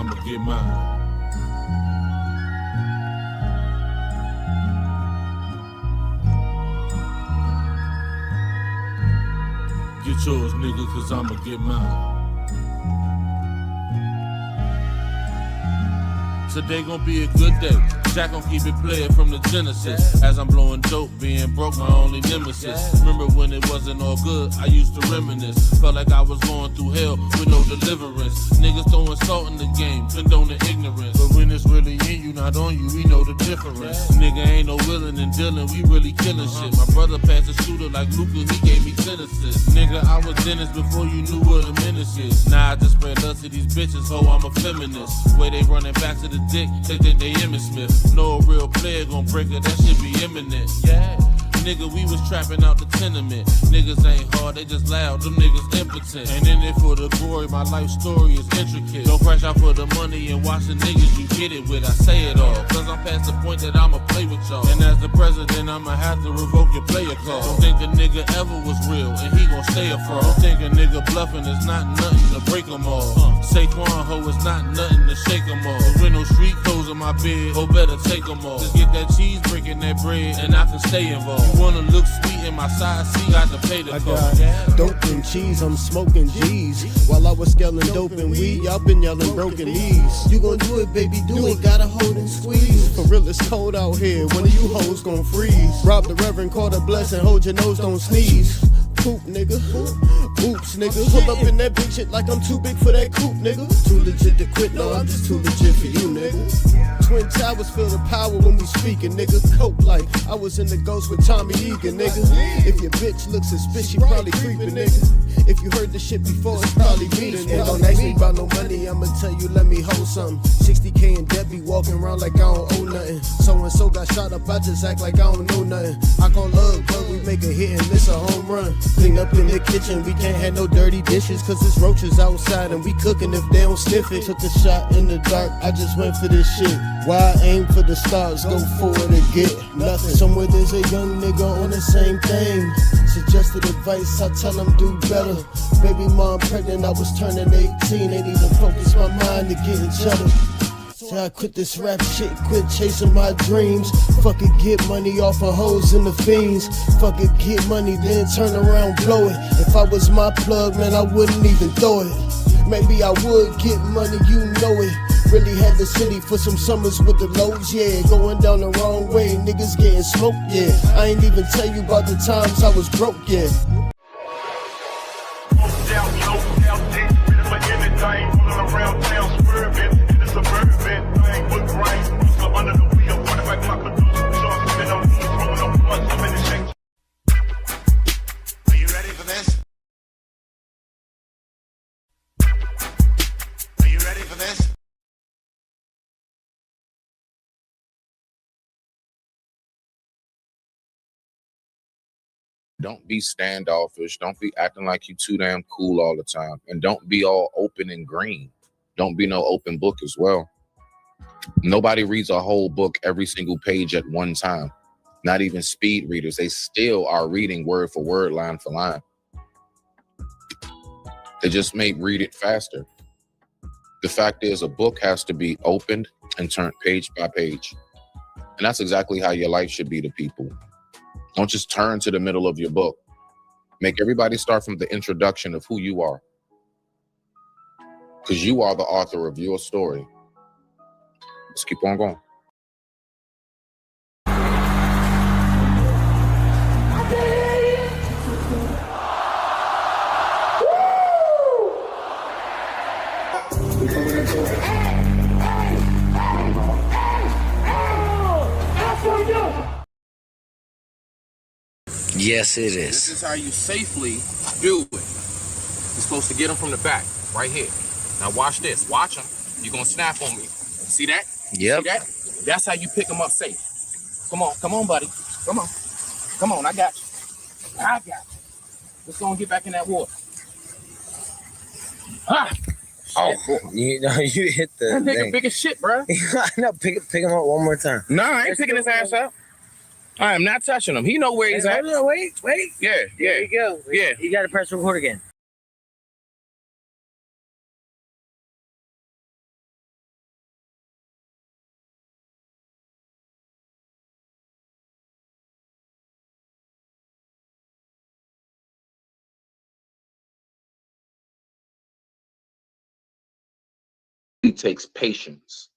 I'ma get mine. Get yours, nigga, cause I'ma get mine. Today gon' be a good day. Jack gon' keep it playing from the Genesis. As I'm blowing dope, being broke, my only nemesis. Remember when it wasn't all good, I used to reminisce. Felt like I was going through hell with no deliverance. Niggas throwing salt in the game, condoning ignorance. But when it's really in you, not on you, we know the difference. Nigga ain't no willing and dealing, we really killing shit. My brother passed a shooter like Luka, he gave me 10 assists. Nigga, I was Dennis before you knew what a menace is. Now I just spread love to these bitches, ho, I'm a feminist. Way they running back to the dick, they think they Emmitt Smith. No real player gon' break it, that shit be imminent. Yeah. Nigga, we was trapping out the tenement. Niggas ain't hard, they just loud, them niggas impotent. Ain't in it for the glory, my life story is intricate. Don't crash out for the money and watch the niggas you get it with. I say it all, cause I'm past the point that I'ma play with y'all. And as the president, I'ma have to revoke your player card. Don't think a nigga ever was real, and he gon' stay a fraud. Don't think a nigga bluffing is not nothing to break them all. Saquon, ho, it's not nothing to shake them all. There no street clothes on my bed, ho, better take them all. Just get that cheese, breaking that bread, and I can stay involved. You wanna look sweet in my side seat, got to pay the cost. I got dope and cheese, I'm smoking G's. While I was scaling dope and weed, y'all been yelling broken knees. You gon' do it, baby, do it, gotta hold and squeeze. For real, it's cold out here, one of you hoes gon' freeze. Rob the reverend, call the blessing, hold your nose, don't sneeze. Poop, nigga. Oops, nigga. Pull up in that big shit like I'm too big for that coupe, nigga. Too legit to quit, no, I'm just too legit for you, nigga. Twin Towers feel the power when we speaking, nigga. Cope like I was in the Ghost with Tommy Egan, nigga. If your bitch looks suspicious, she probably creeping, nigga. If you heard the shit before, it's probably me. And don't ask me about no money, I'ma tell you, let me hold something. 60K and debt be walking around like I don't owe nothing. So-and-so got shot up, I just act like I don't know nothing. I call love, but we make a hit and miss a home run. Clean up in the kitchen, we can't have no dirty dishes. Cause it's roaches outside and we cooking if they don't sniff it. Took a shot in the dark, I just went for this shit. Why I aim for the stars, go for it and get nothing. Somewhere there's a young nigga on the same thing. Suggested advice, I tell him do better. Baby mom pregnant, I was turning 18. Ain't even focused my mind to getting cheddar. So I quit this rap shit, quit chasing my dreams. Fuck it, get money off of hoes and the fiends. Fuck it, get money, then turn around, blow it. If I was my plug, man, I wouldn't even throw it. Maybe I would get money, you know it. Really had the city for some summers with the lows, yeah. Going down the wrong way, niggas getting smoked, yeah. I ain't even tell you about the times I was broke, yeah. Are you ready for this? Are you ready for this? Don't be standoffish. Don't be acting like you too damn cool all the time. And don't be all open and green. Don't be no open book as well. Nobody reads a whole book every single page at one time. Not even speed readers. They still are reading word for word, line for line. They just may read it faster. The fact is, a book has to be opened and turned page by page. And that's exactly how your life should be to people. Don't just turn to the middle of your book. Make everybody start from the introduction of who you are. Because you are the author of your story. Let's keep on going. Yes, it is. This is how you safely do it. You're supposed to get them from the back, right here. Now watch this. Watch them. You're going to snap on me. See that? Yep. See that? That's how you pick them up safe. Come on, buddy. Come on, I got you. Let's go and get back in that water. Ah! Oh, you hit the That nigga thing. big as shit, bro. No, pick him up one more time. No, I ain't picking his ass up. I am not touching him. He know where he's at. No, wait. Yeah. There you go. Yeah. You got to press record again. it takes patience.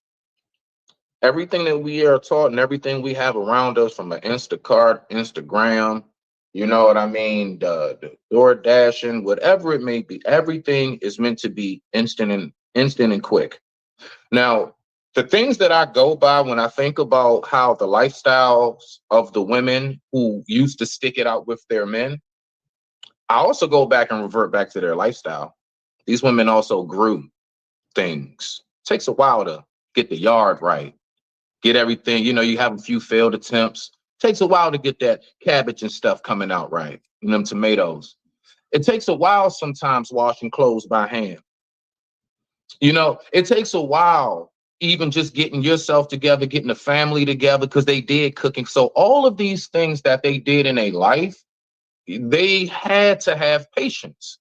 Everything that we are taught and everything we have around us, from an Instacart, Instagram, you know what I mean, the door dashing, whatever it may be, everything is meant to be instant and quick. Now, the things that I go by when I think about how the lifestyles of the women who used to stick it out with their men, I also go back and revert back to their lifestyle. These women also grew things. It takes a while to get the yard right, get everything, you know, you have a few failed attempts. It takes a while to get that cabbage and stuff coming out right, and them tomatoes. It takes a while sometimes washing clothes by hand. You know, it takes a while even just getting yourself together, getting the family together, because they did cooking. So all of these things that they did in a life, they had to have patience.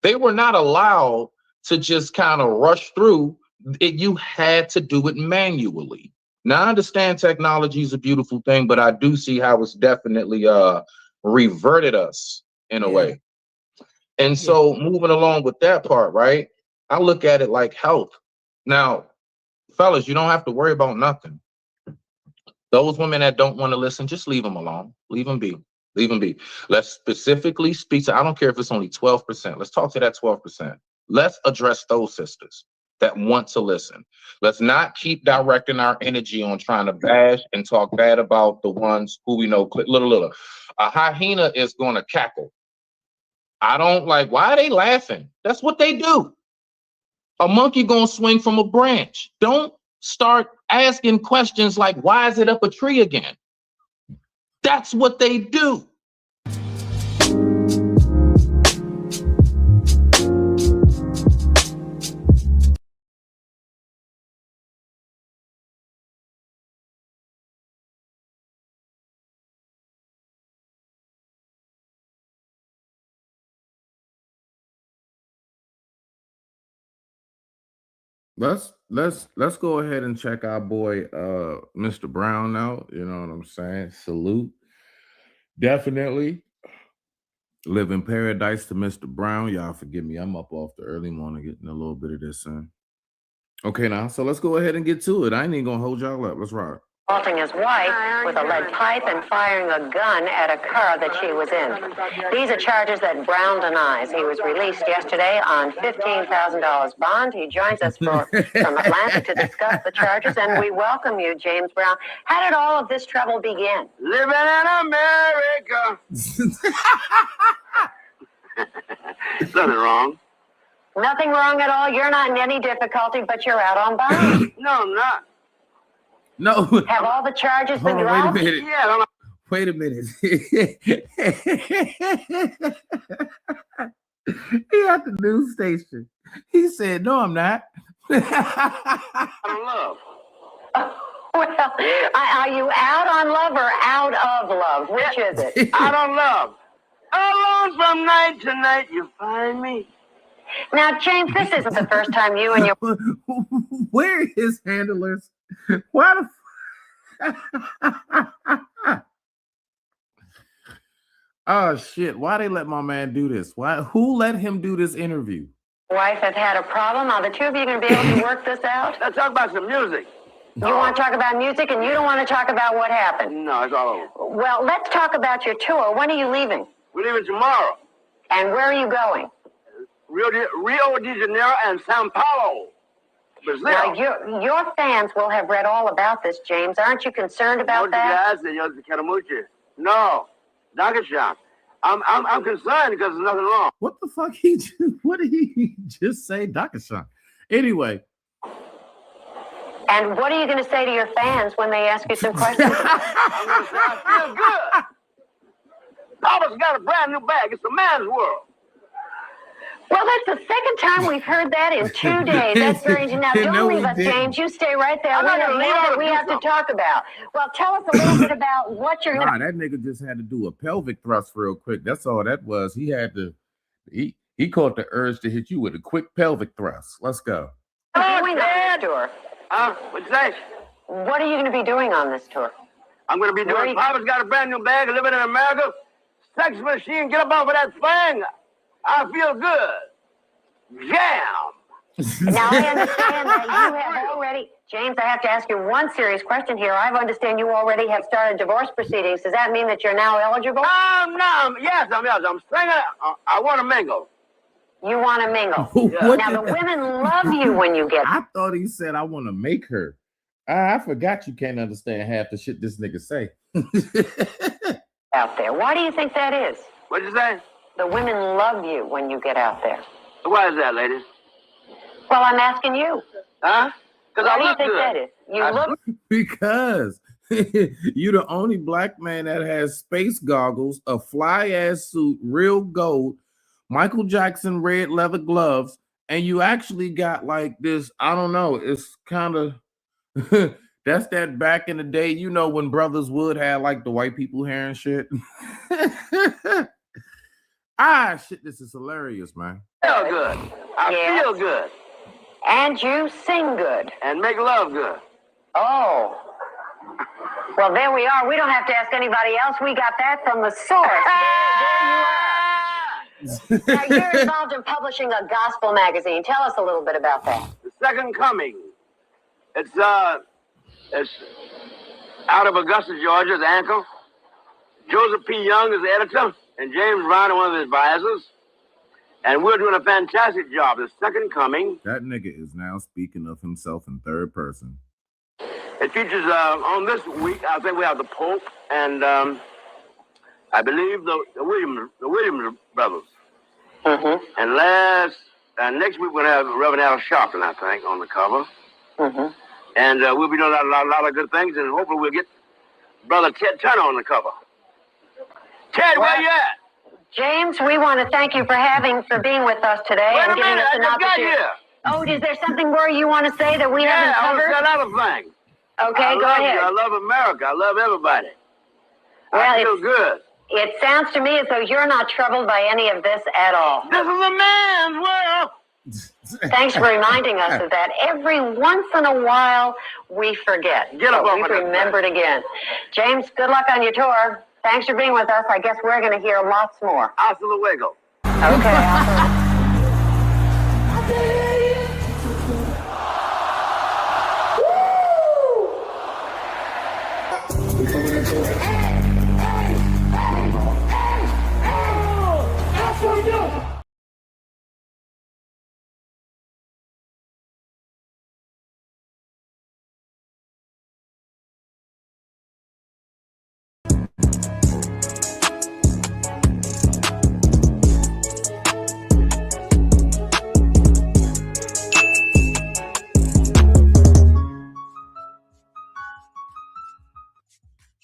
They were not allowed to just kind of rush through it. You had to do it manually. Now, I understand technology is a beautiful thing, but I do see how it's definitely reverted us in a way. And so moving along with that part, right? I look at it like health. Now, fellas, you don't have to worry about nothing. Those women that don't want to listen, just leave them alone. Leave them be. Leave them be. Let's specifically speak to, I don't care if it's only 12%. Let's talk to that 12%. Let's address those sisters that want to listen. Let's not keep directing our energy on trying to bash and talk bad about the ones who we know. Little. A hyena is going to cackle. I don't like, why are they laughing? That's what they do. A monkey going to swing from a branch. Don't start asking questions like, why is it up a tree again? That's what they do. Let's go ahead and check our boy Mr. Brown out. You know what I'm saying? Salute. Definitely live in paradise to Mr. Brown. Y'all forgive me. I'm up off the early morning getting a little bit of this in. Okay, now, so let's go ahead and get to it. I ain't even gonna hold y'all up. Let's rock. Assaulting his wife with a lead pipe and firing a gun at a car that she was in. These are charges that Brown denies. He was released yesterday on $15,000 bond. He joins us from Atlanta to discuss the charges, and we welcome you, James Brown. How did all of this trouble begin? Living in America. Nothing wrong. Nothing wrong at all. You're not in any difficulty, but you're out on bond. No, I'm not. No. Have all the charges been dropped? Wait a minute. Yeah, Wait a minute. He at the news station. He said, no, I'm not. I don't love. Well, are you out on love or out of love? Which is it? I don't love. Alone from night to night, you find me. Now, James, this isn't the first time you and your... Where are his handlers? Why the Oh shit, why they let my man do this? Who let him do this interview? wife have had a problem? Are the two of you going to be able to work this out? Let's talk about some music. You want to talk about music and you don't want to talk about what happened? No, it's all over. Well, let's talk about your tour. When are you leaving? We're leaving tomorrow. And where are you going? Rio de Janeiro and Sao Paulo, Brazil. Now, your fans will have read all about this, James. Aren't you concerned about that? No, Dakashan. I'm concerned because there's nothing wrong. What the fuck what did he just say, Dakashan? Anyway. And what are you going to say to your fans when they ask you some questions? I'm going to say I feel good. Papa's got a brand new bag. It's a man's world. Well, that's the second time we've heard that in 2 days. That's very interesting. Now, don't leave us, James. You stay right there. We have more that we have to talk about. Well, tell us a little bit about what you're going to... That nigga just had to do a pelvic thrust real quick. That's all that was. He had to... He caught the urge to hit you with a quick pelvic thrust. Let's go. What are you doing on this tour? What's that? What are you going to be doing on this tour? I'm going to be doing... Papa's got a brand new bag. Living in America. Sex machine. Get up off of that thing. I feel good. Jam. Now, I understand that you have already, James, I have to ask you one serious question here. I understand you already have started divorce proceedings. Does that mean that you're now eligible? No, yes, I'm single. I want to mingle. You want to mingle. Yeah. Now, the women love you when you get I thought he said, I want to make her. I forgot you can't understand half the shit this nigga say. out there. Why do you think that is? What'd you say? The women love you when you get out there. Why is that, ladies? Well, I'm asking you. Huh? Because Why I do you look think good. that is? You look Because you the only black man that has space goggles, a fly ass suit, real gold, Michael Jackson red leather gloves, and you actually got like this. I don't know. It's kind of that's that back in the day, you know, when Brothers Wood had like the white people hair and shit. Shit, this is hilarious, man. Feel good. I feel good. and you sing good. And make love good. Oh. Well, there we are. We don't have to ask anybody else. We got that from the source. There you are. Now, you're involved in publishing a gospel magazine. Tell us a little bit about that. The Second Coming. It's out of Augusta, Georgia, the Anchor. Joseph P. Young is the editor, and James Brown is one of his advisors. And we're doing a fantastic job. The Second Coming. That nigga is now speaking of himself in third person. It features on this week. I think we have the Pope and I believe the Williams brothers. Mm-hmm. And next week we're gonna have Reverend Al Sharpton, I think, on the cover. Mm-hmm. And we'll be doing a lot of good things, and hopefully we'll get Brother Ted Turner on the cover. Ted, where you at? James, we want to thank you for being with us today Wait and a giving minute, us I an just got opportunity. here. Oh, is there something more you want to say that we haven't I want to covered? say another thing. Okay, go ahead. I love America. I love everybody. Well, I feel good. It sounds to me as though you're not troubled by any of this at all. This is a man's world. Thanks for reminding us of that. Every once in a while, we forget. Get up But off we've of that remembered again. James, good luck on your tour. Thanks for being with us. I guess we're going to hear lots more. Hasta luego. Okay.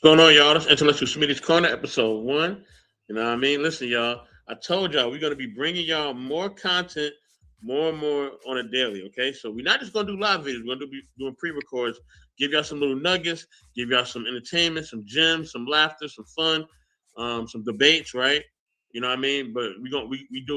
What's going on, y'all? That's Intellectual Smitty's Corner, episode 1. You know what I mean? Listen, y'all, I told y'all we're going to be bringing y'all more content, more and more on a daily, okay? So we're not just going to do live videos. We're going to be doing pre-records, give y'all some little nuggets, give y'all some entertainment, some gems, some laughter, some fun, some debates, right? You know what I mean? But we do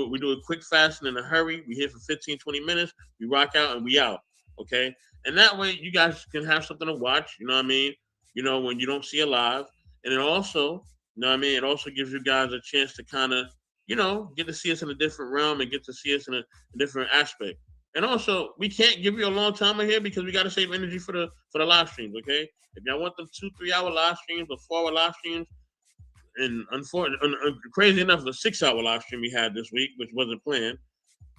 it quick, fast, and in a hurry. We here for 15, 20 minutes. We rock out and we out, okay? And that way you guys can have something to watch, you know what I mean? You know, when you don't see it live. And it also, you know what I mean? It also gives you guys a chance to kind of, you know, get to see us in a different realm and get to see us in a different aspect. And also, we can't give you a long timer here because we got to save energy for the live streams, okay? If y'all want them 2-3 hour live streams or 4 hour live streams, and unfortunately, crazy enough, the 6 hour live stream we had this week, which wasn't planned.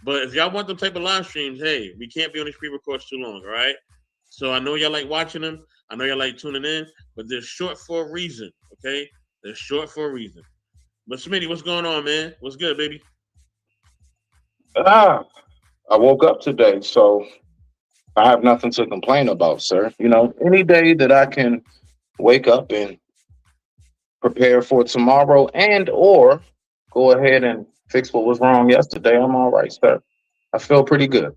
But if y'all want them type of live streams, hey, we can't be on these pre-records too long, all right? So I know y'all like watching them. I know y'all like tuning in, but they're short for a reason, okay? They're short for a reason. But Smitty, what's going on, man? What's good, baby? I woke up today, so I have nothing to complain about, sir. You know, any day that I can wake up and prepare for tomorrow and or go ahead and fix what was wrong yesterday, I'm all right, sir. I feel pretty good.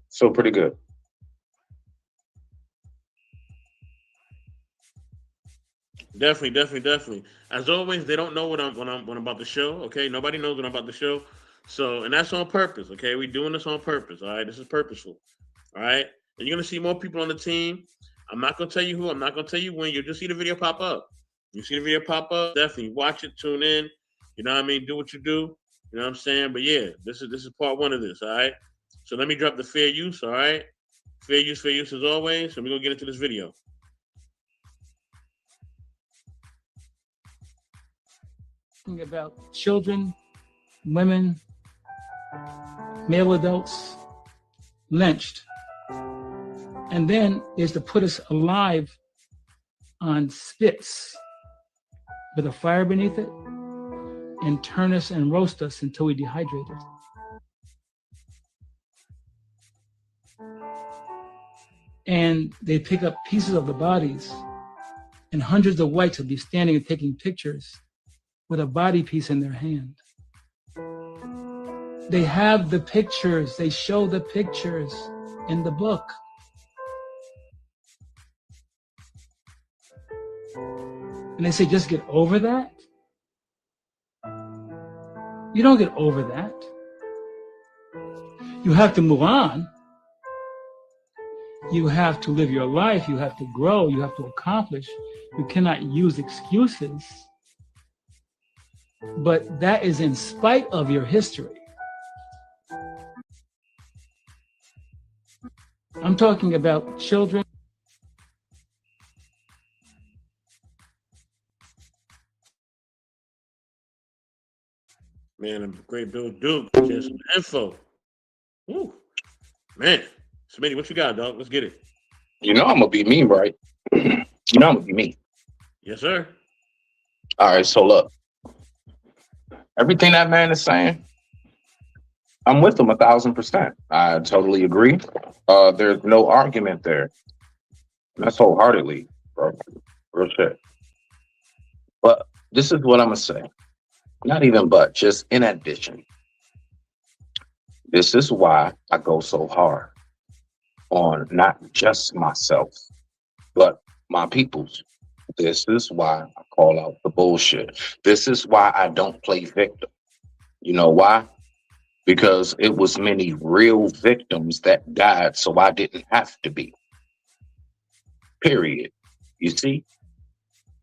Definitely. As always, they don't know what I'm about to show. Okay, nobody knows what I'm about to show. So, and that's on purpose. Okay, we're doing this on purpose. All right, this is purposeful. All right, and you're gonna see more people on the team. I'm not gonna tell you who. I'm not gonna tell you when. You'll just see the video pop up. You see the video pop up. Definitely watch it. Tune in. You know what I mean? Do what you do. You know what I'm saying? But yeah, this is part 1 of this. All right. So let me drop the fair use, all right? Fair use as always. So we're going to get into this video. About children, women, male adults lynched. And then is to put us alive on spits with a fire beneath it and turn us and roast us until we dehydrated. And they pick up pieces of the bodies, and hundreds of whites will be standing and taking pictures with a body piece in their hand. They have the pictures, they show the pictures in the book. And they say, just get over that? You don't get over that. You have to move on. You have to live your life. You have to grow. You have to accomplish. You cannot use excuses. But that is in spite of your history. I'm talking about children. Man, a great Bill Duke. Just some info. Woo. Man. Smitty, what you got, dog? Let's get it. You know I'm gonna be me, right? You know I'm gonna be me. Yes, sir. All right, so look. Everything that man is saying, I'm with him 1,000%. I totally agree. There's no argument there. That's wholeheartedly, bro. Real shit. But this is what I'm gonna say. Not even but, just in addition. This is why I go so hard on not just myself, but my peoples. This is why I call out the bullshit. This is why I don't play victim. You know why? Because it was many real victims that died, so I didn't have to be. Period. You see?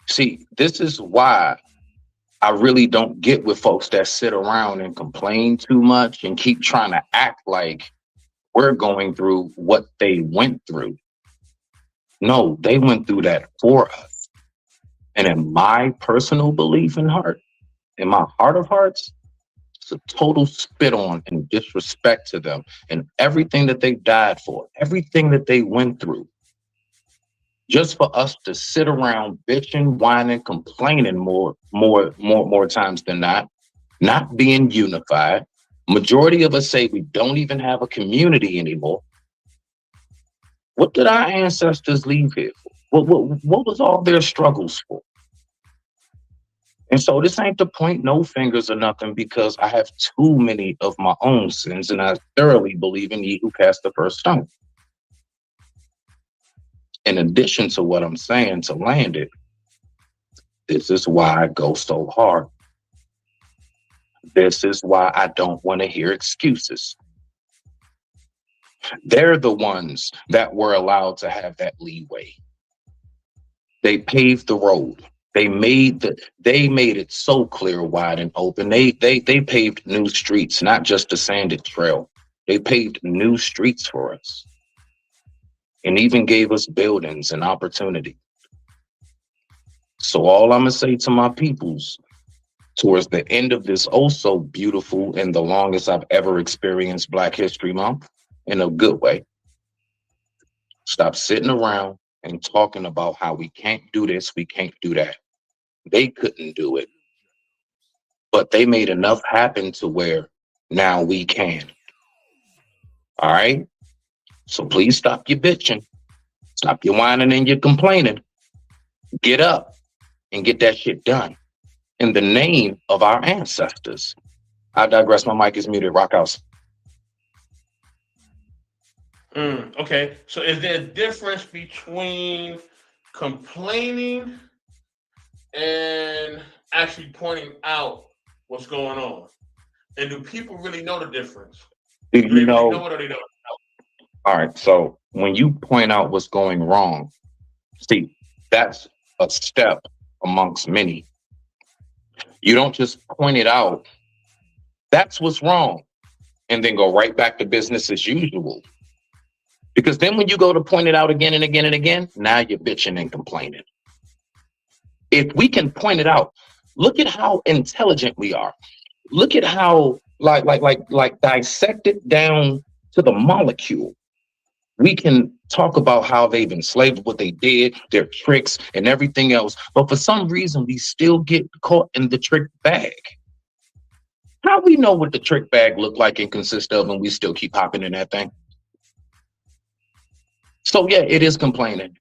See, this is why I really don't get with folks that sit around and complain too much and keep trying to act like we're going through what they went through. No, they went through that for us. And in my personal belief and heart, in my heart of hearts, it's a total spit on and disrespect to them and everything that they died for, everything that they went through. Just for us to sit around bitching, whining, complaining more times than not being unified. Majority of us say we don't even have a community anymore. What did our ancestors leave here for? What was all their struggles for? And so this ain't to point no fingers or nothing, because I have too many of my own sins, and I thoroughly believe in ye who cast the first stone. In addition to what I'm saying, to land it, this is why I go so hard. This is why I don't want to hear excuses. They're the ones that were allowed to have that leeway. They paved the road. They made it so clear, wide, and open. They paved new streets, not just a sanded trail. They paved new streets for us, and even gave us buildings and opportunity. So all I'm gonna say to my peoples, towards the end of this oh so beautiful and the longest I've ever experienced Black History Month, in a good way, stop sitting around and talking about how we can't do this, we can't do that. They couldn't do it, but they made enough happen to where now we can. All right? So please stop your bitching, stop your whining and your complaining. Get up and get that shit done in the name of our ancestors. I digress. My mic is muted. Rock house. Okay, so is there a difference between complaining and actually pointing out what's going on? And do people really know the difference? Do you know? Know what they don't know? All right, so when you point out what's going wrong, see, that's a step amongst many. You don't just point it out. That's what's wrong. and then go right back to business as usual. Because then when you go to point it out again and again and again, now you're bitching and complaining. If we can point it out, look at how intelligent we are. Look at how like dissected down to the molecule. We can talk about how they've enslaved, what they did, their tricks and everything else. But for some reason, we still get caught in the trick bag. How we know what the trick bag look like and consist of, and we still keep hopping in that thing? So yeah, it is complaining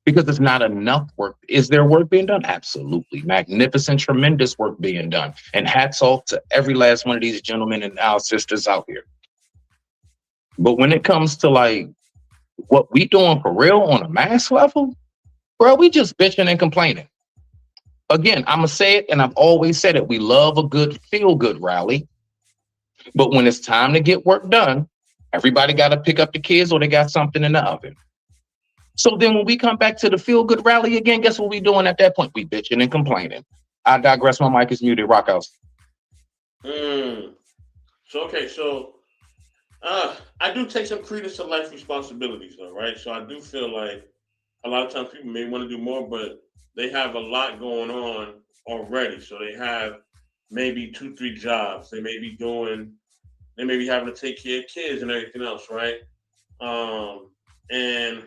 because it's not enough work. Is there work being done? Absolutely. Magnificent, tremendous work being done. And hats off to every last one of these gentlemen and our sisters out here. But when it comes to like what we doing for real on a mass level, bro, we just bitching and complaining. Again, I'm going to say it, and I've always said it. We love a good feel-good rally. But when it's time to get work done, everybody got to pick up the kids or they got something in the oven. So then when we come back to the feel-good rally again, guess what we doing at that point? We bitching and complaining. I digress. My mic is muted. Rock out. So I do take some credence to life responsibilities, though, right? So I do feel like a lot of times people may want to do more, but they have a lot going on already. So they have maybe 2-3 jobs. They may be having to take care of kids and everything else, right? And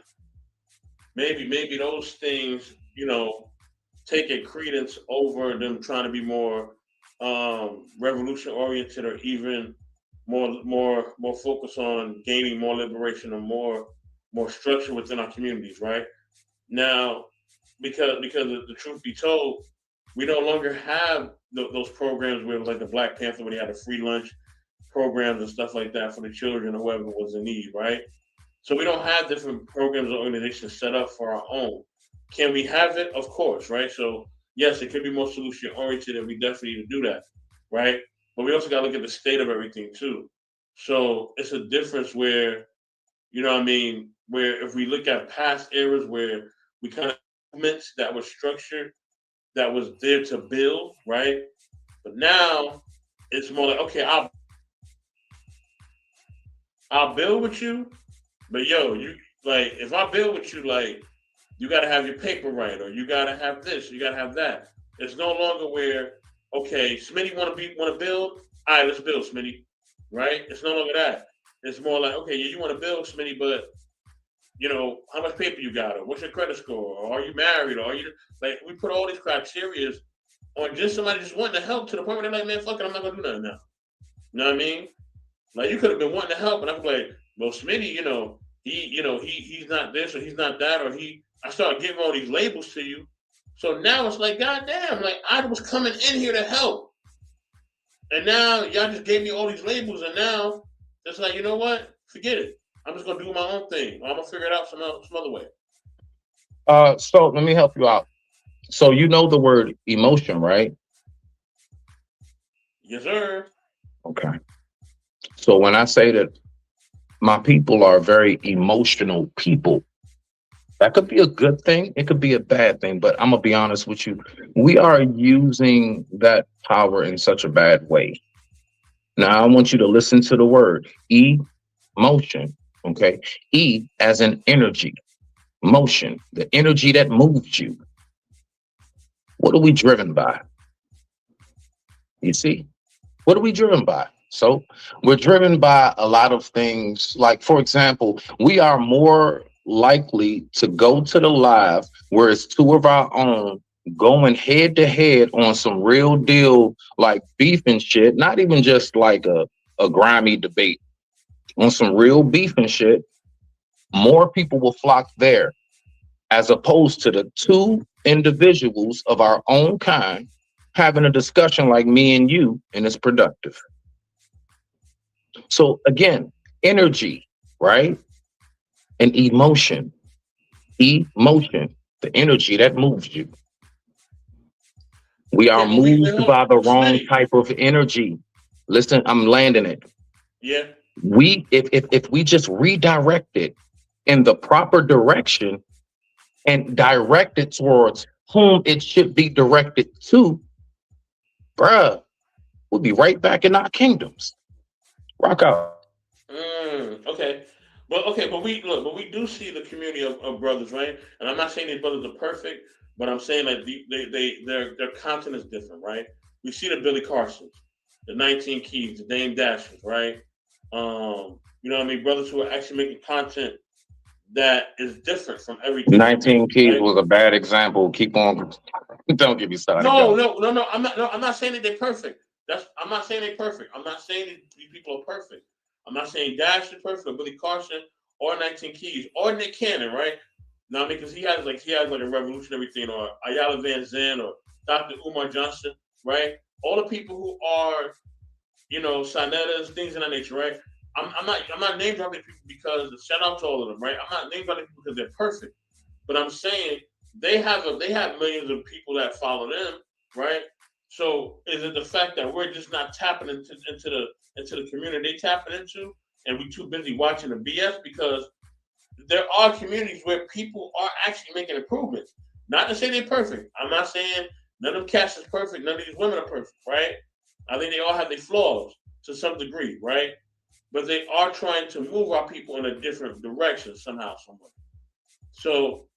maybe those things, take a credence over them trying to be more revolution oriented, or even more focus on gaining more liberation or more structure within our communities, right? Now, because the truth be told, we no longer have those programs where, like the Black Panther, where they had a free lunch programs and stuff like that for the children or whoever was in need, right? So we don't have different programs or organizations set up for our own. Can we have it? Of course, right? So yes, it could be more solution oriented, and we definitely need to do that, right? But we also got to look at the state of everything too. So it's a difference where, where if we look at past eras where we kind of movements that was structured, that was there to build, right? But now it's more like, okay, I'll build with you, but you like, if I build with you, like, you got to have your paper right, or you got to have this, you got to have that. It's no longer where, okay, Smitty want to build, all right, let's build, Smitty, right? It's no longer that. It's more like, okay, yeah, you want to build, Smitty, but how much paper you got, or what's your credit score, or are you married, or are you, like, we put all these criteria on just somebody just wanting to help, to the point where they're like, man, fuck it, I'm not gonna do nothing now. You know what I mean? Like, you could have been wanting to help, and I'm like, well, Smitty, he's not this or he's not that, or I started giving all these labels to you. So now it's like, goddamn, like, I was coming in here to help. And now y'all just gave me all these labels, and now it's like, you know what? Forget it. I'm just gonna do my own thing. I'm gonna figure it out some other way. So let me help you out. So you know the word emotion, right? Yes, sir. Okay. So when I say that my people are very emotional people, that could be a good thing. It could be a bad thing, but I'm gonna be honest with you. We are using that power in such a bad way. Now I want you to listen to the word emotion. Okay. E as in energy, motion, the energy that moves you. What are we driven by? You see, what are we driven by? So we're driven by a lot of things. Like, for example, we are more likely to go to the live where it's two of our own going head to head on some real deal, like beef and shit, not even just like a grimy debate, on some real beef and shit. More people will flock there as opposed to the two individuals of our own kind having a discussion like me and you, and it's productive. So again, energy, right? And emotion, the energy that moves you. We are moved by the wrong type of energy. Listen, I'm landing it. Yeah. If we just redirect it in the proper direction and direct it towards whom it should be directed to, bruh, we'll be right back in our kingdoms. Rock out. Okay. But we do see the community of brothers, right? And I'm not saying these brothers are perfect, but I'm saying that their content is different, right? We see the Billy Carsons, the 19 Keys, the Dame Dashers, right? You know what I mean? Brothers who are actually making content that is different from everything 19 else, Keys right? was a bad example. Keep on. Don't get me started. No, Go. no, no, no. I'm not saying that they're perfect. I'm not saying they're perfect. I'm not saying that these people are perfect. I'm not saying Dash is perfect or Billy Carson or 19 Keys or Nick Cannon, right? Now, because he has like a revolutionary thing, or Ayala Van Zandt or Dr. Umar Johnson, right? All the people who are, Sinettas, things of that nature, right? I'm not name dropping people because shout out to all of them, right? I'm not name dropping people because they're perfect, but I'm saying they have millions of people that follow them, right? So is it the fact that we're just not tapping into the community they tapping into, and we too busy watching the BS? Because there are communities where people are actually making improvements. Not to say they're perfect. I'm not saying none of them cats is perfect. None of these women are perfect, right? I think they all have their flaws to some degree, right? But they are trying to move our people in a different direction somehow, somewhere. So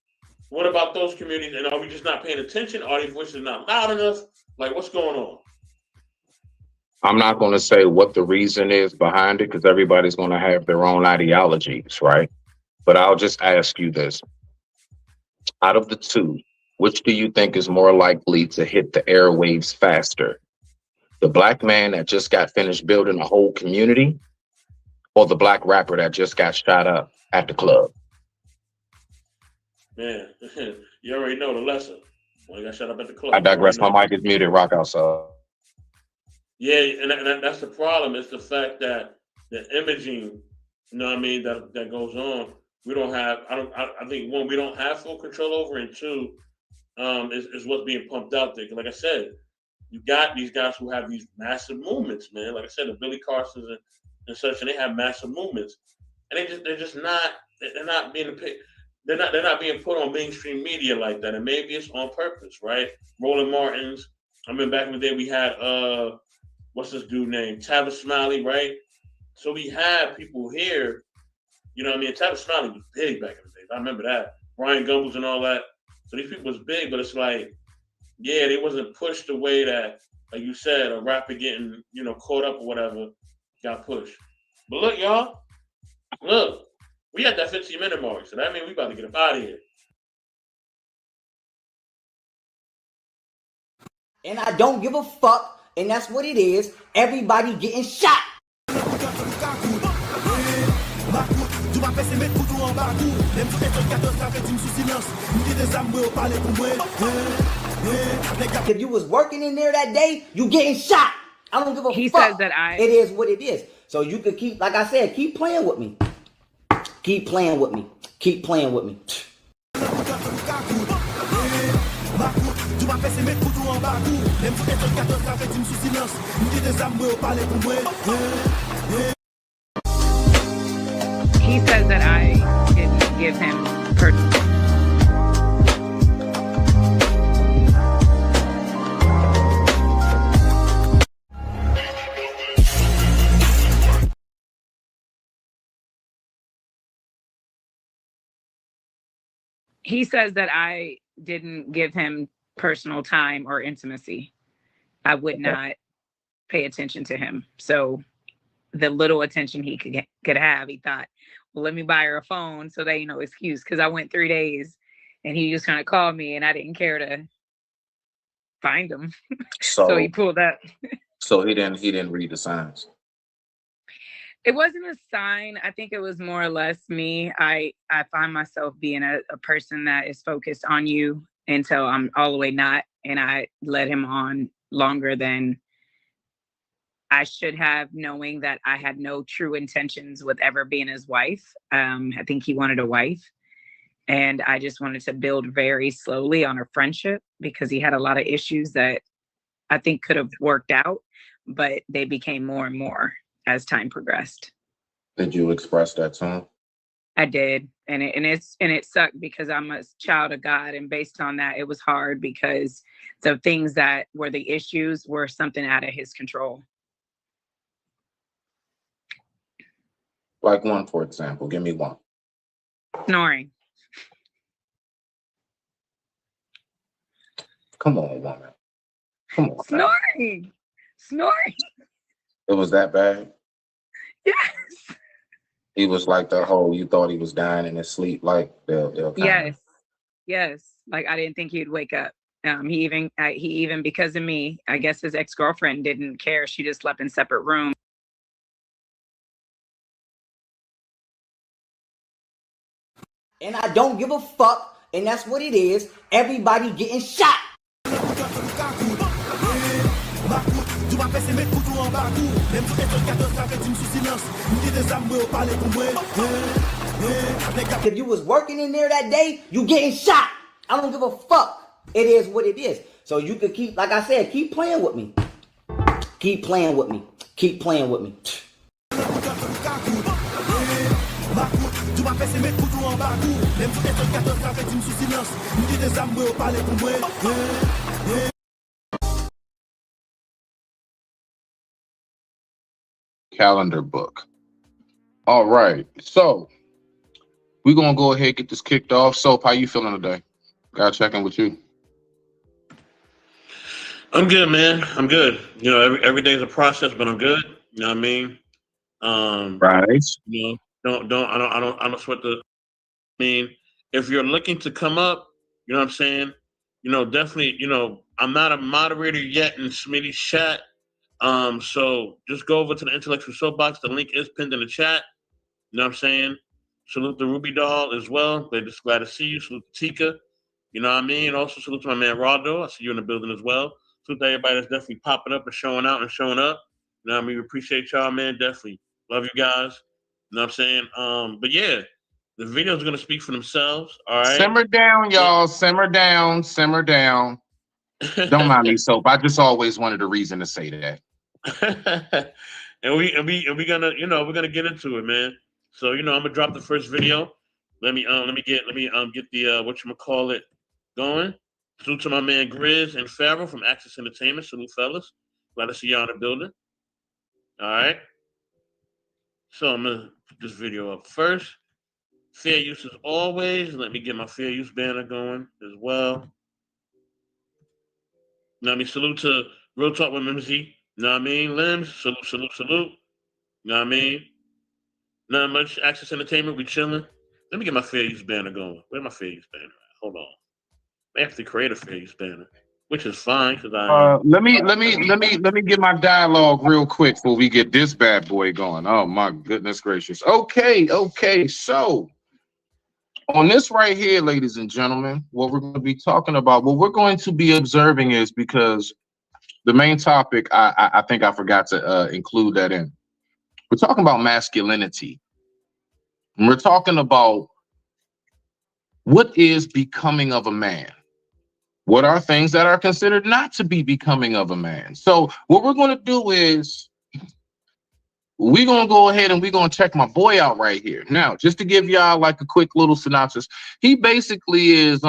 what about those communities? And are we just not paying attention? Are these voices not loud enough? Like, what's going on? I'm not going to say what the reason is behind it because everybody's going to have their own ideologies, right? But I'll just ask you this. Out of the two, which do you think is more likely to hit the airwaves faster? The black man that just got finished building a whole community, or the black rapper that just got shot up at the club? Man, you already know the lesson. When he got shot up at the club. I digress. My mic is muted. Rock outside. Yeah, and that's the problem. It's the fact that the imaging, you know what I mean, that goes on. We don't have. I think one, we don't have full control over, and two, is what's being pumped out there. Like I said, you got these guys who have these massive movements, man. Like I said, the Billy Carsons and such, and they have massive movements, and they're not being picked. They're not being put on mainstream media like that, and maybe it's on purpose, right? Roland Martins. I mean, back in the day we had what's this dude named Tavis Smiley, right? So we had people here, you know what I mean? Tavis Smiley was big back in the day. I remember that. Brian Gumbles and all that. So these people was big, but it's like, yeah, they wasn't pushed the way that, like you said, a rapper getting, caught up or whatever got pushed. But look, y'all, we at that 15-minute mark, so that means we about to get up out of here. And I don't give a fuck, and that's what it is. Everybody getting shot. If you was working in there that day, you getting shot. I don't give a fuck. He says that It is what it is. So you can keep, like I said, keep playing with me. Keep playing with me. Keep playing with me. He says that I didn't give him He says that I didn't give him personal time or intimacy. I would not pay attention to him. So the little attention he could have, he thought, well, let me buy her a phone so that ain't no excuse. Because I went 3 days and he was trying to call me and I didn't care to find him. So he pulled up. So he didn't read the signs. It wasn't a sign. I think it was more or less me. I find myself being a person that is focused on you until I'm all the way not. And I led him on longer than I should have, knowing that I had no true intentions with ever being his wife. I think he wanted a wife. And I just wanted to build very slowly on our friendship because he had a lot of issues that I think could have worked out, but they became more and more as time progressed. Did you express that to him? I did. And it sucked because I'm a child of God. And based on that, it was hard because the things that were the issues were something out of his control. Like one, for example. Give me one. Snoring. Come on, woman. Come on. Snoring. Snoring. It was that bad? Yes. He was like the whole, you thought he was dying in his sleep, like they'll kind of. Yes. Like I didn't think he'd wake up. He even because of me, I guess his ex-girlfriend didn't care. She just slept in separate rooms. And I don't give a fuck, and that's what it is. Everybody getting shot. If you was working in there that day, you getting shot. I don't give a fuck. It is what it is. So you could keep, like I said, keep playing with me. Keep playing with me. Keep playing with me. Calendar book. All right. So we're gonna go ahead and get this kicked off. Soap, how you feeling today? Gotta check in with you. I'm good, man. I'm good. You know, every day's a process, but I'm good. You know what I mean? Right. You know, I don't sweat the. I mean, if you're looking to come up, you know what I'm saying? You know, definitely. You know, I'm not a moderator yet in Smitty's chat. So just go over to the Intellectual Soapbox. The link is pinned in the chat. You know what I'm saying? Salute the Ruby Doll as well. They're just glad to see you. Salute to Tika. You know what I mean? Also salute to my man Rado. I see you in the building as well. Salute to everybody that's definitely popping up and showing out and showing up. You know what I mean? We appreciate y'all, man. Definitely. Love you guys. You know what I'm saying? But yeah, the videos are gonna speak for themselves. All right. Simmer down, y'all. Simmer down. Simmer down. Don't mind me, Soap. I just always wanted a reason to say that. and we gonna, you know, we're gonna get into it, man. So, you know, I'm gonna drop the first video. Let me get the whatchamacallit going. Salute to my man Grizz and Farrell from Access Entertainment. Salute, fellas. Glad to see y'all in the building. All right. So I'm gonna put this video up first. Fair use as always. Let me get my fair use banner going as well. Now, salute to Real Talk with Mimsy. You know what I mean? Limbs, salute, salute, salute. You know what I mean? Not much Access Entertainment, we chilling. Let me get my fair use banner going. Where's my fair use banner at? Hold on. I have to create a fair use banner, which is fine because let me get my dialogue real quick before we get this bad boy going. Oh my goodness gracious. Okay. So on this right here, ladies and gentlemen, what we're going to be talking about, what we're going to be observing is, because the main topic, I think I forgot to include that in. We're talking about masculinity. And we're talking about what is becoming of a man. What are things that are considered not to be becoming of a man? So what we're going to do is we're going to go ahead and we're going to check my boy out right here. Now, just to give y'all like a quick little synopsis, he basically is,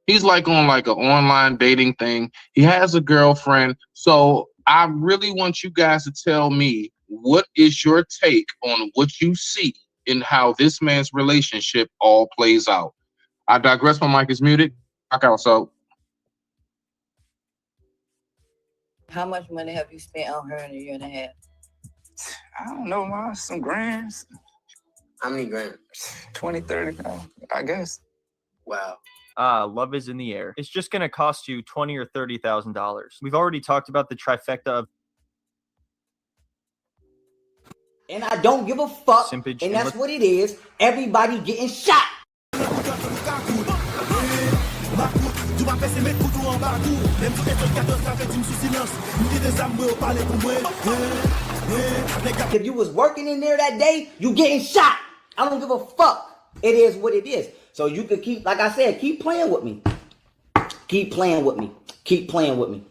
he's like on like an online dating thing. He has a girlfriend. So I really want you guys to tell me, what is your take on what you see in how this man's relationship all plays out? I digress. My mic is muted. Rock out, so. How much money have you spent on her in a year and a half? I don't know, man. Some grands. How many grand? 20, 30, I guess. Wow. Love is in the air. It's just gonna cost you $20,000 or $30,000. We've already talked about the trifecta of. And I don't give a fuck. Simpage, and that's what it is. Everybody getting shot. If you was working in there that day, you getting shot. I don't give a fuck. It is what it is. So you could keep, like I said, keep playing with me. Keep playing with me. Keep playing with me.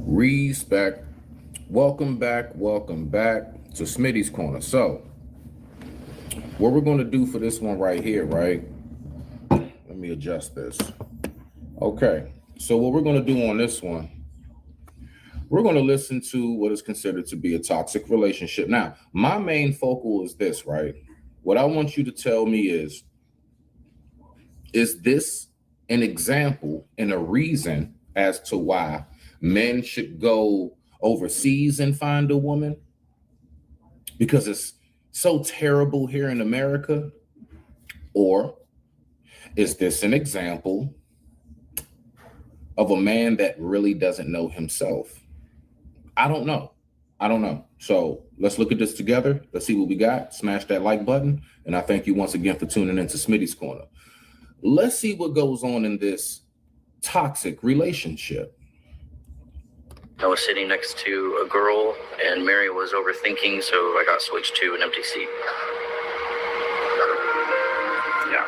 Respect. Welcome back to Smitty's Corner. So, what we're going to do for this one right here, right? Let me adjust this. Okay, so what we're going to do on this one, we're going to listen to what is considered to be a toxic relationship. Now, my main focal is this, right? What I want you to tell me is this an example and a reason as to why men should go overseas and find a woman? Because it's so terrible here in America? Or is this an example of a man that really doesn't know himself? I don't know. So let's look at this together. Let's see what we got. Smash that like button. And I thank you once again for tuning into Smitty's Corner. Let's see what goes on in this toxic relationship. I was sitting next to a girl and Mary was overthinking, so I got switched to an empty seat. Yeah.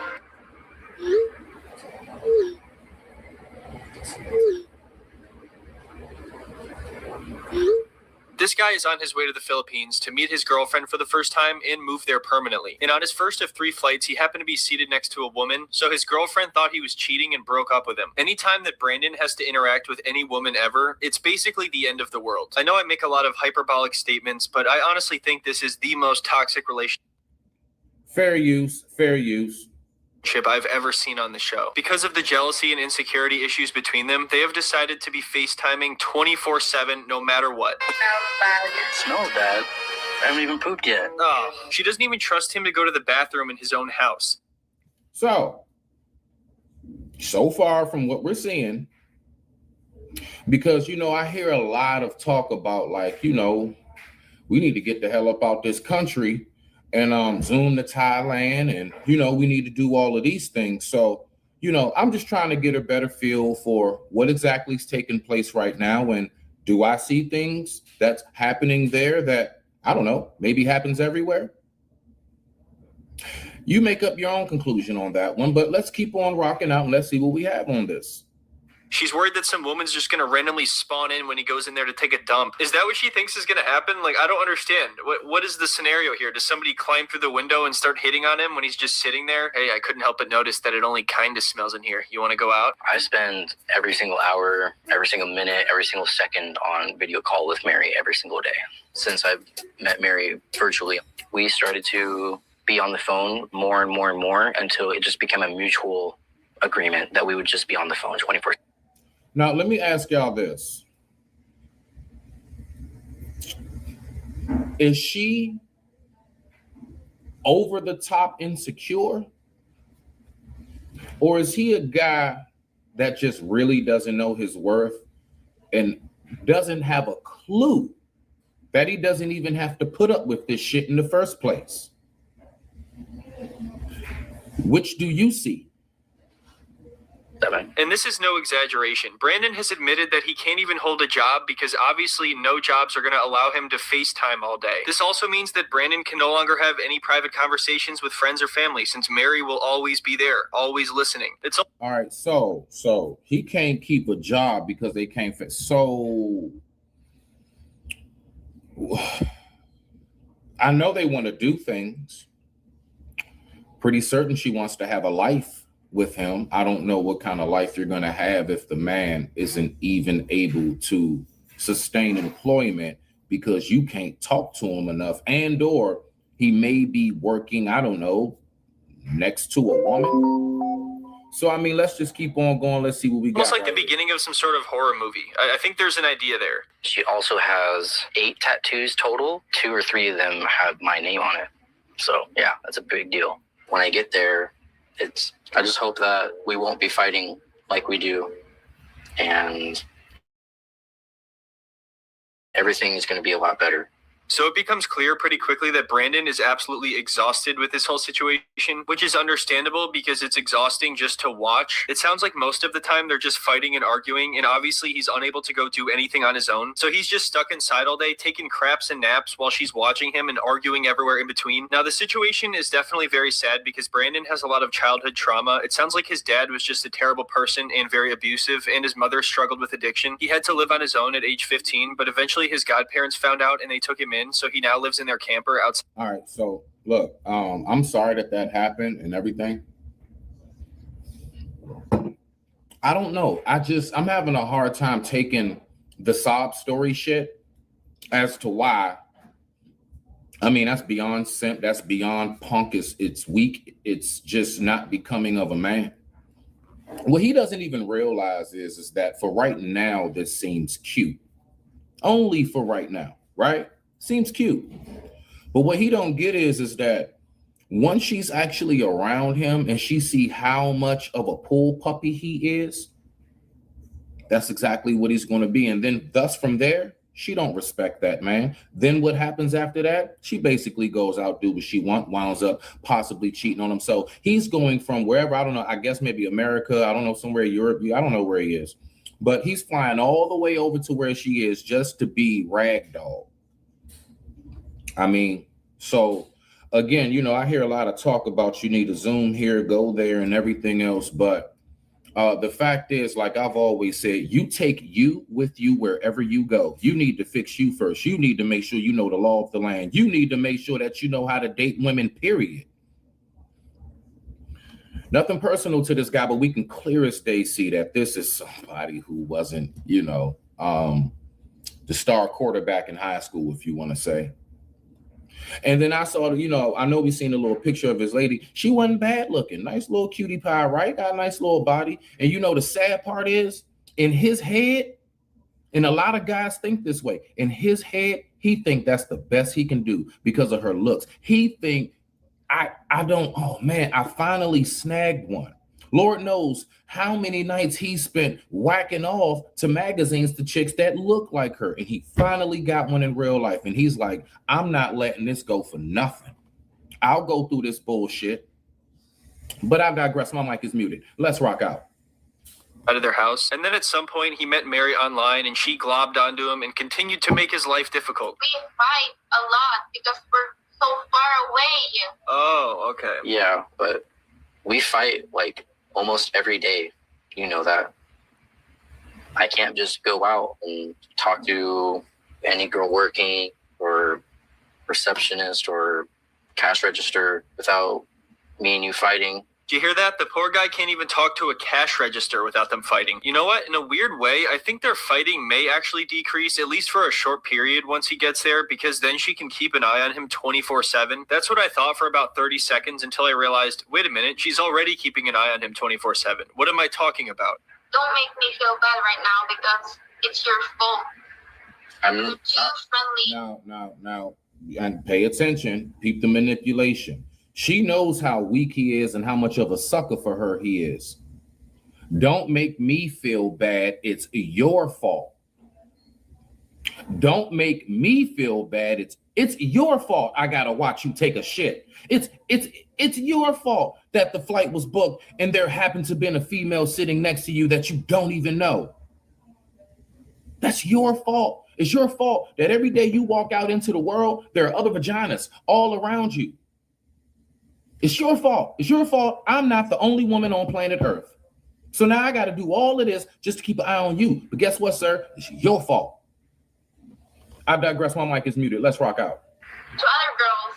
This guy is on his way to the Philippines to meet his girlfriend for the first time and move there permanently. And on his first of 3 flights, he happened to be seated next to a woman, so his girlfriend thought he was cheating and broke up with him. Anytime that Brandon has to interact with any woman ever, it's basically the end of the world. I know I make a lot of hyperbolic statements, but I honestly think this is the most toxic relationship Fair use. I've ever seen on the show. Because of the jealousy and insecurity issues between them, they have decided to be FaceTiming 24/7 no matter what. It smells bad. I haven't even pooped yet. Oh, she doesn't even trust him to go to the bathroom in his own house. So far from what we're seeing, because, I hear a lot of talk about we need to get the hell up out this country and Zoom to Thailand, and we need to do all of these things. So I'm just trying to get a better feel for what exactly is taking place right now, and do I see things that's happening there that I don't know, maybe happens everywhere? You make up your own conclusion on that one, but let's keep on rocking out and let's see what we have on this. She's worried that some woman's just going to randomly spawn in when he goes in there to take a dump. Is that what she thinks is going to happen? I don't understand. What is the scenario here? Does somebody climb through the window and start hitting on him when he's just sitting there? Hey, I couldn't help but notice that it only kind of smells in here. You want to go out? I spend every single hour, every single minute, every single second on video call with Mary every single day. Since I've met Mary virtually, we started to be on the phone more and more and more until it just became a mutual agreement that we would just be on the phone 24/7. Now, let me ask y'all this. Is she over the top insecure? Or is he a guy that just really doesn't know his worth and doesn't have a clue that he doesn't even have to put up with this shit in the first place? Which do you see? And this is no exaggeration. Brandon has admitted that he can't even hold a job because obviously no jobs are going to allow him to FaceTime all day. This also means that Brandon can no longer have any private conversations with friends or family since Mary will always be there, always listening. All right, so he can't keep a job because they can't fit. So I know they want to do things. Pretty certain she wants to have a life with him. I don't know what kind of life you're going to have if the man isn't even able to sustain employment because you can't talk to him enough, and or he may be working, I don't know, next to a woman. So, let's just keep on going. Let's see what we got. Almost like the beginning of some sort of horror movie. I think there's an idea there. She also has 8 tattoos total. 2 or 3 of them have my name on it. So, yeah, that's a big deal. When I get there, I just hope that we won't be fighting like we do, and everything is going to be a lot better. So it becomes clear pretty quickly that Brandon is absolutely exhausted with this whole situation, which is understandable because it's exhausting just to watch. It sounds like most of the time they're just fighting and arguing, and obviously he's unable to go do anything on his own. So he's just stuck inside all day, taking craps and naps while she's watching him and arguing everywhere in between. Now, the situation is definitely very sad because Brandon has a lot of childhood trauma. It sounds like his dad was just a terrible person and very abusive, and his mother struggled with addiction. He had to live on his own at age 15, but eventually his godparents found out and they took him in. So he now lives in their camper outside. All right, so look, I'm sorry that happened and everything. I don't know. I'm having a hard time taking the sob story shit as to why. I mean, that's beyond simp. That's beyond punk. It's weak. It's just not becoming of a man. What he doesn't even realize is that for right now, this seems cute. Only for right now, right? Seems cute. But what he don't get is that once she's actually around him and she see how much of a pool puppy he is, that's exactly what he's going to be. And then thus from there, she don't respect that man. Then what happens after that? She basically goes out, do what she winds up possibly cheating on him. So he's going from wherever, I don't know, I guess maybe America, I don't know, somewhere Europe, I don't know where he is. But he's flying all the way over to where she is just to be ragdoll. I mean, so again, you know, I hear a lot of talk about you need to Zoom here, go there and everything else. But the fact is, like I've always said, you take you with you wherever you go. You need to fix you first. You need to make sure you know the law of the land. You need to make sure that you know how to date women, period. Nothing personal to this guy, but we can clear as day see that this is somebody who wasn't, you know, the star quarterback in high school, if you want to say. And then I saw, you know, I know we seen a little picture of his lady. She wasn't bad looking. Nice little cutie pie, right? Got a nice little body. And you know, the sad part is in his head, and a lot of guys think this way, in his head, he think that's the best he can do because of her looks. He think, oh man, I finally snagged one. Lord knows how many nights he spent whacking off to magazines to chicks that look like her. And he finally got one in real life. And he's like, I'm not letting this go for nothing. I'll go through this bullshit. But I digress. My mic is muted. Let's rock out. Out of their house. And then at some point he met Mary online and she globbed onto him and continued to make his life difficult. We fight a lot because we're so far away. Oh, okay. Yeah, but we fight like almost every day. You know that. I can't just go out and talk to any girl working or receptionist or cash register without me and you fighting. Do you hear that? The poor guy can't even talk to a cash register without them fighting. You know what? In a weird way, I think their fighting may actually decrease, at least for a short period once he gets there, because then she can keep an eye on him 24/7. That's what I thought for about 30 seconds until I realized, wait a minute, she's already keeping an eye on him 24/7. What am I talking about? Don't make me feel bad right now because it's your fault. You're too friendly. Now, and pay attention. Peep the manipulation. She knows how weak he is and how much of a sucker for her he is. Don't make me feel bad. It's your fault. Don't make me feel bad. It's your fault. I gotta watch you take a shit. It's your fault that the flight was booked and there happened to be a female sitting next to you that you don't even know. That's your fault. It's your fault that every day you walk out into the world, there are other vaginas all around you. It's your fault. It's your fault. I'm not the only woman on planet Earth. So now I got to do all of this just to keep an eye on you. But guess what, sir? It's your fault. I digress. My mic is muted. Let's rock out. To other girls.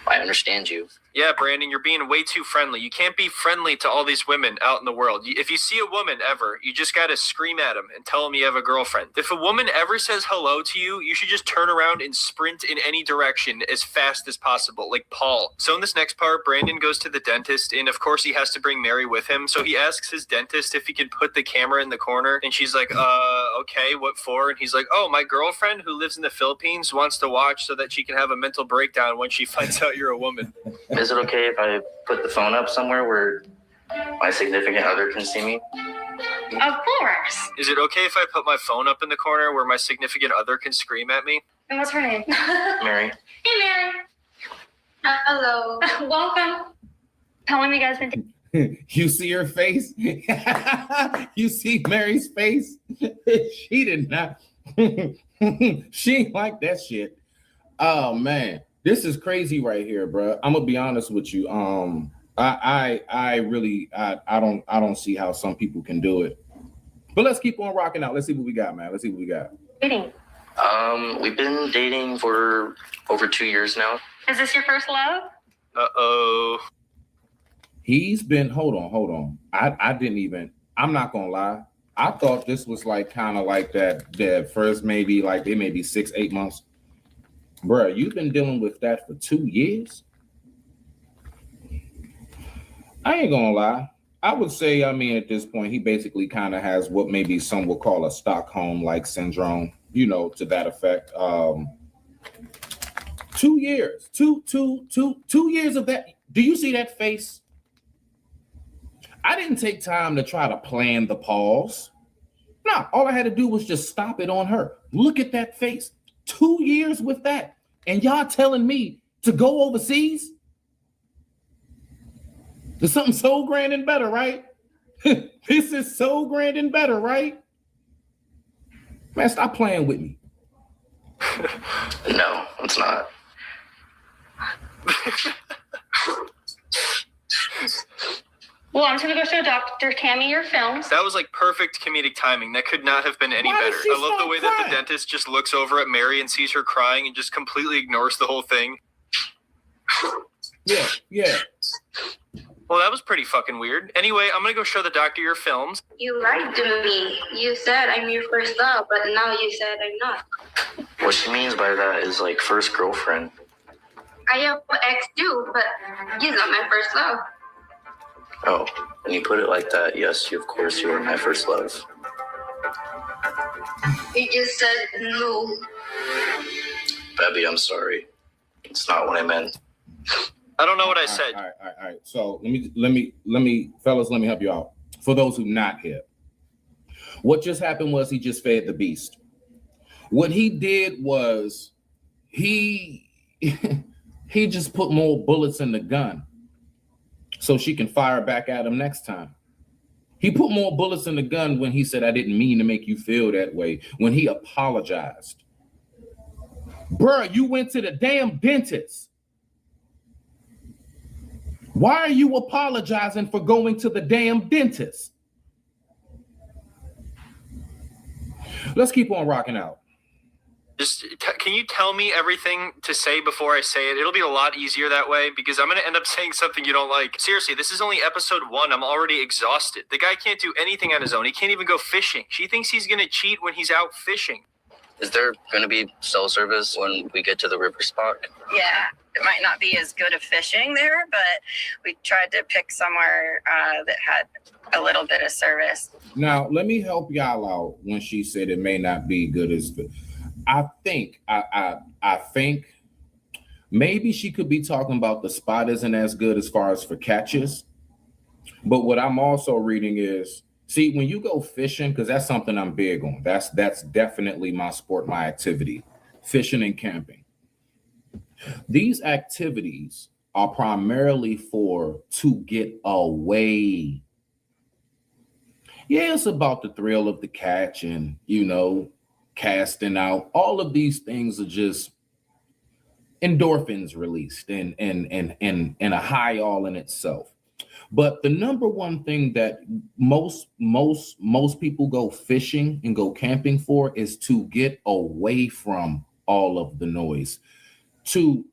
I understand you. Yeah, Brandon, you're being way too friendly. You can't be friendly to all these women out in the world. If you see a woman ever, you just got to scream at them and tell them you have a girlfriend. If a woman ever says hello to you, you should just turn around and sprint in any direction as fast as possible, like Paul. So in this next part, Brandon goes to the dentist, and of course he has to bring Mary with him. So he asks his dentist if he can put the camera in the corner, and she's like, okay, what for? And he's like, oh, my girlfriend who lives in the Philippines wants to watch so that she can have a mental breakdown when she finds out you're a woman. Is it okay if I put the phone up somewhere where my significant other can see me? Of course. Is it okay if I put my phone up in the corner where my significant other can scream at me? And what's her name? Mary. Hey, Mary. Hello. Welcome. How long have you guys been You see her face? You see Mary's face? She did not. She ain't like that shit. Oh man, this is crazy right here, bro. I'm gonna be honest with you. I really don't see how some people can do it. But let's keep on rocking out. Let's see what we got, man. Let's see what we got. dating? We've been dating for over 2 years now. Is this your first love? Uh-oh. He's been, hold on. I didn't even, I'm not gonna lie. I thought this was like kind of like that first maybe like it may be 6-8 months. Bruh, you've been dealing with that for 2 years? I ain't gonna lie. I would say, I mean, at this point, he basically kind of has what maybe some would call a Stockholm-like syndrome, you know, to that effect. 2 years, two years of that. Do you see that face? I didn't take time to try to plan the pause. No, all I had to do was just stop it on her. Look at that face. 2 years with that. And y'all telling me to go overseas? There's something so grand and better, right? This is so grand and better, right? Man, stop playing with me. No, it's not. Well, I'm just gonna go show Dr. Tammy your films. That was like perfect comedic timing. That could not have been any Why better. did she I love the start way that crying? the dentist just looks over at Mary and sees her crying and just completely ignores the whole thing. Yeah. Well, that was pretty fucking weird. Anyway, I'm gonna go show the doctor your films. You lied to me. You said I'm your first love, but now you said I'm not. What she means by that is like first girlfriend. I have an ex too, but he's not my first love. Oh, when you put it like that, yes, of course you were my first love. You just said no. Baby, I'm sorry. It's not what I meant. I don't know what I said. All right. So let me, fellas, let me help you out. For those who not here, what just happened was he just fed the beast. What he did was he just put more bullets in the gun so she can fire back at him next time. He put more bullets in the gun when he said, I didn't mean to make you feel that way, when he apologized. Bruh, you went to the damn dentist. Why are you apologizing for going to the damn dentist? Let's keep on rocking out. Just can you tell me everything to say before I say it? It'll be a lot easier that way because I'm going to end up saying something you don't like. Seriously, this is only episode 1. I'm already exhausted. The guy can't do anything on his own. He can't even go fishing. She thinks he's going to cheat when he's out fishing. Is there going to be cell service when we get to the river spot? Yeah, it might not be as good of fishing there, but we tried to pick somewhere that had a little bit of service. Now, let me help y'all out when she said it may not be good as I think maybe she could be talking about the spot isn't as good as far as for catches. But what I'm also reading is, see, when you go fishing, because that's something I'm big on. That's definitely my sport, my activity, fishing and camping. These activities are primarily to get away. Yeah, it's about the thrill of the catch and, casting out. All of these things are just endorphins released and a high all in itself. But the number one thing that most people go fishing and go camping for is to get away from all of the noise, to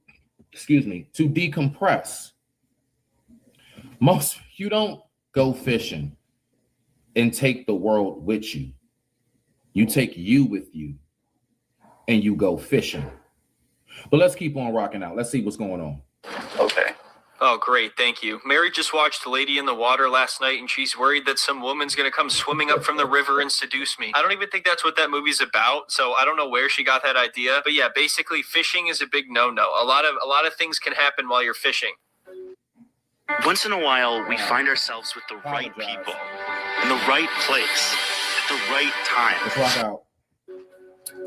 decompress. You don't go fishing and take the world with you. You take you with you and you go fishing. But let's keep on rocking out. Let's see what's going on. Okay. Oh, great. Thank you. Mary just watched Lady in the Water last night, and she's worried that some woman's going to come swimming up from the river and seduce me. I don't even think that's what that movie's about, so I don't know where she got that idea. But yeah, basically, fishing is a big no-no. A lot of things can happen while you're fishing. Once in a while, we find ourselves with the right people in the right place at the right time. Let's rock out.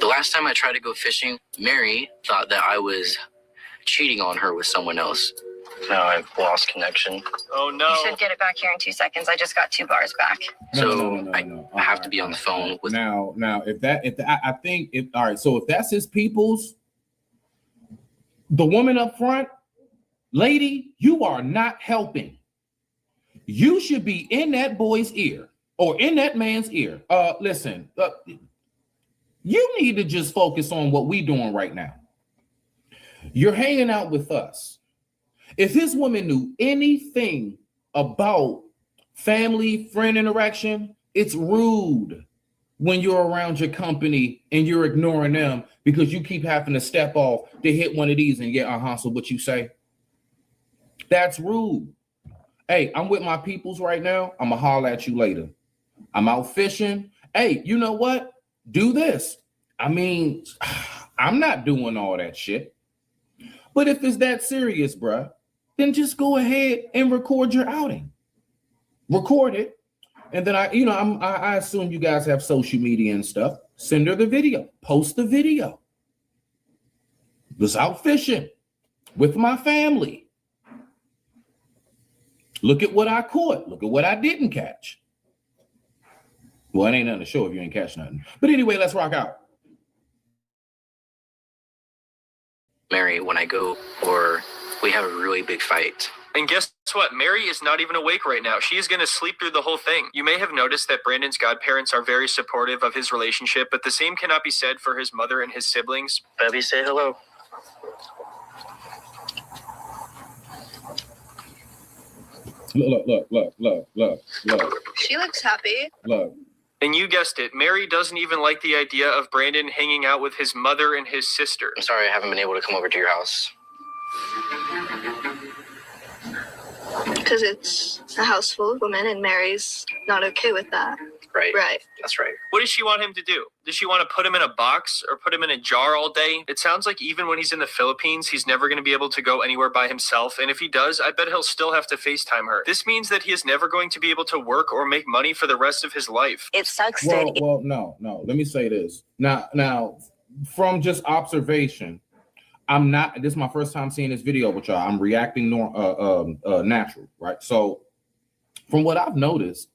The last time I tried to go fishing, Mary thought that I was cheating on her with someone else. Now I've lost connection. Oh no. You should get it back here in 2 seconds. I just got 2 bars back. So I have to be on the phone with. Now, I think if all right, so if that's his people's, the woman up front, lady, you are not helping. You should be in that boy's ear or in that man's ear. Listen, you need to just focus on what we doing right now. You're hanging out with us. If his woman knew anything about family, friend interaction, it's rude when you're around your company and you're ignoring them because you keep having to step off to hit one of these and so what you say? That's rude. Hey, I'm with my peoples right now. I'm gonna holler at you later. I'm out fishing. Hey, you know what? Do this. I mean, I'm not doing all that shit. But if it's that serious, bruh, then just go ahead and record your outing. Record it. And then I assume you guys have social media and stuff. Send her the video. Post the video. Was out fishing with my family. Look at what I caught. Look at what I didn't catch. Well, it ain't nothing to show if you ain't catch nothing. But anyway, let's rock out. Mary, when I go or we have a really big fight. And guess what? Mary is not even awake right now. She is going to sleep through the whole thing. You may have noticed that Brandon's godparents are very supportive of his relationship, but the same cannot be said for his mother and his siblings. Bubby, say hello. Look. She looks happy. Look. And you guessed it, Mary doesn't even like the idea of Brandon hanging out with his mother and his sister. I'm sorry I haven't been able to come over to your house. Because it's a house full of women and Mary's not okay with that. Right. That's right. What does she want him to do? Does she want to put him in a box or put him in a jar all day? It sounds like even when he's in the Philippines, he's never going to be able to go anywhere by himself. And if he does, I bet he'll still have to FaceTime her. This means that he is never going to be able to work or make money for the rest of his life. It sucks. Well, no. Let me say this. Now, from just observation, this is my first time seeing this video with y'all. I'm reacting natural, right? So from what I've noticed,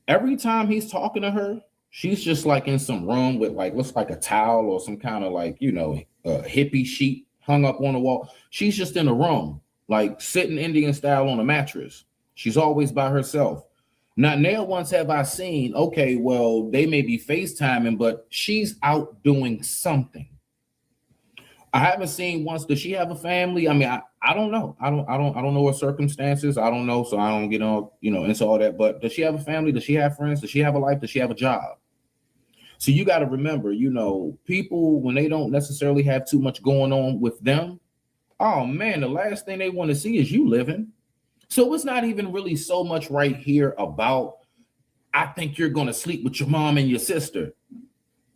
every time he's talking to her, she's just like in some room with looks like a towel or some kind of hippie sheet hung up on the wall. She's just in a room, like sitting Indian style on a mattress. She's always by herself. Not now once have I seen, okay, well, they may be FaceTiming, but she's out doing something. I haven't seen once. Does she have a family? I mean, I don't know. I don't know her circumstances. I don't know, so I don't get on, into all that. But does she have a family? Does she have friends? Does she have a life? Does she have a job? So you got to remember, people when they don't necessarily have too much going on with them, oh man, the last thing they want to see is you living. So it's not even really so much right here about, I think you're going to sleep with your mom and your sister,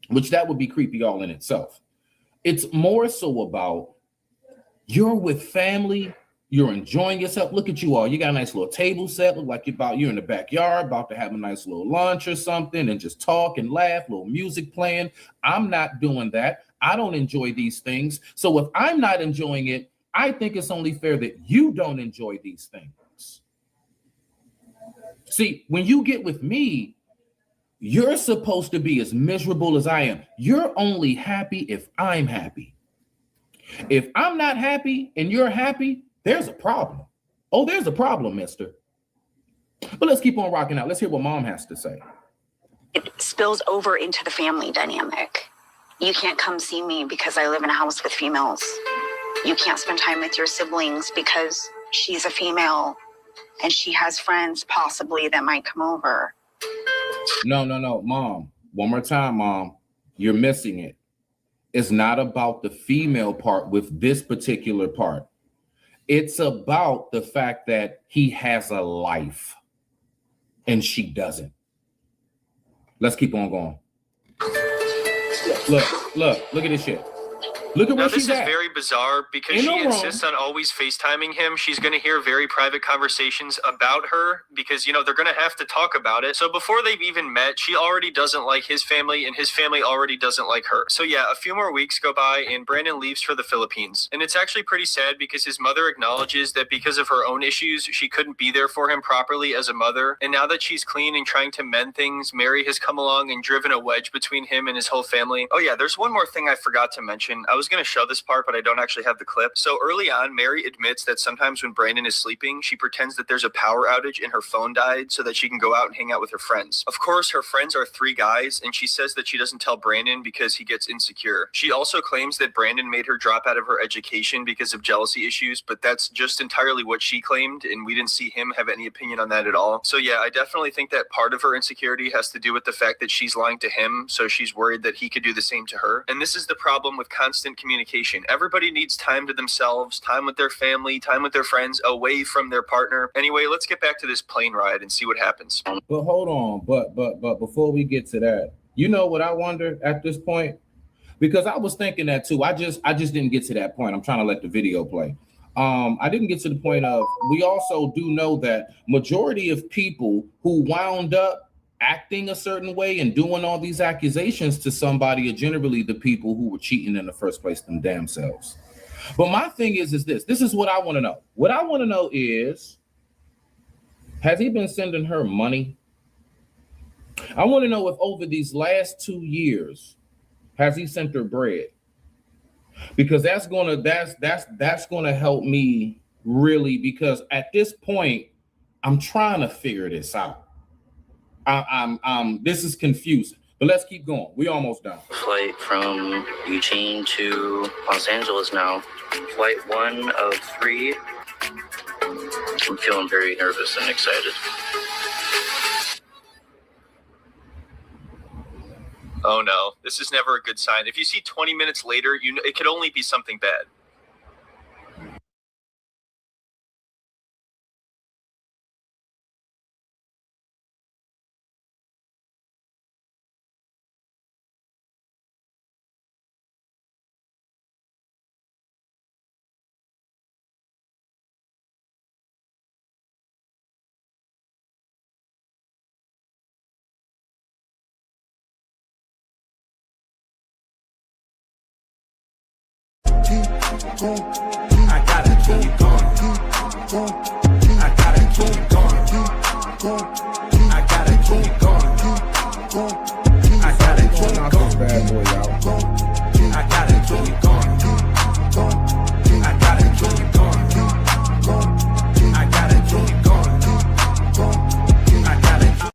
which that would be creepy all in itself. It's more so about you're with family, you're enjoying yourself. Look at you all. You got a nice little table set. Look like you're in the backyard, about to have a nice little lunch or something and just talk and laugh, little music playing. I'm not doing that. I don't enjoy these things. So if I'm not enjoying it, I think it's only fair that you don't enjoy these things. See, when you get with me, you're supposed to be as miserable as I am. You're only happy if I'm happy. If I'm not happy and you're happy, there's a problem. Oh, there's a problem, mister. But let's keep on rocking out. Let's hear what mom has to say. It spills over into the family dynamic. You can't come see me because I live in a house with females. You can't spend time with your siblings because she's a female and she has friends possibly that might come over. No, mom. One more time, mom. You're missing it. It's not about the female part with this particular part. It's about the fact that he has a life and she doesn't. Let's keep on going. Look at this shit. Look at Now, where this she's is at. very bizarre because Ain't she no wrong. insists on always FaceTiming him. She's going to hear very private conversations about her because, you know, they're going to have to talk about it. So before they've even met, she already doesn't like his family and his family already doesn't like her. So yeah, a few more weeks go by and Brandon leaves for the Philippines. And it's actually pretty sad because his mother acknowledges that because of her own issues, she couldn't be there for him properly as a mother. And now that she's clean and trying to mend things, Mary has come along and driven a wedge between him and his whole family. Oh yeah, there's one more thing I forgot to mention. I was going to show this part, but I don't actually have the clip. So early on, Mary admits that sometimes when Brandon is sleeping, she pretends that there's a power outage and her phone died so that she can go out and hang out with her friends. Of course, her friends are 3 guys, and she says that she doesn't tell Brandon because he gets insecure. She also claims that Brandon made her drop out of her education because of jealousy issues, but that's just entirely what she claimed, and we didn't see him have any opinion on that at all. So yeah, I definitely think that part of her insecurity has to do with the fact that she's lying to him, so she's worried that he could do the same to her. And this is the problem with constant communication. Everybody needs time to themselves, time with their family, time with their friends, away from their partner. Anyway, let's get back to this plane ride and see what happens. But hold on, but before we get to that, you know what I wonder at this point? Because I was thinking that too. I just didn't get to that point. I'm trying to let the video play. I didn't get to the point of, we also do know that majority of people who wound up acting a certain way and doing all these accusations to somebody are generally the people who were cheating in the first place them damn selves. But my thing is this is what I want to know. What I want to know is, has he been sending her money? I want to know if over these last 2 years, has he sent her bread? Because that's gonna help me really, because at this point, I'm trying to figure this out. This is confusing, but let's keep going. We almost done. Flight from Eugene to Los Angeles now. Flight 1 of 3. I'm feeling very nervous and excited. Oh no, this is never a good sign. If you see 20 minutes later, you know it could only be something bad. I gotta keep going. I gotta keep going. I gotta keep going. I gotta keep going. Knock this bad boy out. I gotta keep going. I gotta keep going. I gotta keep going. I gotta.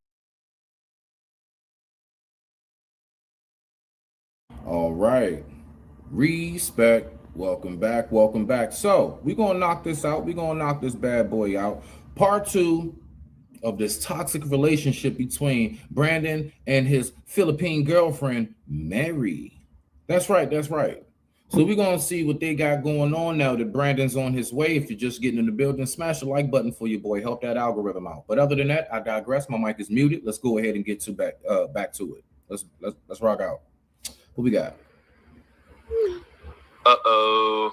All right. Respect. Welcome back. So we're gonna knock this out. We're gonna knock this bad boy out. Part 2 of this toxic relationship between Brandon and his Philippine girlfriend, Mary. That's right. So we're gonna see what they got going on now that Brandon's on his way. If you're just getting in the building, smash the like button for your boy. Help that algorithm out. But other than that, I digress. My mic is muted. Let's go ahead and get to back to it. Let's rock out. What we got? Uh-oh.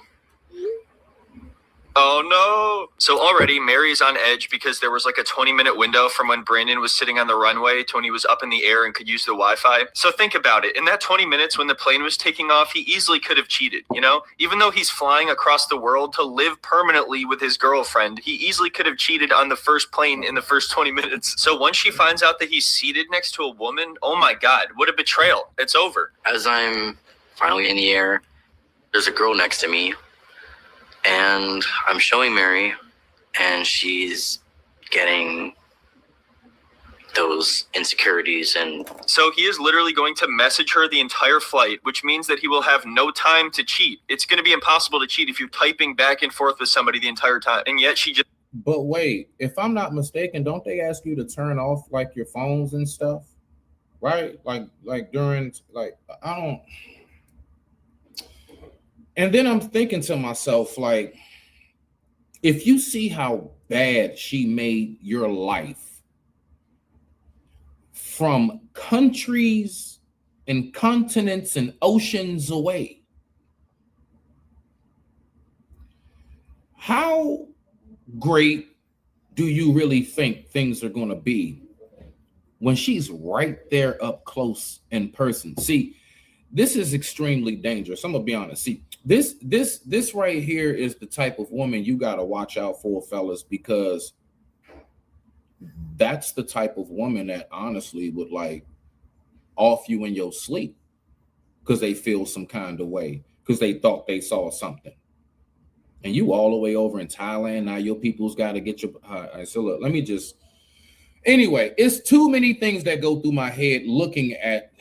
Oh no. So already Mary's on edge because there was like a 20-minute window from when Brandon was sitting on the runway to when he was up in the air and could use the Wi-Fi. So think about it. In that 20 minutes when the plane was taking off, he easily could have cheated, you know? Even though he's flying across the world to live permanently with his girlfriend, he easily could have cheated on the first plane in the first 20 minutes. So once she finds out that he's seated next to a woman, oh my God, what a betrayal. It's over. As I'm finally in the air, there's a girl next to me, and I'm showing Mary, and she's getting those insecurities. And so he is literally going to message her the entire flight, which means that he will have no time to cheat. It's going to be impossible to cheat if you're typing back and forth with somebody the entire time. And yet she just... But wait, if I'm not mistaken, don't they ask you to turn off like your phones and stuff? Right? Like during, like, I don't... And then I'm thinking to myself, like, if you see how bad she made your life from countries and continents and oceans away, how great do you really think things are going to be when she's right there up close in person? See, this is extremely dangerous. I'm gonna be honest. See, this right here is the type of woman you got to watch out for, fellas, because that's the type of woman that honestly would like off you in your sleep because they feel some kind of way because they thought they saw something. And you all the way over in Thailand. Now your people's got to get your. So look, let me just. Anyway, it's too many things that go through my head looking at.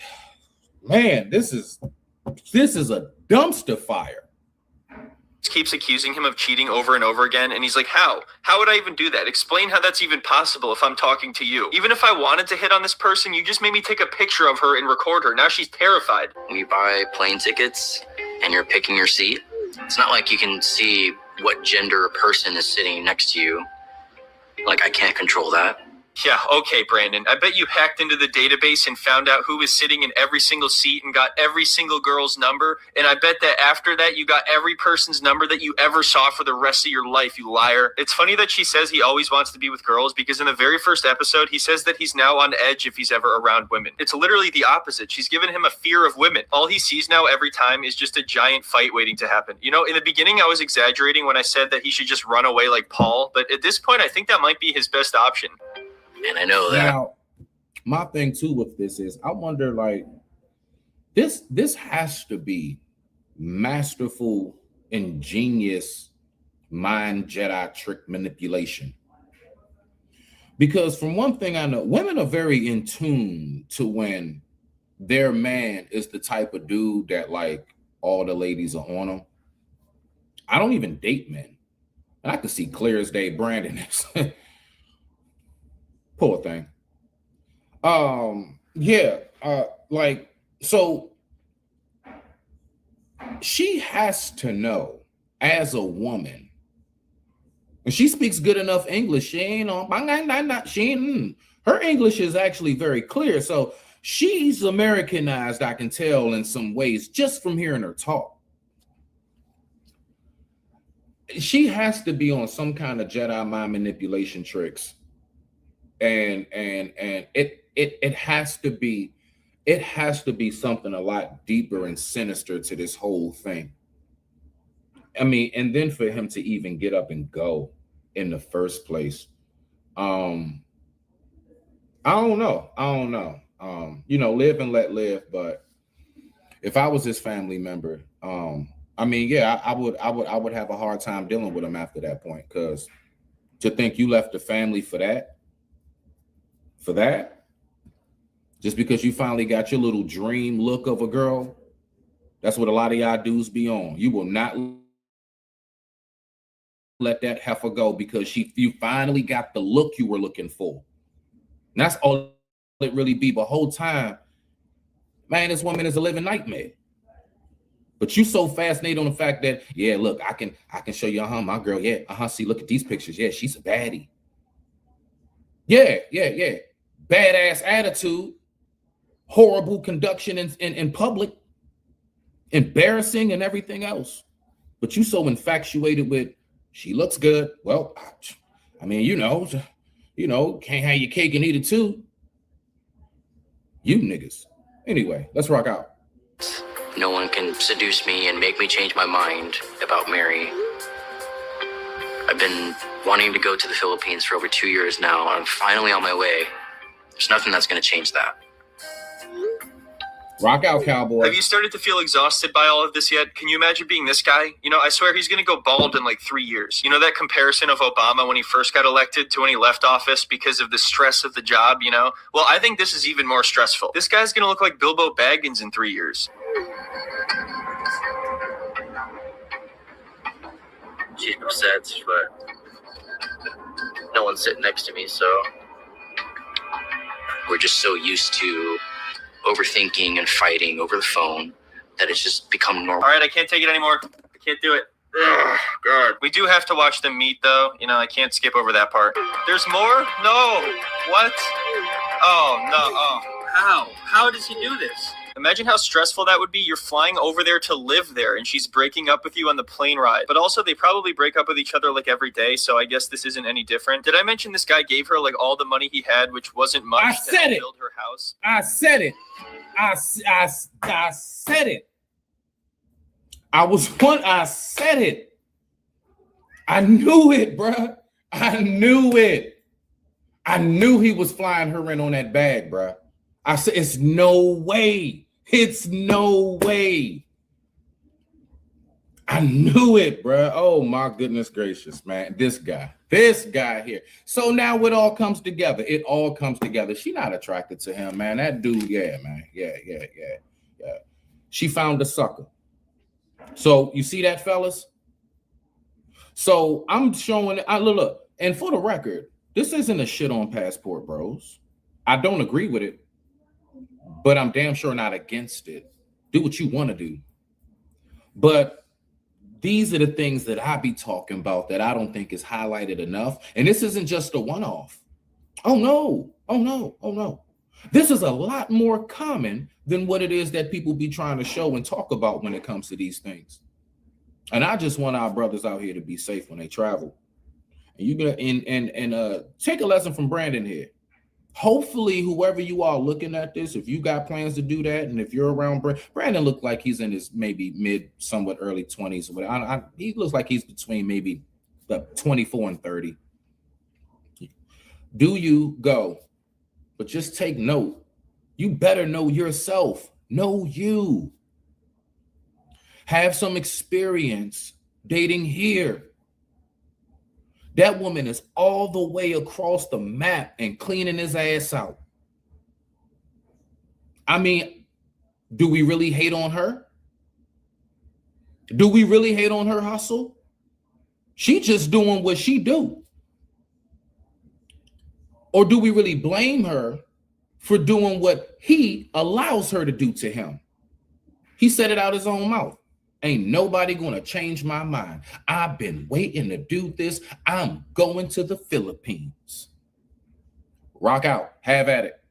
Man, this is a dumpster fire. Keeps accusing him of cheating over and over again, and he's like, how would I even do that? Explain how that's even possible if I'm talking to you. Even if I wanted to hit on this person, you just made me take a picture of her and record her. Now she's terrified. When you buy plane tickets and you're picking your seat, it's not like you can see what gender person is sitting next to you. Like, I can't control that. Yeah, okay, Brandon. I bet you hacked into the database and found out who was sitting in every single seat and got every single girl's number. And I bet that after that, you got every person's number that you ever saw for the rest of your life, you liar. It's funny that she says he always wants to be with girls because in the very first episode, he says that he's now on edge if he's ever around women. It's literally the opposite. She's given him a fear of women. All he sees now every time is just a giant fight waiting to happen. You know, in the beginning, I was exaggerating when I said that he should just run away like Paul. But at this point, I think that might be his best option. And I know that. Now, my thing too with this is I wonder, like, this has to be masterful, ingenious mind Jedi trick manipulation. Because from one thing I know, women are very in tune to when their man is the type of dude that like all the ladies are on him. I don't even date men. And I can see clear as day Brandon is. Poor thing. Like, so she has to know as a woman, and she speaks good enough English. She ain't on, her English is actually very clear. So she's Americanized, I can tell in some ways, just from hearing her talk. She has to be on some kind of Jedi mind manipulation tricks. And it has to be something a lot deeper and sinister to this whole thing. I mean, and then for him to even get up and go in the first place, I don't know. You know, live and let live. But if I was his family member, I mean, yeah, I would have a hard time dealing with him after that point, because to think you left the family for that, just because you finally got your little dream look of a girl, that's what a lot of y'all dudes be on. You will not let that heifer go because you finally got the look you were looking for. And that's all it really be. But whole time, man, this woman is a living nightmare. But you so fascinated on the fact that, yeah, look, I can show you, my girl, yeah, see, look at these pictures. Yeah, she's a baddie. Yeah. Badass attitude, horrible conduction in public, embarrassing and everything else. But you so infatuated with, she looks good. Well, I mean, you know, can't have your cake and eat it too. You niggas. Anyway, let's rock out. No one can seduce me and make me change my mind about Mary. I've been wanting to go to the Philippines for over 2 years now. I'm finally on my way. There's nothing that's going to change that. Rock out, cowboy. Have you started to feel exhausted by all of this yet? Can you imagine being this guy? You know, I swear he's going to go bald in like 3 years. You know that comparison of Obama when he first got elected to when he left office because of the stress of the job, you know? Well, I think this is even more stressful. This guy's going to look like Bilbo Baggins in 3 years. She's upset, but no one's sitting next to me, so we're just so used to overthinking and fighting over the phone that it's just become normal. All right, I can't take it anymore. I can't do it. Ugh, God. We do have to watch them meet, though. You know, I can't skip over that part. There's more? No. What? Oh, no. Oh. How? How does he do this? Imagine how stressful that would be. You're flying over there to live there, and she's breaking up with you on the plane ride. But also, they probably break up with each other like every day, so I guess this isn't any different. Did I mention this guy gave her like all the money he had, which wasn't much, I to said help it. build her house? I said it. I said it. I said it. I knew it, bruh. I knew it. I knew he was flying her in on that bag, bruh. I said, it's no way. It's no way. I knew it, bruh. Oh my goodness gracious, man. This guy here. So now it all comes together. It all comes together. She not attracted to him, man. That dude, yeah, man. Yeah. She found a sucker. So you see that, fellas? So I'm showing it. Look, and for the record, this isn't a shit on Passport Bros. I don't agree with it, but I'm damn sure not against it. Do what you want to do. But these are the things that I be talking about that I don't think is highlighted enough. And this isn't just a one-off. Oh no. This is a lot more common than what it is that people be trying to show and talk about when it comes to these things. And I just want our brothers out here to be safe when they travel. And you gonna take a lesson from Brandon here. Hopefully, whoever you are looking at this, if you got plans to do that, and if you're around Brandon, look like he's in his maybe mid, somewhat early 20s. He looks like he's between maybe 24 and 30. Do you go? But just take note. You better know yourself. Know you. Have some experience dating here. That woman is all the way across the map and cleaning his ass out. I mean, do we really hate on her? Do we really hate on her hustle? She just doing what she do. Or do we really blame her for doing what he allows her to do to him? He said it out his own mouth. Ain't nobody gonna change my mind. I've been waiting to do this. I'm going to the Philippines. Rock out. Have at it.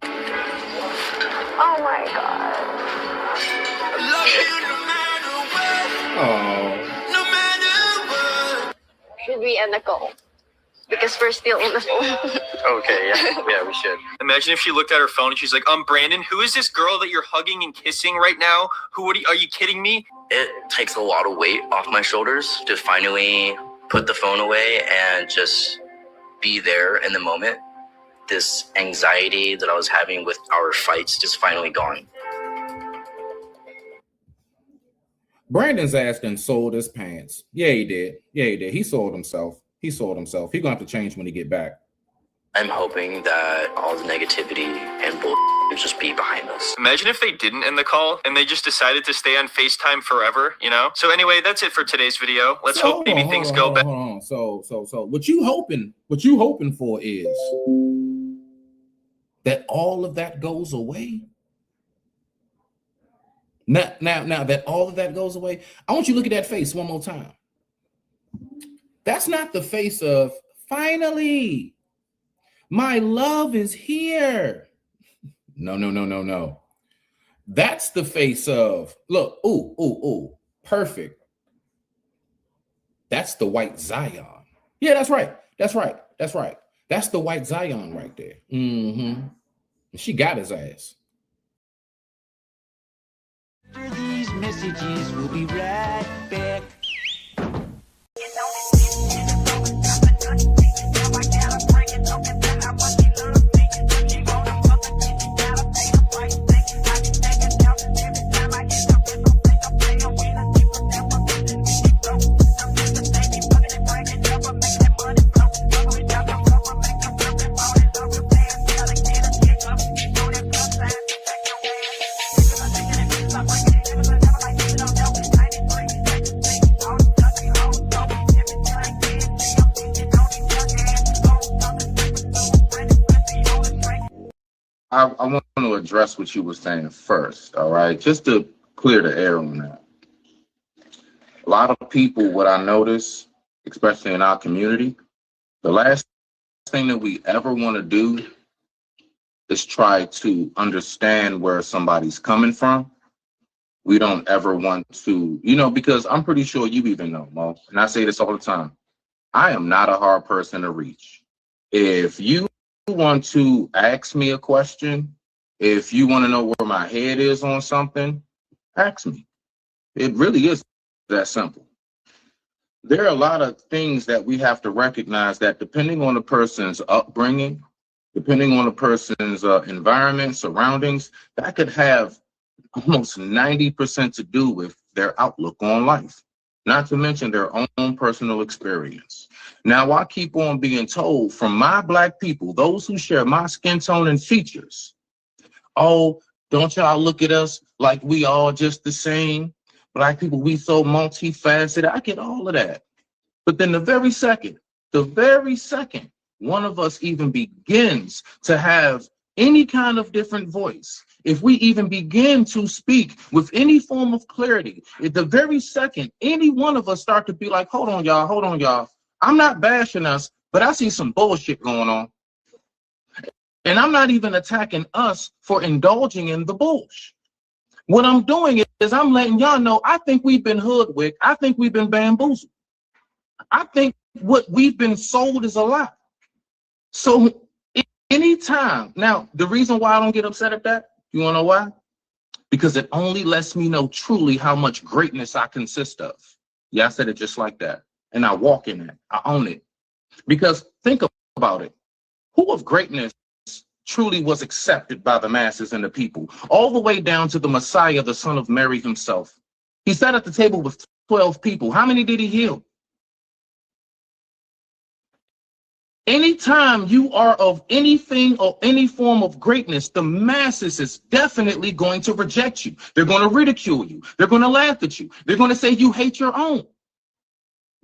Oh my God. Oh. Should we end the call? Because we're still on the phone. Okay, yeah, we should. Imagine if she looked at her phone and she's like, Brandon, who is this girl that you're hugging and kissing right now? Are you kidding me? It takes a lot of weight off my shoulders to finally put the phone away and just be there in the moment. This anxiety that I was having with our fights just finally gone. Brandon's ass done sold his pants. Yeah, he did. He sold himself. He's gonna have to change when he get back. I'm hoping that all the negativity and bull will just be behind us. Imagine if they didn't end the call and they just decided to stay on FaceTime forever, you know? So anyway, that's it for today's video. Let's hope maybe things go better. So what you hoping for is that all of that goes away. Now that all of that goes away, I want you to look at that face one more time. That's not the face of finally my love is here. No. That's the face of look, ooh, perfect. That's the white Zion. Yeah, that's right. That's the white Zion right there. Mm-hmm. She got his ass. After these messages, we'll be right back. I want to address what you were saying first, all right? Just to clear the air on that. A lot of people, what I notice, especially in our community, the last thing that we ever want to do is try to understand where somebody's coming from. We don't ever want to, because I'm pretty sure you even know, Mo, and I say this all the time. I am not a hard person to reach. If you want to ask me a question, if you want to know where my head is on something, ask me. It really is that simple. There are a lot of things that we have to recognize that depending on the person's upbringing, depending on the person's environment, surroundings, that could have almost 90% to do with their outlook on life, not to mention their own personal experience. Now, I keep on being told from my Black people, those who share my skin tone and features, oh, don't y'all look at us like we all just the same? Black people, we so multifaceted. I get all of that. But then the very second one of us even begins to have any kind of different voice, if we even begin to speak with any form of clarity, at the very second any one of us start to be like, hold on, y'all. I'm not bashing us, but I see some bullshit going on. And I'm not even attacking us for indulging in the bullshit. What I'm doing is I'm letting y'all know I think we've been hoodwinked. I think we've been bamboozled. I think what we've been sold is a lie. So anytime, now the reason why I don't get upset at that, you wanna know why? Because it only lets me know truly how much greatness I consist of. Yeah, I said it just like that. And I walk in that, I own it. Because think about it, who of greatness truly was accepted by the masses and the people, all the way down to the Messiah, the son of Mary himself? He sat at the table with 12 people. How many did he heal? Anytime you are of anything or any form of greatness, the masses is definitely going to reject you. They're going to ridicule you. They're going to laugh at you. They're going to say you hate your own.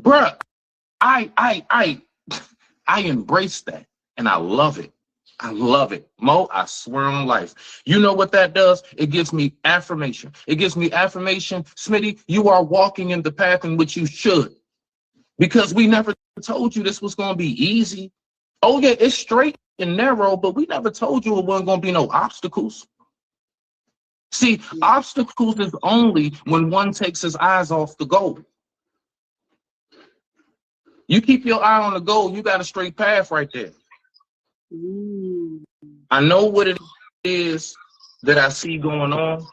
Bruh, I embrace that and I love it. I love it. Mo, I swear on life. You know what that does? It gives me affirmation. It gives me affirmation. Smitty, you are walking in the path in which you should. Because we never told you this was going to be easy. Oh, yeah, it's straight and narrow, but we never told you it wasn't going to be no obstacles. See, obstacles is only when one takes his eyes off the goal. You keep your eye on the goal, you got a straight path right there. I know what it is that I see going on,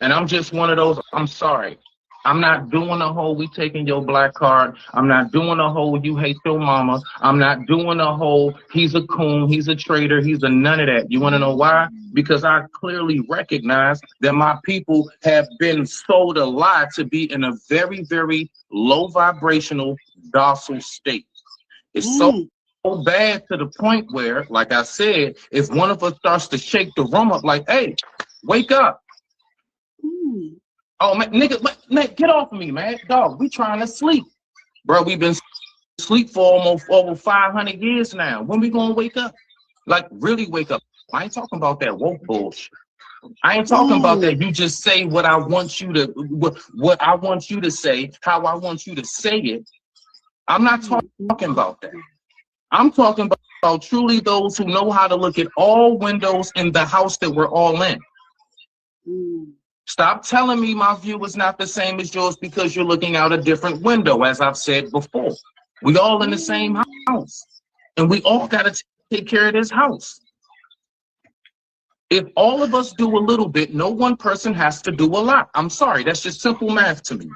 and I'm just one of those. I'm sorry. I'm not doing a whole we taking your black card. I'm not doing a whole you hate your mama. I'm not doing a whole he's a coon, he's a traitor, he's a none of that. You want to know why? Because I clearly recognize that my people have been sold a lie to be in a very, very low vibrational, docile state. It's so bad to the point where, like I said, if one of us starts to shake the room up like, hey, wake up. Oh, man, nigga, man, get off of me, man. Dog, we trying to sleep. Bro, we've been asleep for almost over 500 years now. When we gonna wake up? Like, really wake up. I ain't talking about that woke bullshit. I ain't talking about that. You just say what I want you to, what I want you to say, how I want you to say it. I'm not talking about that. I'm talking about truly those who know how to look at all windows in the house that we're all in. Stop telling me my view is not the same as yours because you're looking out a different window, as I've said before. We all in the same house, and we all got to take care of this house. If all of us do a little bit, no one person has to do a lot. I'm sorry, that's just simple math to me.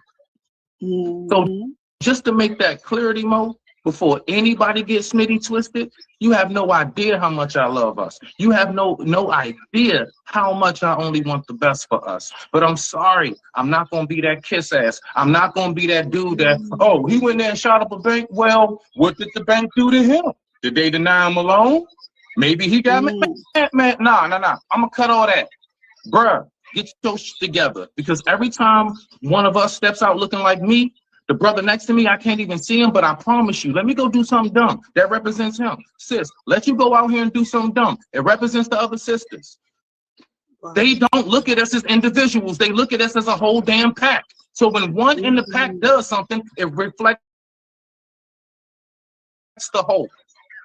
So just to make that clarity, Mo, before anybody gets Smitty twisted, you have no idea how much I love us. You have no idea how much I only want the best for us. But I'm sorry, I'm not going to be that kiss ass. I'm not going to be that dude that, oh, he went there and shot up a bank. Well, what did the bank do to him? Did they deny him a loan? Maybe he got man. Nah. I'm going to cut all that. Bruh, get your shit together. Because every time one of us steps out looking like me, the brother next to me, I can't even see him, but I promise you, let me go do something dumb. That represents him. Sis, let you go out here and do something dumb. It represents the other sisters. They don't look at us as individuals. They look at us as a whole damn pack. So when one in the pack does something, it reflects the whole.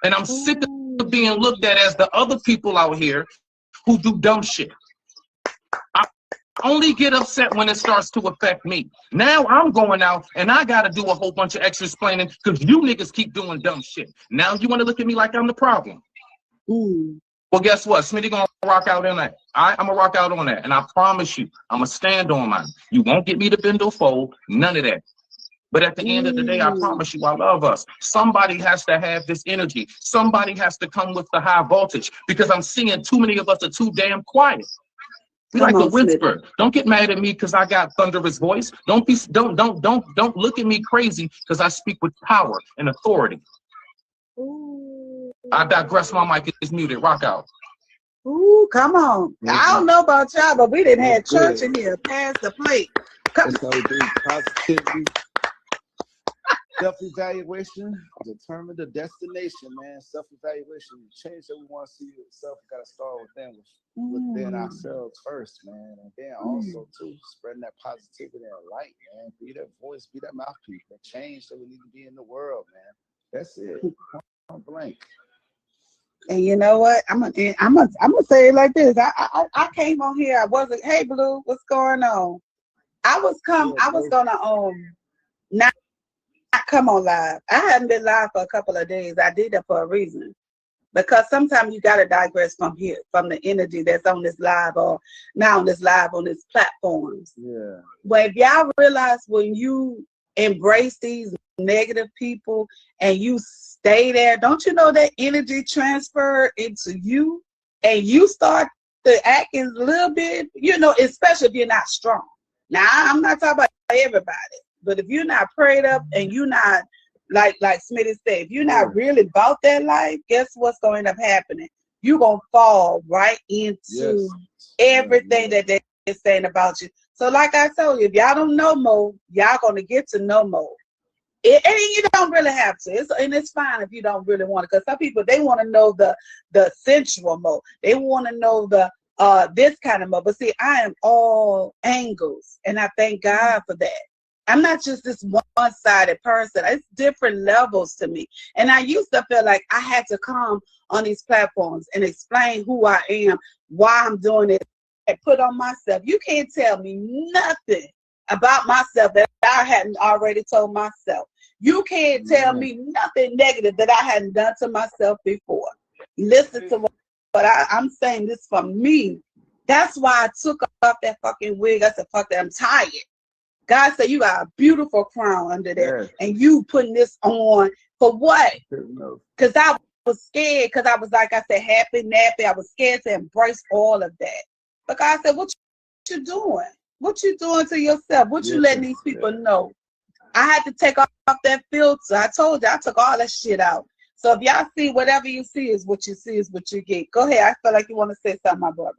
And I'm sick of being looked at as the other people out here who do dumb shit. I only get upset when it starts to affect me. Now I'm going out and I got to do a whole bunch of extra explaining because you niggas keep doing dumb shit. Now you want to look at me like I'm the problem. Well, guess what? Smitty gonna rock out on that. I'm gonna rock out on that, and I promise you, I'm gonna stand on mine. You won't get me to bend or fold, none of that. But at the end of the day, I promise you, I love us. Somebody has to have this energy. Somebody has to come with the high voltage because I'm seeing too many of us are too damn quiet. We like to whisper. Don't get mad at me because I got thunderous voice. Don't look at me crazy because I speak with power and authority. I digress. My mic is muted. Rock out. Ooh, come on. I don't know about y'all, but we didn't have church in here. Pass the plate. Positivity. Self-evaluation, determine the destination, man. Self-evaluation, change that we want to see yourself. Got to start within ourselves first, man, and then also too spreading that positivity and light, man. Be that voice, be that mouthpiece, that change that we need to be in the world, man. That's it. Point blank. And you know what? I'm gonna say it like this. I came on here. I wasn't. Hey, Blue, what's going on? I was gonna not come on live. I hadn't been live for a couple of days. I did that for a reason, because sometimes you gotta digress from here, from the energy that's on this live or now on this live on these platforms. Yeah. But if y'all realize when you embrace these negative people and you stay there, don't you know that energy transfer into you and you start to act a little bit, especially if you're not strong. Now, I'm not talking about everybody, but if you're not prayed up and you're not, like Smitty said, if you're not really about that life, guess what's going to end up happening? You're going to fall right into everything that they're saying about you. So like I told you, if y'all don't know Mo, y'all going to get to know Mo. And you don't really have to. It's fine if you don't really want to, because some people, they want to know the sensual Mo. They want to know the this kind of Mo. But see, I am all angles, and I thank God for that. I'm not just this one-sided person. It's different levels to me. And I used to feel like I had to come on these platforms and explain who I am, why I'm doing it, and put on myself. You can't tell me nothing about myself that I hadn't already told myself. You can't tell me nothing negative that I hadn't done to myself before. Listen to what I'm saying, this from me. That's why I took off that fucking wig. I said, fuck that, I'm tired. God said, you got a beautiful crown under there, and you putting this on for what? Because I was scared, because I was, like I said, happy, nappy. I was scared to embrace all of that. But God said, what you doing? What you doing to yourself? What you letting these people know? I had to take off that filter. I told you, I took all that shit out. So if y'all see, whatever you see is what you see is what you get. Go ahead. I feel like you want to say something, my brother.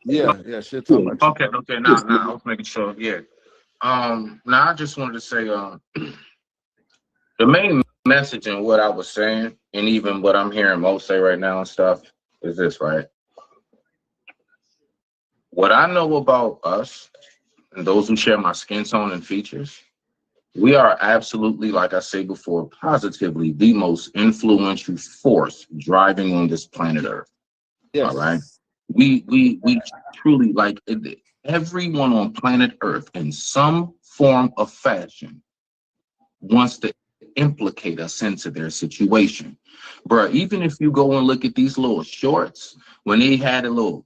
Yeah, shit. Okay. Now I was making sure. Yeah. Now I just wanted to say, the main message in what I was saying, and even what I'm hearing Mo say right now and stuff, is this, right? What I know about us and those who share my skin tone and features, we are absolutely, like I said before, positively the most influential force driving on this planet Earth. Yes. All right. We truly, like, everyone on planet Earth in some form of fashion wants to implicate us into their situation. Bruh, even if you go and look at these little shorts, when they had a little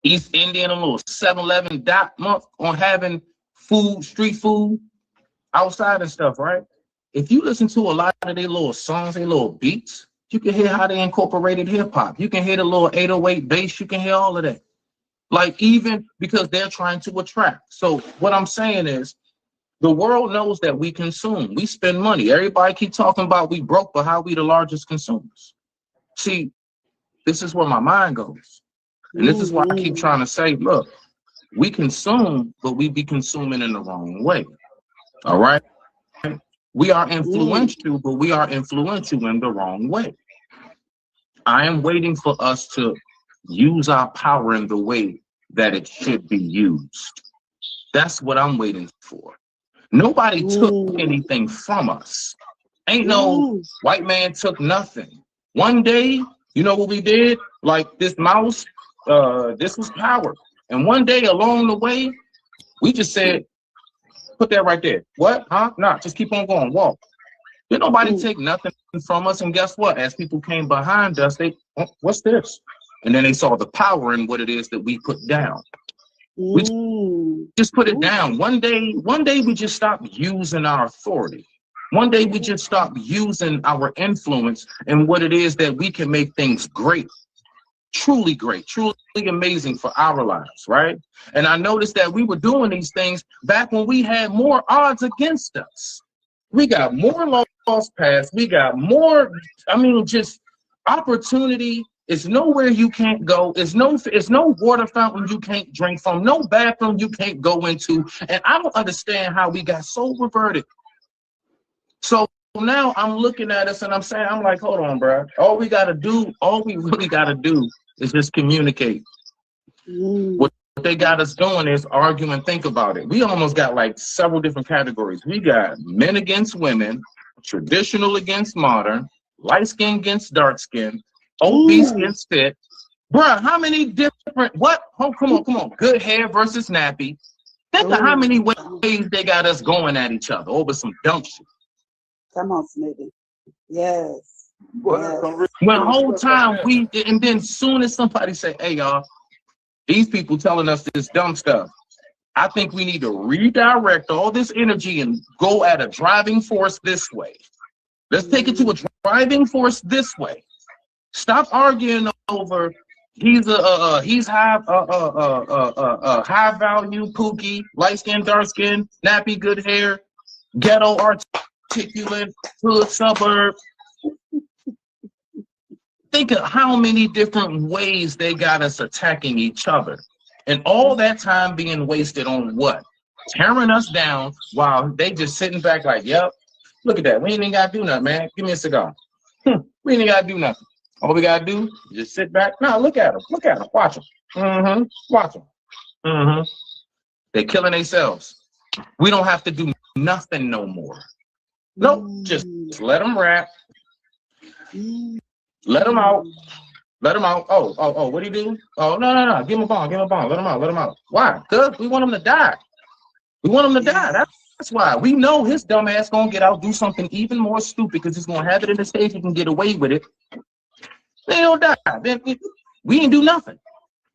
East Indian, a little 7-Eleven dot month on having food, street food outside and stuff, right? If you listen to a lot of their little songs, their little beats, you can hear how they incorporated hip hop. You can hear the little 808 bass. You can hear all of that. Like, even because they're trying to attract. So what I'm saying is, the world knows that we consume. We spend money. Everybody keep talking about we broke, but how we the largest consumers. See, this is where my mind goes. And this is why I keep trying to say, look, we consume, but we be consuming in the wrong way. All right? We are influential, but we are influential in the wrong way. I am waiting for us to use our power in the way that it should be used. That's what I'm waiting for. Nobody took anything from us. Ain't no white man took nothing. One day, You know what we did? Like this mouse, this was power. And one day along the way, we just said, put that right there. What? Huh? Nah, just keep on going, walk. Did nobody take nothing from us? And guess what? As people came behind us, they, oh, what's this? And then they saw the power in what it is that we put down. We just put it down. One day we just stopped using our authority. One day we just stopped using our influence and what it is that we can make things great, truly amazing for our lives, right? And I noticed that we were doing these things back when we had more odds against us. We got more laws passed. We got more, I mean, just opportunity. It's nowhere you can't go. It's no water fountain you can't drink from, no bathroom you can't go into. And I don't understand how we got so reverted. So now I'm looking at us and I'm saying, I'm like, hold on, bro. All we really gotta do is just communicate. What they got us doing is argue and think about it. We almost got like several different categories. We got men against women, traditional against modern, light skin against dark skin, obese against fit. Bruh, how many different, what? Oh, come on. Good hair versus nappy. Think of how many ways they got us going at each other over some dumb shit. Come on, Smitty. Yes. When the whole time and then soon as somebody say, hey, y'all, these people telling us this dumb stuff, I think we need to redirect all this energy and go at a driving force this way. Let's take it to a driving force this way. Stop arguing over he's high value, pookie, light skin, dark skin, nappy, good hair, ghetto, articulate, hood, suburb. Think of how many different ways they got us attacking each other. And all that time being wasted on what? Tearing us down while they just sitting back like, yep, look at that. We ain't even got to do nothing, man. Give me a cigar. We ain't got to do nothing. All we got to do is just sit back. No, look at them. Look at them. Watch them. Watch them. They're killing themselves. We don't have to do nothing no more. Nope. Just let them rap. Let them out. Let them out. Oh, what do you do? Oh, no. Give him a bomb. Let him out. Why? Because we want him to die. We want him to die. That's why. We know his dumb ass gonna get out, do something even more stupid because he's gonna have it in the stage, he can get away with it. They don't die. Then we ain't do nothing.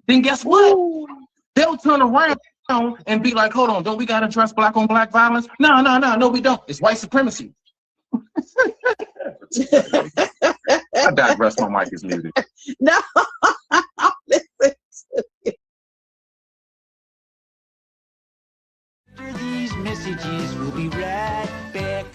Then guess what? They'll turn around and be like, hold on, don't we gotta address black on black violence? No, we don't. It's white supremacy. I digress. My mic is muted. No, listen to it. After these messages, we'll be right back.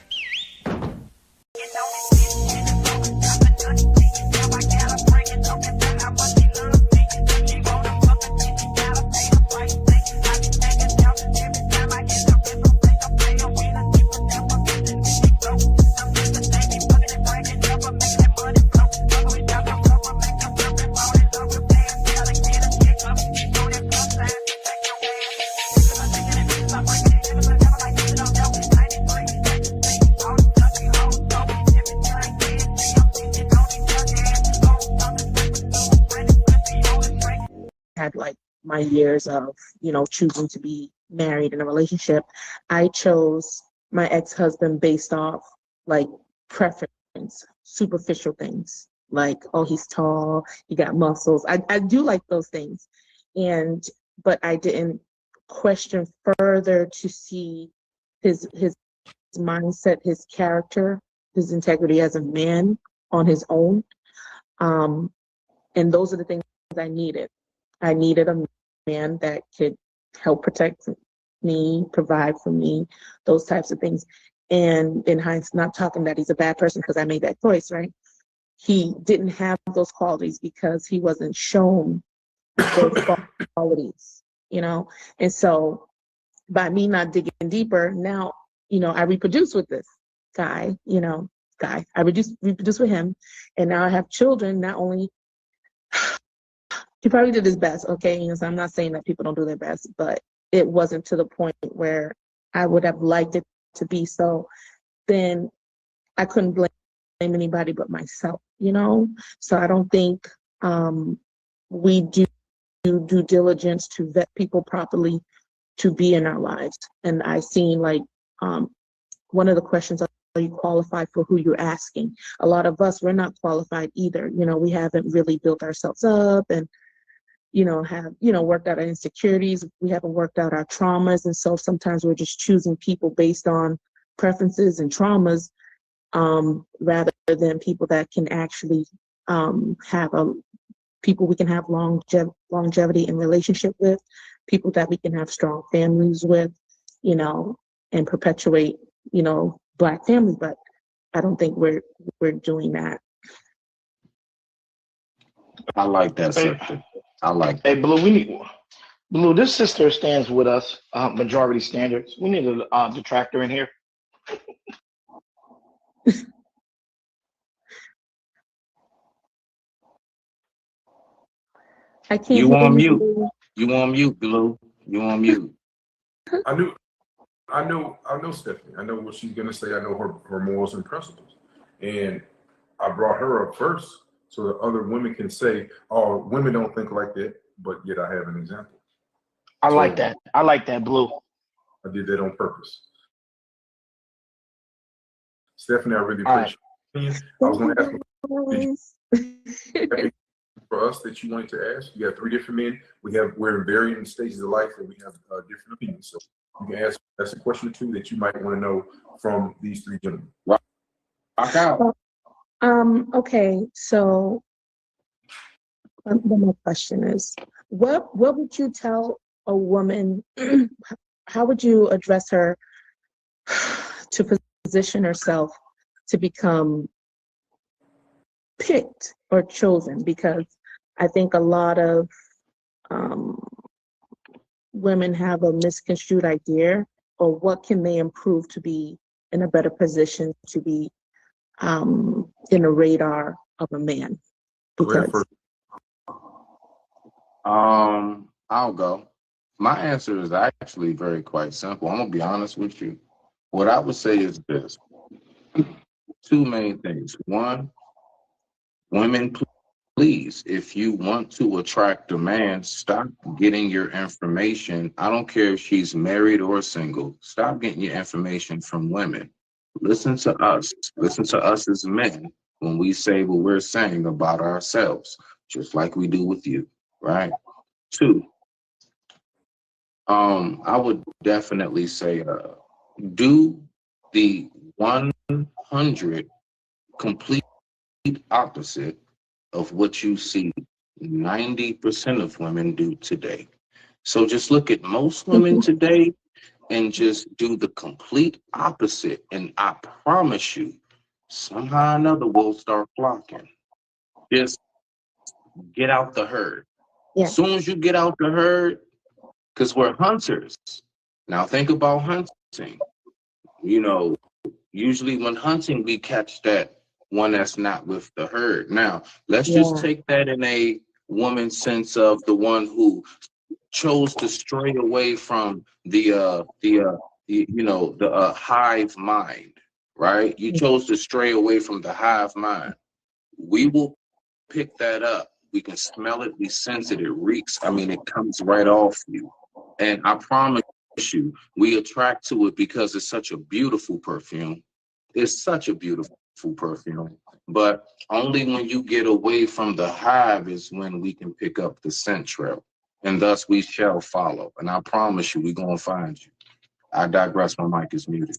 Had like my years of, choosing to be married in a relationship. I chose my ex-husband based off like preference, superficial things like, oh, he's tall, he got muscles. I do like those things. But I didn't question further to see his mindset, his character, his integrity as a man on his own. And those are the things I needed. I needed a man that could help protect me, provide for me, those types of things. And in hindsight, not talking that he's a bad person because I made that choice, right? He didn't have those qualities because he wasn't shown those qualities, And so by me not digging deeper, now, I reproduce with this guy, I reproduce with him. And now I have children, not only he probably did his best, okay? So I'm not saying that people don't do their best, but it wasn't to the point where I would have liked it to be. So then I couldn't blame anybody but myself, you know? So I don't think we do due diligence to vet people properly to be in our lives. And I seen like one of the questions, are you qualified for who you're asking? A lot of us, we're not qualified either. You know, we haven't really built ourselves up and, you know, have, you know, worked out our insecurities. We haven't worked out our traumas. And so sometimes we're just choosing people based on preferences and traumas rather than people that can actually have people we can have longevity in relationship with, people that we can have strong families with, you know, and perpetuate, you know, Black family. But I don't think we're doing that. I like that, sister. I like that. Hey, Blue, this sister stands with us, majority standards. We need a detractor in here. I can't. You on mute. You on mute, Blue. You on mute. I know Stephanie. I know what she's gonna say. I know her morals and principles, and I brought her up first so that other women can say, "Oh, women don't think like that," but yet I have an example. I like that. I like that, Blue. I did that on purpose. Stephanie, I really appreciate it. I was going to ask for us that you wanted to ask. You have 3 different men. We're in varying stages of life and we have different opinions. So you can ask a question or 2 that you might want to know from these 3 gentlemen. Rock out. Okay, so my question is, what would you tell a woman? How would you address her to position herself to become picked or chosen? Because I think a lot of women have a misconstrued idea, or what can they improve to be in a better position to be in the radar of a man? Because I'll go. My answer is actually very quite simple. I'm gonna be honest with you. What I would say is this: 2 main things. 1, women, please, if you want to attract a man, stop getting your information. I don't care if she's married or single. Stop getting your information from women. Listen to us. Listen to us as men when we say what we're saying about ourselves, just like we do with you, right? 2, I would definitely say do the 100 complete opposite of what you see 90% of women do today. So just look at most women today and just do the complete opposite. And I promise you, somehow or another, we'll start flocking. Just get out the herd. Yeah. As soon as you get out the herd, because we're hunters. Now think about hunting. You know, usually when hunting, we catch that one that's not with the herd. Now, let's just take that in a woman's sense of the one who chose to stray away from the hive mind, right? You chose to stray away from the hive mind. We will pick that up. We can smell it, we sense it, it reeks. I mean, it comes right off you. And I promise you, we attract to it because it's such a beautiful perfume. It's such a beautiful perfume. But only when you get away from the hive is when we can pick up the scent trail. And thus we shall follow. And I promise you, we're going to find you. I digress. My mic is muted.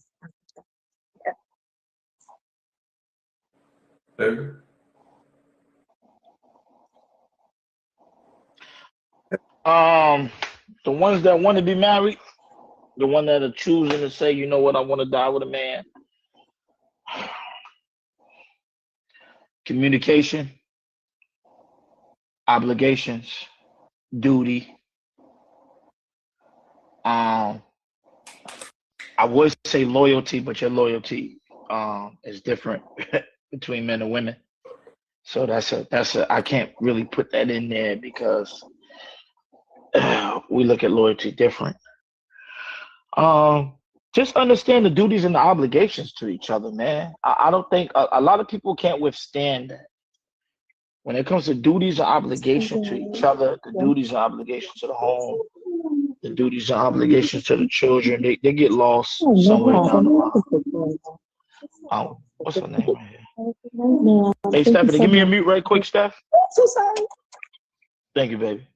David? The ones that want to be married, the one that are choosing to say, you know what, I want to die with a man. Communication, obligations, duty. I would say loyalty, but your loyalty is different between men and women. So that's a I can't really put that in there because we look at loyalty different. Just understand the duties and the obligations to each other, man. I don't think a lot of people can't withstand that. when it comes to duties and obligations to each other, the duties and obligations to the home, the duties and obligations to the children, they get lost somewhere down the line. What's her name right here? Hey, Stephanie, give me a mute right quick, Steph. So sorry. Thank you, baby.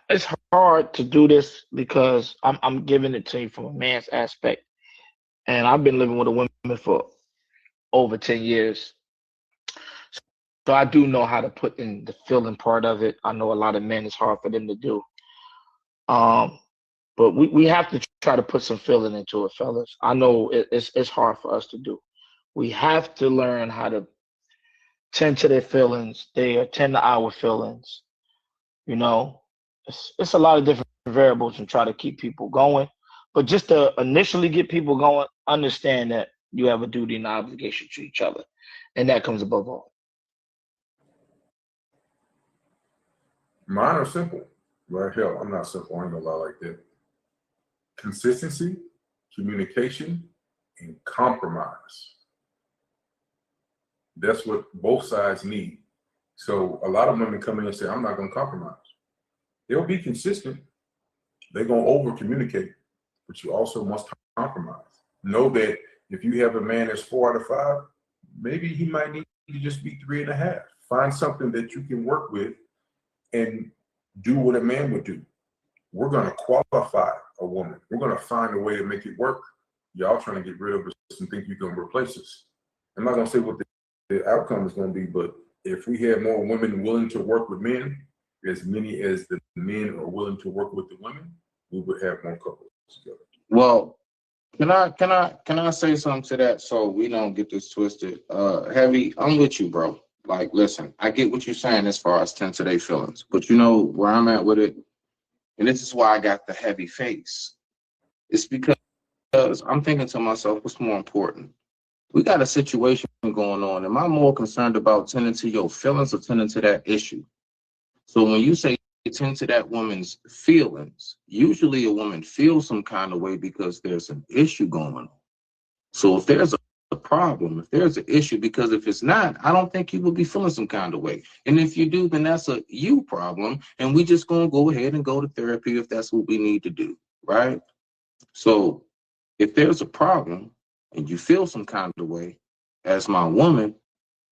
It's hard to do this because I'm giving it to you from a man's aspect, and I've been living with a woman for over 10 years. So I do know how to put in the feeling part of it. I know a lot of men, it's hard for them to do. But we have to try to put some feeling into it, fellas. I know it's hard for us to do. We have to learn how to tend to their feelings. They attend to our feelings. You know, it's a lot of different variables and try to keep people going. But just to initially get people going, understand that you have a duty and obligation to each other. And that comes above all. Mine are simple. Right? Hell, I'm not simple. I ain't gonna lie like that. Consistency, communication, and compromise. That's what both sides need. So a lot of women come in and say, I'm not gonna compromise. They'll be consistent. They're gonna over communicate, but you also must compromise. Know that if you have a man that's 4 out of 5, maybe he might need to just be 3.5. Find something that you can work with and do what a man would do. We're gonna qualify a woman. We're gonna find a way to make it work. Y'all trying to get rid of us and think you can replace us. I'm not gonna say what the outcome is gonna be, but if we had more women willing to work with men, as many as the men are willing to work with the women, we would have more couples together. Well, can I say something to that so we don't get this twisted? Heavy, I'm with you, bro. Like, listen, I get what you're saying as far as tend to their feelings, but you know where I'm at with it, and this is why I got the heavy face. It's because I'm thinking to myself, what's more important? We got a situation going on. Am I more concerned about tending to your feelings or tending to that issue? So when you say tend to that woman's feelings, usually a woman feels some kind of way because there's an issue going on. So if there's a problem, if there's an issue, because if it's not, I don't think you will be feeling some kind of way. And if you do, then that's a you problem. And we just gonna go ahead and go to therapy if that's what we need to do, right? So if there's a problem and you feel some kind of way, as my woman,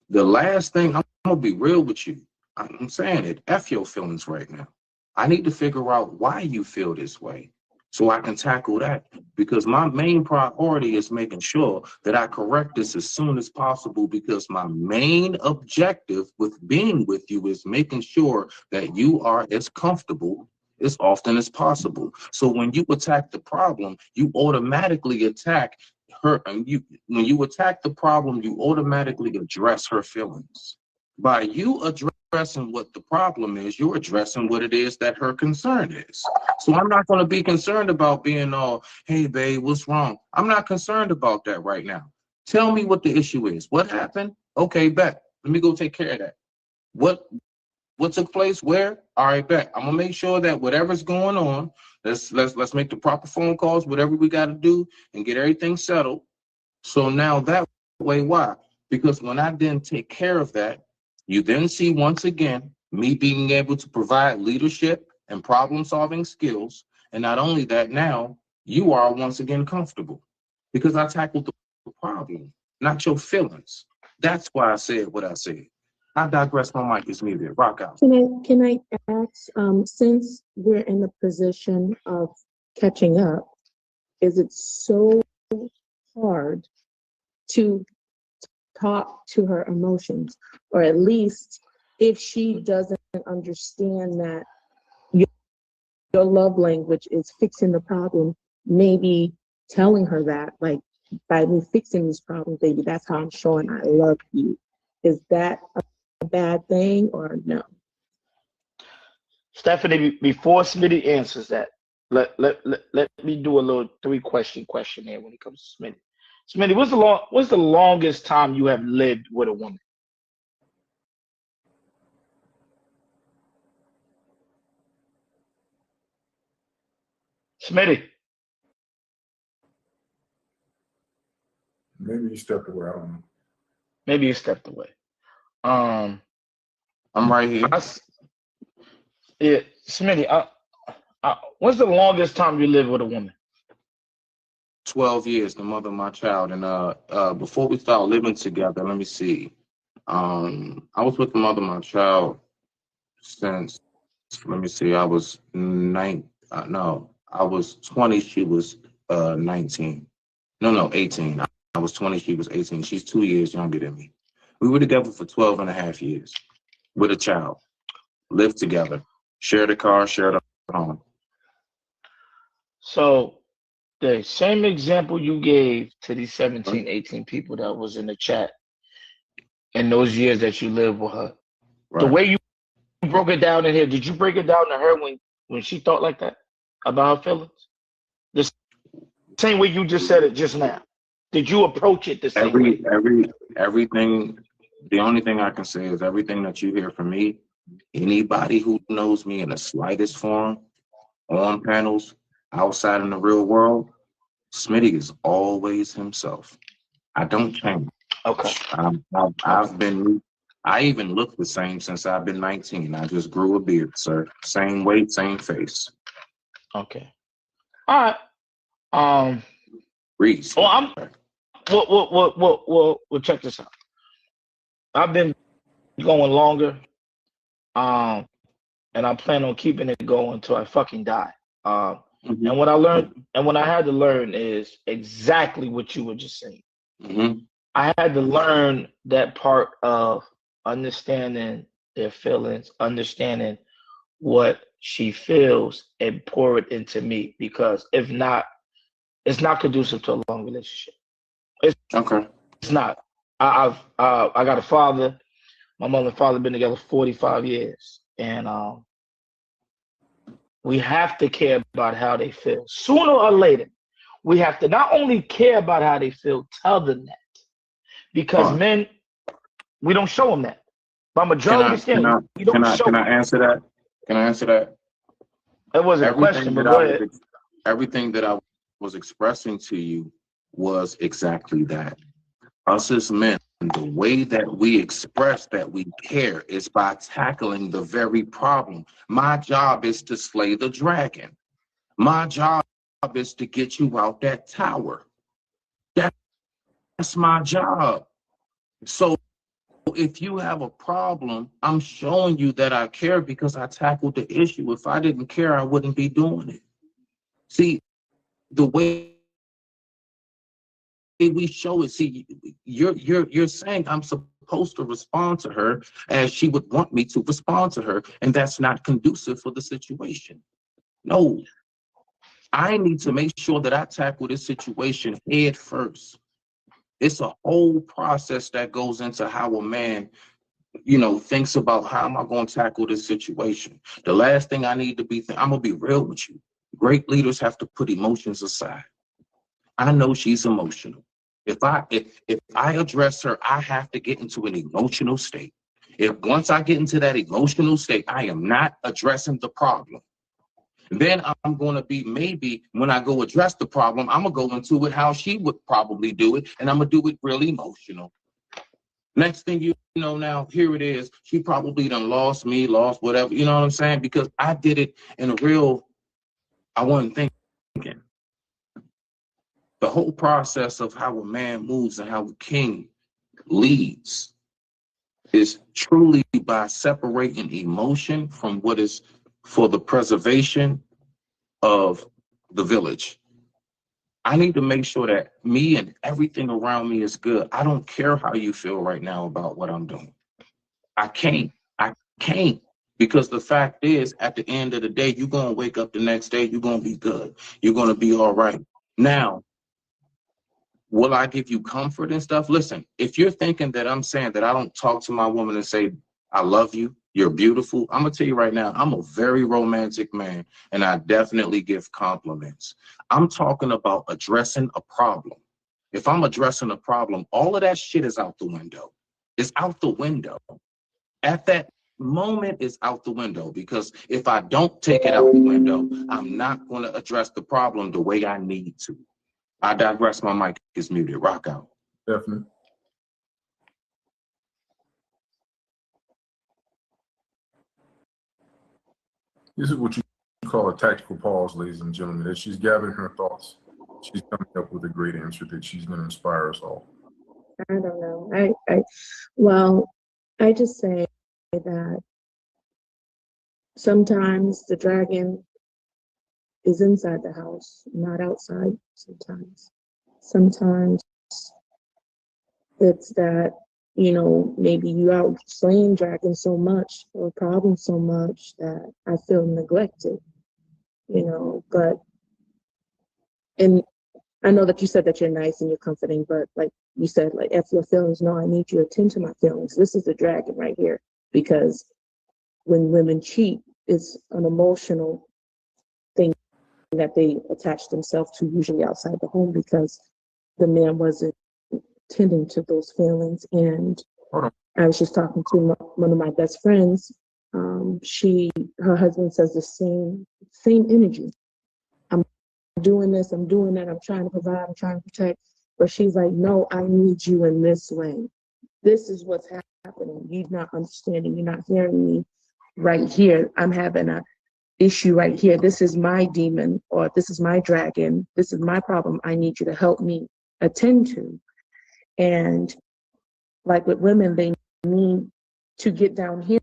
the last thing, I'm gonna be real with you. I'm saying it, F your feelings right now. I need to figure out why you feel this way so I can tackle that, because my main priority is making sure that I correct this as soon as possible, because my main objective with being with you is making sure that you are as comfortable as often as possible. So when you attack the problem, you automatically attack her. When you attack the problem, you automatically address her feelings. By you addressing what the problem is, you're addressing what it is that her concern is. So I'm not going to be concerned about being all, hey, babe, what's wrong? I'm not concerned about that right now. Tell me what the issue is. What happened? Okay, bet. Let me go take care of that. What took place? Where? All right, bet. I'm gonna make sure that whatever's going on, let's make the proper phone calls, whatever we got to do, and get everything settled. So now that way, why? Because when I then take care of that, you then see once again me being able to provide leadership and problem-solving skills. And not only that, now you are once again comfortable because I tackled the problem, not your feelings. That's why I said what I said. I digress. My mic is muted. Rock out. Can I ask, since we're in the position of catching up, is it so hard to talk to her emotions, or at least if she doesn't understand that your love language is fixing the problem, maybe telling her that, like, by me fixing these problems, baby, that's how I'm showing I love you. Is that a bad thing or no? Stephanie, before Smitty answers that, let me do a little 3-question questionnaire when it comes to Smitty. Smitty, what's the longest time you have lived with a woman? Smitty. Maybe stepped away. I don't know. Maybe you stepped away. I'm right here. Yeah, Smitty. When's the longest time you lived with a woman? 12 years, the mother of my child. And before we started living together, let me see. I was with the mother of my child since, let me see, I was I was 20, she was 19. No, 18. I was 20, she was 18. She's 2 years younger than me. We were together for 12 and a half years with a child, lived together, shared a car, shared a home. So the same example you gave to these 17, 18 people that was in the chat in those years that you lived with her, the way you broke it down in here, did you break it down to her when she thought like that about her feelings? The same way you just said it just now. Did you approach it the same way? Everything, the only thing I can say is everything that you hear from me, anybody who knows me in the slightest form, on panels, outside in the real world, Smitty is always himself. I don't change. Okay. I even look the same since I've been 19. I just grew a beard, sir. Same weight, same face. Okay. All right. Reese. Well, we'll check this out. I've been going longer. And I plan on keeping it going until I fucking die. And what I learned and what I had to learn is exactly what you were just saying. I had to learn that part of understanding their feelings, understanding what she feels, and pour it into me. Because if not, it's not conducive to a long relationship. It's not. I got a father. My mother and father have been together 45 years, and we have to care about how they feel. Sooner or later, we have to not only care about how they feel, tell them that. Because men, we don't show them that. By majority of the skin, we don't show them. Can I answer that? Can I answer that? It wasn't a question, but go ahead. Everything that I was expressing to you was exactly that. Us as men, the way that we express that we care is by tackling the very problem. My job is to slay the dragon. My job is to get you out that tower. That's my job. So if you have a problem, I'm showing you that I care because I tackled the issue. If I didn't care, I wouldn't be doing it. See, the way we show it, see, you're saying I'm supposed to respond to her as she would want me to respond to her, and that's not conducive for the situation. No, I need to make sure that I tackle this situation head first. It's a whole process that goes into how a man, thinks about how am I going to tackle this situation. The last thing I need to be, I'm going to be real with you. Great leaders have to put emotions aside. I know she's emotional. If I address her, I have to get into an emotional state. Once I get into that emotional state, I am not addressing the problem. Then I'm going to be, maybe when I go address the problem, I'm going to go into it how she would probably do it, and I'm going to do it really emotional. Next thing you know, now, here it is. She probably done lost me, lost whatever, you know what I'm saying? Because I did it in a real, I wasn't thinking. The whole process of how a man moves and how a king leads is truly by separating emotion from what is for the preservation of the village. I need to make sure that me and everything around me is good. I don't care how you feel right now about what I'm doing. I can't, because the fact is, at the end of the day, you're going to wake up the next day, you're going to be good. You're going to be all right. Now, will I give you comfort and stuff? Listen, if you're thinking that I'm saying that I don't talk to my woman and say, I love you, you're beautiful, I'm gonna tell you right now, I'm a very romantic man, and I definitely give compliments. I'm talking about addressing a problem. If I'm addressing a problem, all of that shit is out the window. It's out the window. At that moment, it's out the window, because if I don't take it out the window, I'm not gonna address the problem the way I need to. I digress, my mic is muted. Rock out. Definitely. This is what you call a tactical pause, ladies and gentlemen. As she's gathering her thoughts, she's coming up with a great answer that she's going to inspire us all. I don't know. Well, I just say that sometimes the dragon is inside the house, not outside. Sometimes it's that, maybe you out slaying dragons so much or problems so much that I feel neglected, but, and I know that you said that you're nice and you're comforting, but like you said, like, F your feelings. No, I need you to attend to my feelings. This is the dragon right here, because when women cheat, it's an emotional thing that they attach themselves to, usually outside the home, because the man wasn't tending to those feelings. And I was just talking to one of my best friends. Her husband says the same energy. I'm doing this, I'm doing that, I'm trying to provide, I'm trying to protect. But she's like, no, I need you in this way. This is what's happening. You're not understanding, you're not hearing me right here. I'm having a issue right here. This is my demon, or this is my dragon. This is my problem. I need you to help me attend to. And like with women, they need to get down here.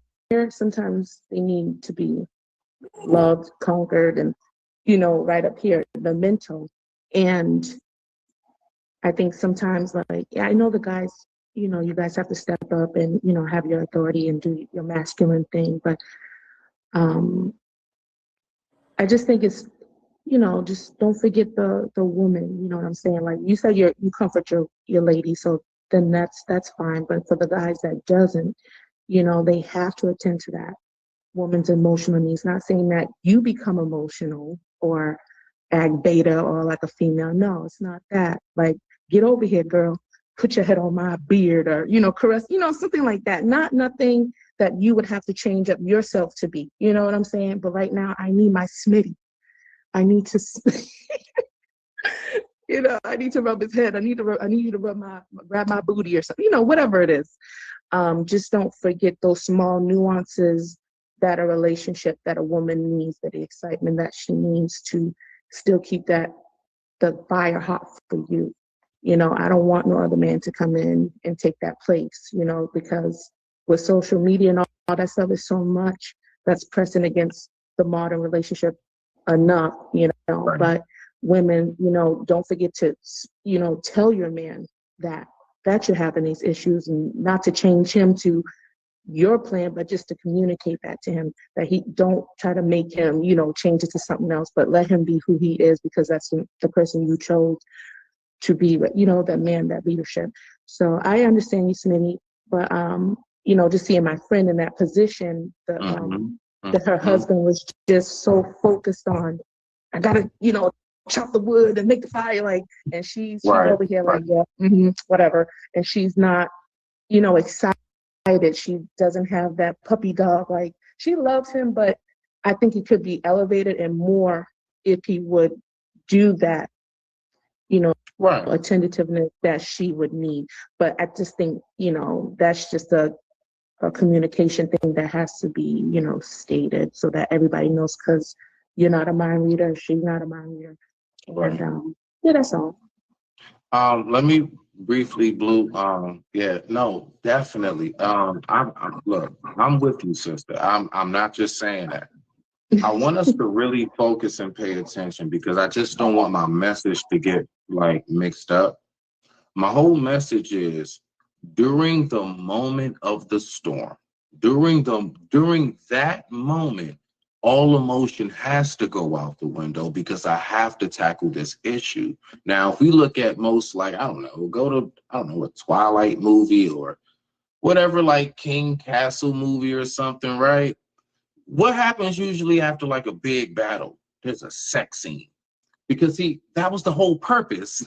Sometimes they need to be loved, conquered, and, right up here, the mental. And I think sometimes, like, I know the guys, you guys have to step up and, have your authority and do your masculine thing. But I just think it's, just don't forget the woman, you know what I'm saying? Like you said, you comfort your lady, so then that's fine. But for the guys that doesn't, they have to attend to that woman's emotional needs. Not saying that you become emotional or act beta or like a female. No, it's not that. Like, get over here, girl. Put your head on my beard, or, caress, something like that. Not nothing that you would have to change up yourself to be. You know what I'm saying? But right now, I need my Smitty. I need to, I need to rub his head. I need you to grab my booty or something, whatever it is. Just don't forget those small nuances that a relationship, that a woman needs, that the excitement that she needs to still keep the fire hot for you. I don't want no other man to come in and take that place, because with social media and all that stuff, is so much that's pressing against the modern relationship enough, right. But women, don't forget to, tell your man that you're having these issues, and not to change him to your plan, but just to communicate that to him, that he don't try to make him, change it to something else, but let him be who he is, because that's the person you chose to be, that man, that leadership. So I understand you, Smitty, but, just seeing my friend in that position, that her husband was just so focused on, I gotta, chop the wood and make the fire, like, and she's over here like, yeah, whatever. And she's not, excited. She doesn't have that puppy dog. Like, she loves him, but I think he could be elevated and more if he would do that, attentiveness that she would need. But I just think, that's just a communication thing that has to be, stated, so that everybody knows, because you're not a mind reader, she's not a mind reader. Right. And, yeah, that's all. Let me briefly, Blue. Yeah, no, definitely. I'm with you, sister. I'm not just saying that. I want us to really focus and pay attention, because I just don't want my message to get like mixed up. My whole message is, during the moment of the storm, during that moment, all emotion has to go out the window, because I have to tackle this issue. Now, if we look at most, like, a Twilight movie or whatever, like King Castle movie or something, right? What happens usually after like a big battle? There's a sex scene. Because that was the whole purpose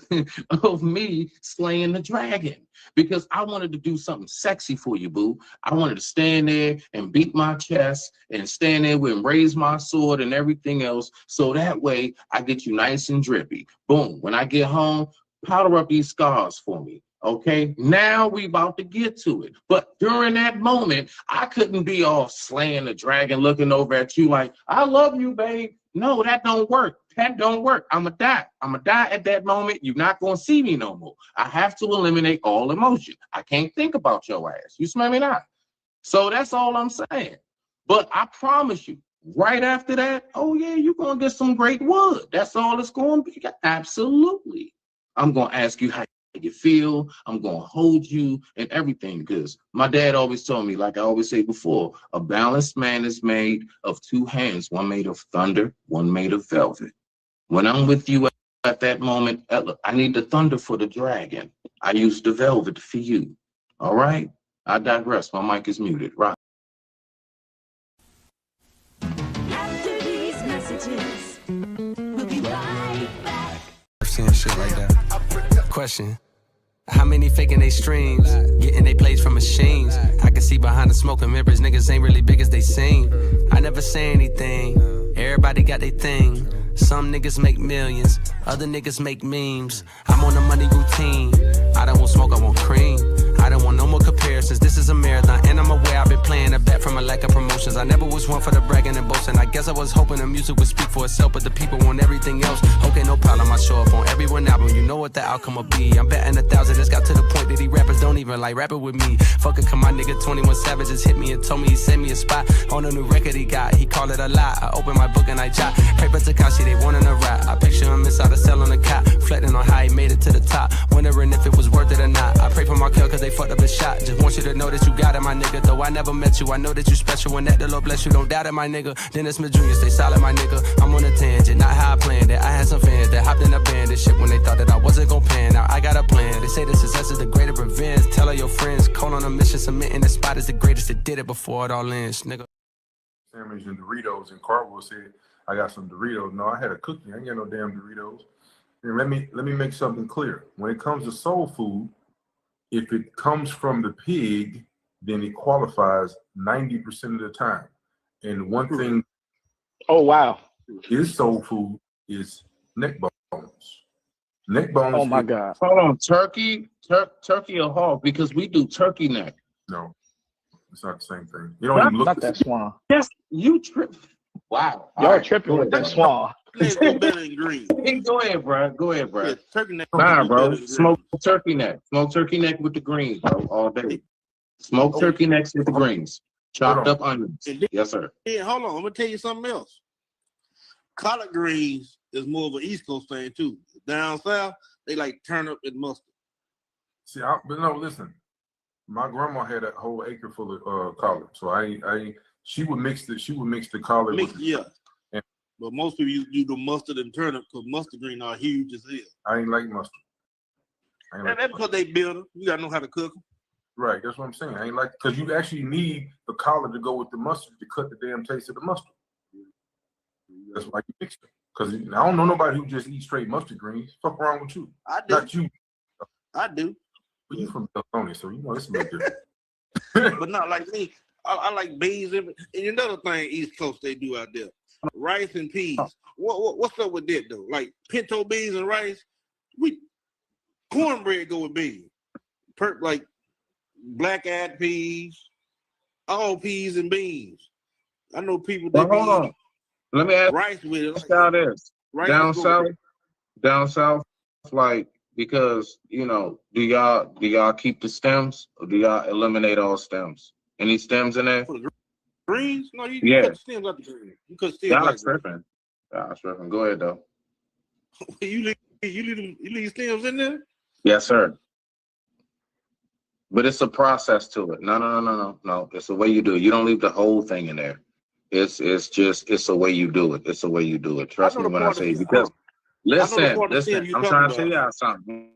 of me slaying the dragon, because I wanted to do something sexy for you, boo. I wanted to stand there and beat my chest and stand there and raise my sword and everything else, so that way I get you nice and drippy. Boom. When I get home, powder up these scars for me. Okay, now we about to get to it. But during that moment, I couldn't be all slaying the dragon, looking over at you like, I love you, babe. No, that don't work. That don't work. I'ma die. I'ma die at that moment. You're not gonna see me no more. I have to eliminate all emotion. I can't think about your ass. You smell me not? So that's all I'm saying. But I promise you, right after that, oh yeah, you're gonna get some great wood. That's all it's gonna be. Absolutely. I'm gonna ask you how you feel. I'm gonna hold you and everything, because my dad always told me, like I always say before, a balanced man is made of two hands, one made of thunder, one made of velvet. When I'm with you at that moment, I need the thunder for the dragon. I use the velvet for you. All right? I digress. My mic is muted. Right. After these messages, we'll be right back. Seeing shit like that. Question. How many faking they streams, getting they plays from machines? I can see behind the smoke and mirrors, niggas ain't really big as they seem. I never say anything, everybody got their thing. Some niggas make millions, other niggas make memes. I'm on a money routine, I don't want smoke, I want cream. I don't want no more comparisons, this is a marathon. And I'm aware I've been playing a bet from a lack of promotions. I never was one for the bragging and boasting. I guess I was hoping the music would speak for itself, but the people want everything else. Okay, no problem, I show up on every one album. You know what the outcome will be. I'm betting 1,000, it's got to the point that these rappers don't even like rapping with me. Fuck it, come my nigga 21 Savage just hit me and told me he sent me a spot on a new record he got. He called it a lie. I open my book and I jot. Paper Takashi, they wanting to rap. I picture him inside a cell on a cot, reflecting on how he made it to the top, wondering if it was worth it or not. I pray for my kill cause they fucked up the shot. Just want you to know that you got it, my nigga. Though I never met you, I know that you special, and that the Lord bless you. Don't doubt it, my nigga. Dennis Smith Jr., stay solid, my nigga. I'm on a tangent, not how I planned it. I had some fans that hopped in a band and shit when they thought that I wasn't gon' pan. Now I got a plan. They say the success is the greater revenge. Tell all your friends, call on a mission, submitting the spot is the greatest that did it before it all ends, nigga. Sandwich and Doritos, and Carvel said, I got some Doritos. No, I had a cookie. I ain't got no damn Doritos. And let me make something clear. When it comes to soul food, if it comes from the pig, then it qualifies 90% of the time. And one thing, oh wow, is soul food is neck bones. Neck bones. Oh my God. Hold on, turkey or hog? Because we do turkey neck. No, it's not the same thing. You don't even look not that swan. Yes, you trip. Wow. Y'all tripping with that swan. better than green. Hey, go ahead, bro. Go ahead, bro. Yeah, turkey neck. Nah, bro. Smoke turkey neck. Smoke turkey neck with the greens, bro, all day. Smoke turkey necks with the greens. Chopped up onions. Yes, sir. Yeah, hold on. I'm gonna tell you something else. Collard greens is more of an East Coast thing too. Down south, they like turnip and mustard. See, but no, listen. My grandma had a whole acre full of collard, so she would mix the collard. Yeah. But most people do the mustard and turnip because mustard green are huge as hell. I ain't like mustard. That's because they build them. You gotta know how to cook them. Right, that's what I'm saying. I ain't like, because you actually need the collard to go with the mustard to cut the damn taste of the mustard. That's why you mix them. Because I don't know nobody who just eats straight mustard greens. Fuck wrong with you? I do. Not you. I do. But you from California, so you know it's a little different. But not like me. I like beans and another thing East Coast they do out there. Rice and peas. What's up with that though? Like pinto beans and rice. Cornbread go with beans. Like black-eyed peas, all peas and beans. I know people that hold on. Let me ask rice with it. Like, how this down south, like, because do y'all keep the stems or do y'all eliminate all stems? Any stems in there? For the greens? No, you cut the stems out the green. You cut stems y'all out. tripping. Y'all tripping. Go ahead though. you leave stems in there? Yes, sir. But it's a process to it. No. It's the way you do it. You don't leave the whole thing in there. It's the way you do it. It's the way you do it. Trust me when I say, because listen, I'm trying to tell y'all something.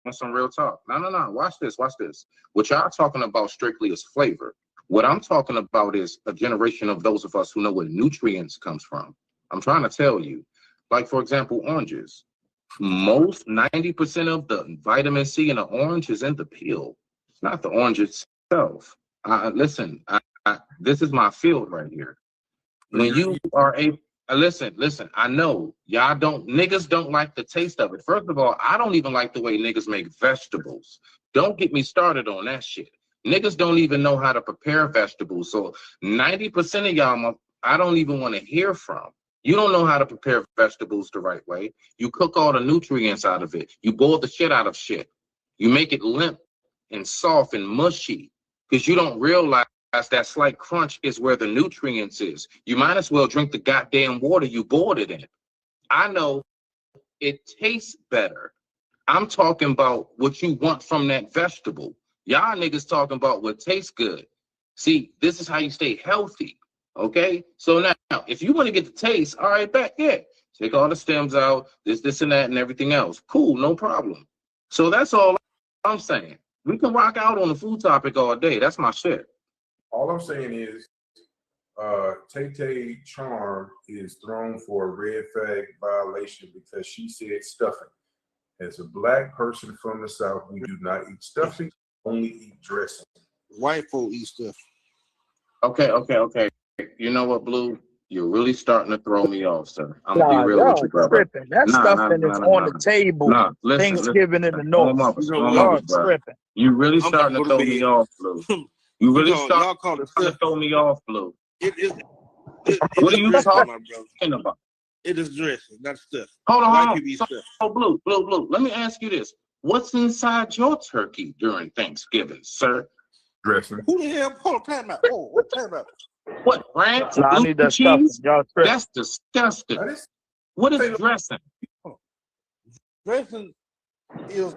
On some real talk. No. Watch this. What y'all talking about strictly is flavor. What I'm talking about is a generation of those of us who know where nutrients comes from. I'm trying to tell you, like, for example, oranges. Most 90% of the vitamin C in an orange is in the peel. It's not the orange itself. Listen, this is my field right here. When you are Listen. I know y'all niggas don't like the taste of it. First of all, I don't even like the way niggas make vegetables. Don't get me started on that shit. Niggas don't even know how to prepare vegetables. So 90% of y'all, I don't even want to hear from. You don't know how to prepare vegetables the right way. You cook all the nutrients out of it. You boil the shit out of shit. You make it limp and soft and mushy because you don't realize that slight crunch is where the nutrients is. You might as well drink the goddamn water you boiled it in. I know it tastes better. I'm talking about what you want from that vegetable. Y'all niggas talking about what tastes good. See, this is how you stay healthy. Okay? So now, if you want to get the taste, all right, back, yeah. Take all the stems out, this and that and everything else. Cool, no problem. So that's all I'm saying. We can rock out on the food topic all day. That's my shit. All I'm saying is, Tay Charm is thrown for a red flag violation because she said stuffing. As a black person from the South, we do not eat stuffing, only eat dressing. White folk eat stuff. Okay. You know what, Blue? You're really starting to throw me off, sir. I'm gonna be real with you, brother. That stuffing is on the table. Listen, Thanksgiving in the north. Tripping. You really starting to throw me off, Blue. You really starting to throw me off, Blue. What are you talking about? It is dressing, not stuff. Hold on. So, Blue, let me ask you this. What's inside your turkey during Thanksgiving, sir? Dressing. Who the hell? Hold on, time out. Oh, what time out? What, ranch? I need that stuffing. Y'all tripping. That's disgusting. What is dressing? Dressing is...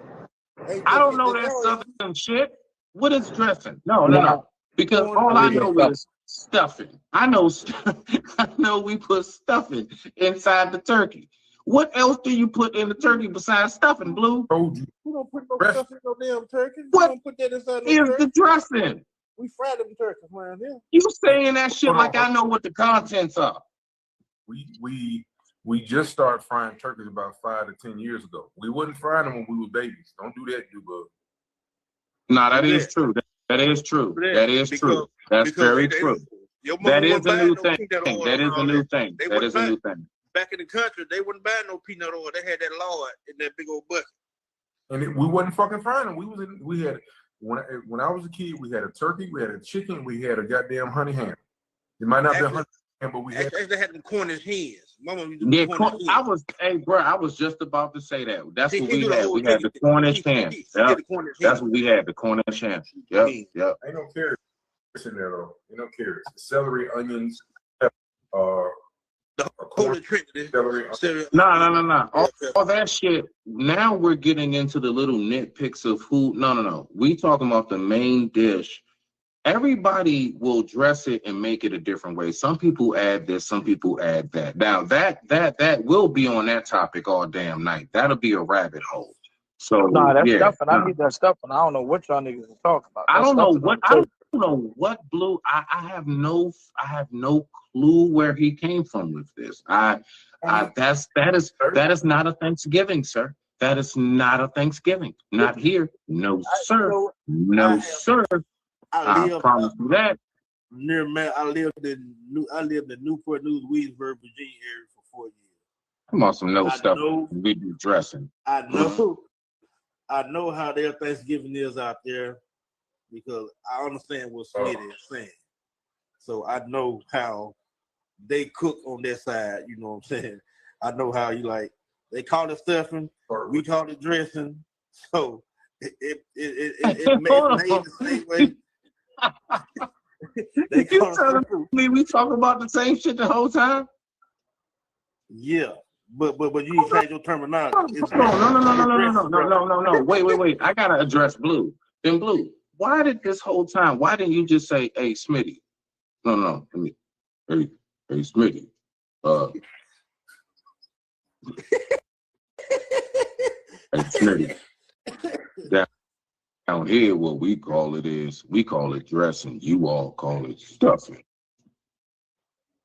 I don't know that southern shit. What is dressing? No. Because all I know is stuffing. I know we put stuffing inside the turkey. What else do you put in the turkey besides stuffing, Blue? We don't put no stuff in no damn turkey. What don't put that inside no is turkey. the dressing? We fry them turkeys around here. You saying that shit like I know what the contents are. We just started frying turkeys about 5 to 10 years ago. We wouldn't fry them when we were babies. Don't do that, Dubug. No, that is true. That is true. That is true. That's very true. That is a new thing. That is a new thing. That is a new thing. Back in the country, they wouldn't buy no peanut oil. They had that lard in that big old bucket. And we wasn't fucking frying them. We had when I was a kid, we had a turkey, we had a chicken, we had a goddamn honey ham. It might not be a honey ham, but we had them Cornish hens. Mama used to do Cornish hens. I was just about to say that. That's what we had. We had the Cornish ham. Yep. That's what we had, the Cornish ham. Yep. Ain't no carrots in there though. Ain't no carrots. Celery, onions, Holy Trinity. No. All that shit. Now we're getting into the little nitpicks of who. No. We talking about the main dish. Everybody will dress it and make it a different way. Some people add this, some people add that. Now that will be on that topic all damn night. That'll be a rabbit hole. So that's stuffing. I need that stuffing. I don't know what y'all niggas are talking about. I don't know what Blue. I have no clue where he came from with this. That is not a Thanksgiving, sir. That is not a Thanksgiving. Not here. No, sir. No, sir. I promise you that. I lived in Newport News, Williamsburg, Virginia area for 4 years. Come on, some stuff. We do dressing. I know how their Thanksgiving is out there because I understand what Smitty is saying. So I know how they cook on their side. You know what I'm saying? I know how they call it stuffing, we call it dressing. So it made the same way. You telling me we talk about the same shit the whole time? Yeah, but you need to change your terminology. No. Wait. I gotta address Blue. Then Blue, why didn't you just say, hey, Smitty? No. Hey, Smitty. Hey, Smitty. Down here, what we call it dressing. You all call it stuffing.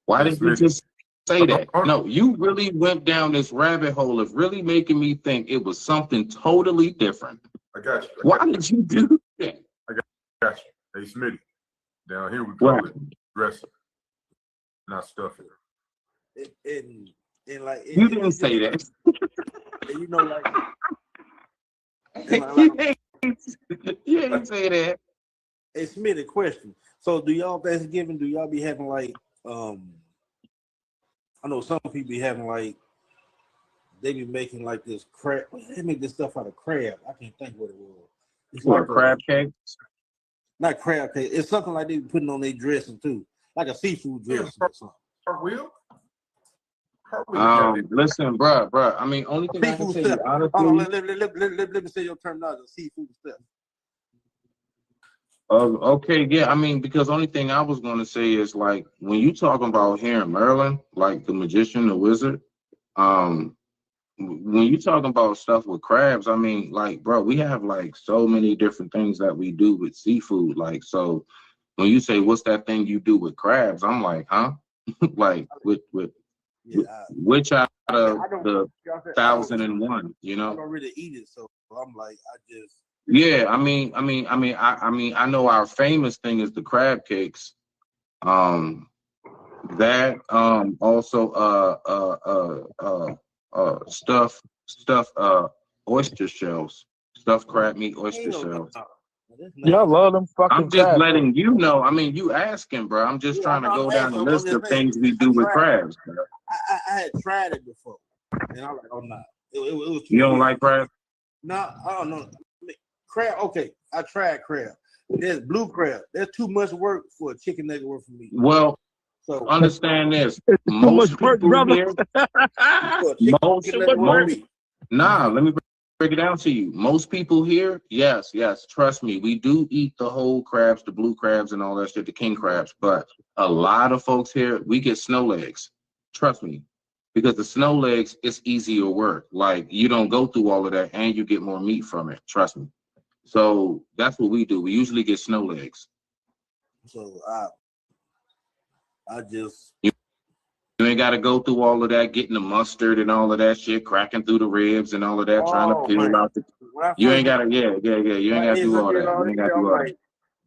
Why did you just say that? No, you really went down this rabbit hole of really making me think it was something totally different. I got you. Why did you do that? I got you. Hey, Smitty. Down here, we call it dressing, not stuffing. and like You didn't say that. And, you know, like, You didn't say that. Hey, Smitty, question. So, do y'all Thanksgiving? Do y'all be having like I know some people be having like they be making like this crab. They make this stuff out of crab. I can't think what it was. It's What, like crab cake? Not crab cake. It's something like they be putting on their dressing too, like a seafood dressing or something. Cartwheel? Listen, bruh. I mean, only thing I can Seafood tell stuff. you honestly. Hold on, let me say your terminology. Seafood stuff. Okay, yeah. I mean, because only thing I was gonna say is like when you talking about here in Maryland, like the magician, the wizard, when you talking about stuff with crabs, I mean, like, bro, we have like so many different things that we do with seafood. Like, so when you say what's that thing you do with crabs, I'm like, huh? Like which out of the 1,001, you know? I don't really eat it, so I'm like, I just. Yeah, I know our famous thing is the crab cakes. Also stuffed oyster shells, stuffed crab meat oyster shells. Yeah, I love them fucking I'm just crab letting cakes. you know. I mean, you asking, bro. I'm just trying to go down the list of things we do with crabs, bro. I had tried it before, and I'm like, oh no, it was too You don't weird. like crab? No, I don't know. Crab, okay, I tried crab. There's blue crab. There's too much work for a chicken nugget worth for me. Well, so understand this. Too Most much work, people brother. here, let me break it down to you. Most people here, yes, trust me, we do eat the whole crabs, the blue crabs and all that shit, the king crabs. But a lot of folks here, we get snow legs. Trust me. Because the snow legs, it's easier work. Like you don't go through all of that and you get more meat from it. Trust me. So that's what we do. We usually get snow legs. So I just you ain't got to go through all of that, getting the mustard and all of that shit, cracking through the ribs and all of that, trying to peel out the. You ain't got to, yeah. You ain't got to do all that. You ain't got to do all that.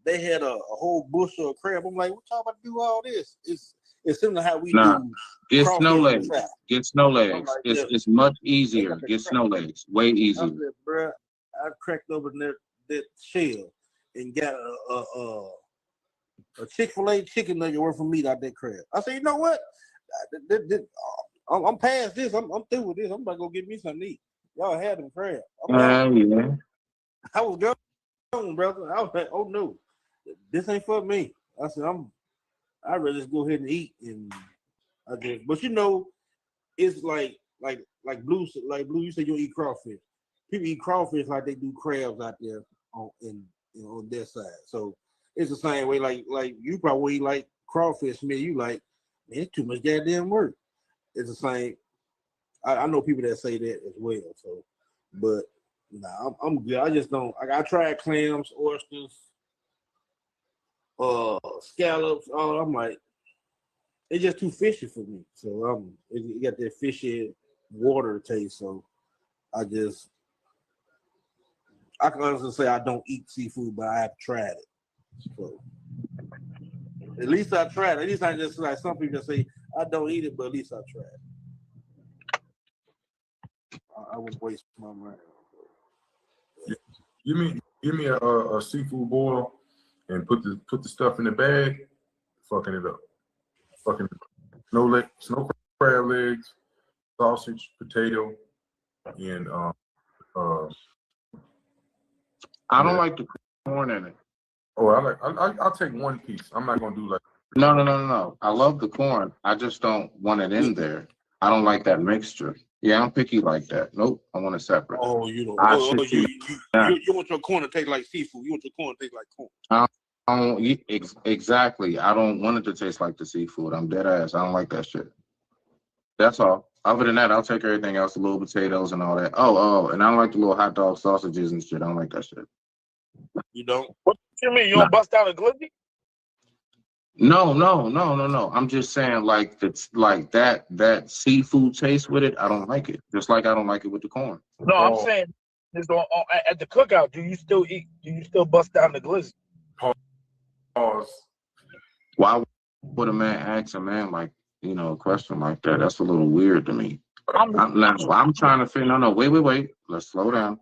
They had a whole bushel of crab. I'm like, what y'all about to do all this? It's similar to how we Nah, do. get snow legs. Trap. Get snow legs. Like, It's much easier. Get snow legs. Way easier. I said, bro, I cracked open that shell and got a Chick-fil-A chicken nugget worth of meat out that crab. I said, you know what? I'm past this. I'm through with this. I'm about to go get me something to eat. Y'all had them crab. Yeah. I was going, brother. I was like, oh no, this ain't for me. I said, I'd rather just go ahead and eat. And I did. But you know, it's like Blue, you said you don't eat crawfish. People eat crawfish like they do crabs out there on their side. So it's the same way. Like you probably like crawfish, man. You like, man, it's too much goddamn work. It's the same. I know people that say that as well. So, but nah, I'm good. I just don't. I tried clams, oysters, scallops. Oh, I'm like, it's just too fishy for me. So it got that fishy water taste. So I can honestly say I don't eat seafood, but I have tried it. So at least I tried. At least I just like some people say I don't eat it, but at least I tried. I wouldn't waste my money. Give me a seafood boil and put the stuff in the bag, fucking it up. Snow crab legs, sausage, potato, and I don't like the corn in it. Oh, I'll take one piece. I'm not gonna do like. No. I love the corn. I just don't want it in there. I don't like that mixture. Yeah, I'm picky like that. Nope, I want it separate. Oh, you don't. You want your corn to taste like seafood. You want your corn to taste like corn. Exactly. I don't want it to taste like the seafood. I'm dead ass. I don't like that shit. That's all. Other than that, I'll take everything else, the little potatoes and all that. Oh, and I don't like the little hot dog sausages and shit. I don't like that shit. You don't? What you mean? You don't bust down a glizzy? No. I'm just saying, like that seafood taste with it. I don't like it. Just like I don't like it with the corn. No, I'm saying this at the cookout. Do you still eat? Do you still bust down the glizzy? Pause. Why would a man ask a man like a question like that. That's a little weird to me. I'm I'm trying to figure. No, wait. Let's slow down.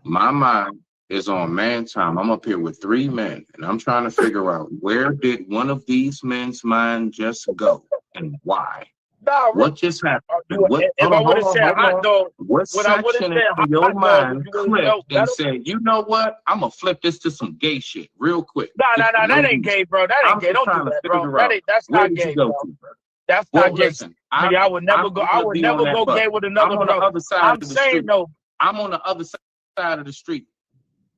My mind is on man time. I'm up here with 3 men, and I'm trying to figure out where did one of these men's mind just go and why? Nah, What just happened? if I would have said hot dog, What when I would have section said of hot your dog, mind you would've clicked known and better. said, you know what? I'm gonna flip this to some gay shit real quick. Nah, Just that no ain't beef. gay, bro. That I'm ain't gay. just Don't trying do to that, bro. figure out That's where not did gay, you go bro. to, bro? That's Well, not gay. listen, Nigga, I would never I'm go. I gonna would be on never that go bus. gay with another I'm on the brother. other side I'm of the saying street. though. I'm on the other side of the street.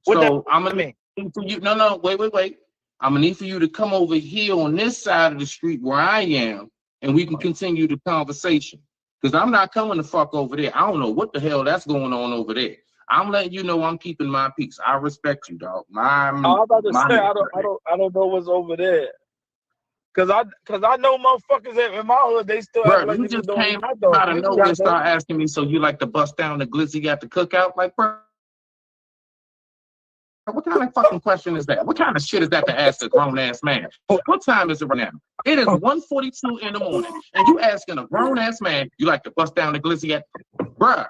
What So that I'm gonna mean? need for you. No, wait. I'm gonna need for you to come over here on this side of the street where I am, and we can continue the conversation. Because I'm not coming to fuck over there. I don't know what the hell that's going on over there. I'm letting you know I'm keeping my peace. I respect you, dog. I'm about to say I don't know what's over there. Cause I know motherfuckers in my hood, they still act Bro, like you they just doing came hot dogs. out of Niggas nowhere and got start asking me, so you like to bust down the glizzy at the cookout? Like, bro, what kind of fucking question is that? What kind of shit is that to ask a grown-ass man? What time is it right now? It is 1:42 in the morning, and you asking a grown-ass man, you like to bust down the glizzy at... Bruh.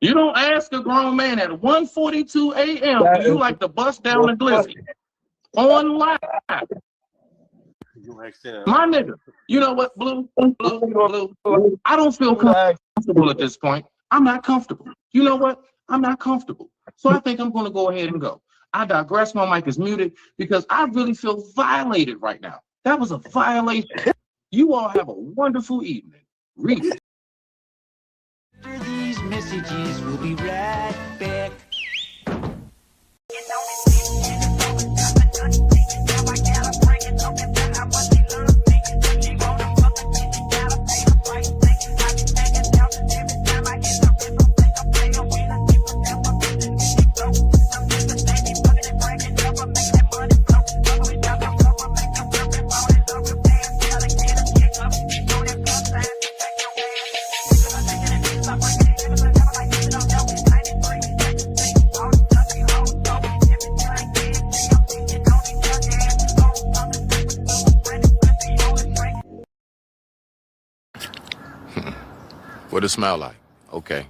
You don't ask a grown man at 1:42 a.m. do you like to bust down the glizzy on live? My nigga, you know what, Blue? I don't feel comfortable at this point. I'm not comfortable. You know what? I'm not comfortable. So I think I'm going to go ahead and go. I digress. My mic is muted because I really feel violated right now. That was a violation. You all have a wonderful evening. Read it. After these messages, we'll be right back. What it smell like? Okay.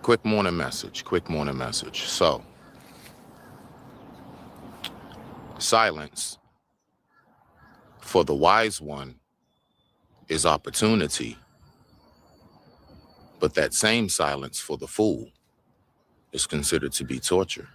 Quick morning message. So, silence for the wise one is opportunity, but that same silence for the fool is considered to be torture.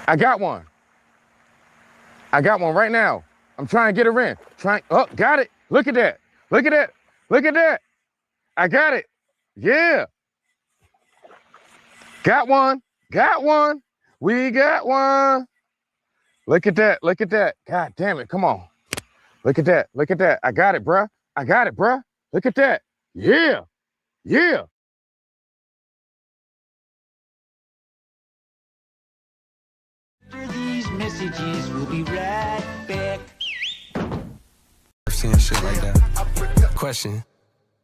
I got one. I got one right now. I'm trying to get her in. Oh, got it. Look at that. Look at that. Look at that. I got it. Yeah. Got one. Got one. We got one. Look at that. Look at that. God damn it. Come on. Look at that. Look at that. I got it, bruh. I got it, bruh. Look at that. Yeah. Yeah. After these messages, we'll be right back. I've seen shit like that. Question.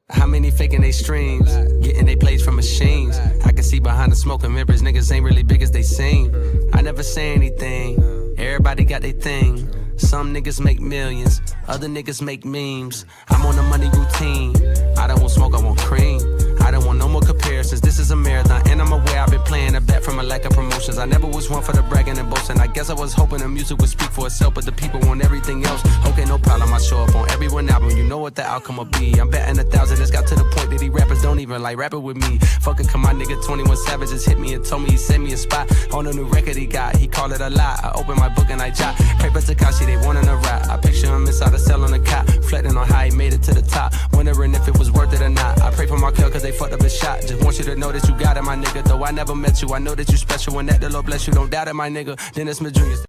How many faking they streams? Getting they plays from machines. I can see behind the smoke and mirrors, niggas ain't really big as they seem. I never say anything. Everybody got their thing. Some niggas make millions, other niggas make memes. I'm on a money routine. I don't want smoke, I want cream. I don't want no more comparisons. This is a marathon, and I'm aware I've been playing a bet from a lack of promotions. I never was one for the bragging and boasting. I guess I was hoping the music would speak for itself, but the people want everything else. Okay, no problem, I show up on every one album. You know what the outcome will be. I'm betting 1,000. It's got to the point that these rappers don't even like rapping with me. Fucking come my nigga 21 Savage just hit me and told me he sent me a spot on a new record he got. He called it a lie. I opened my book and I jot. Paper Takashi, they wanting a rap. I picture him inside a cell on a cot, reflecting on how he made it to the top, wondering if it was worth it or not. I pray for my kill cause they fucked up his shot. Just want you to know that you got it, my nigga. Though I never met you, I know that you special. When that the Lord bless you, don't doubt it, my nigga. Dennis Smith Jr.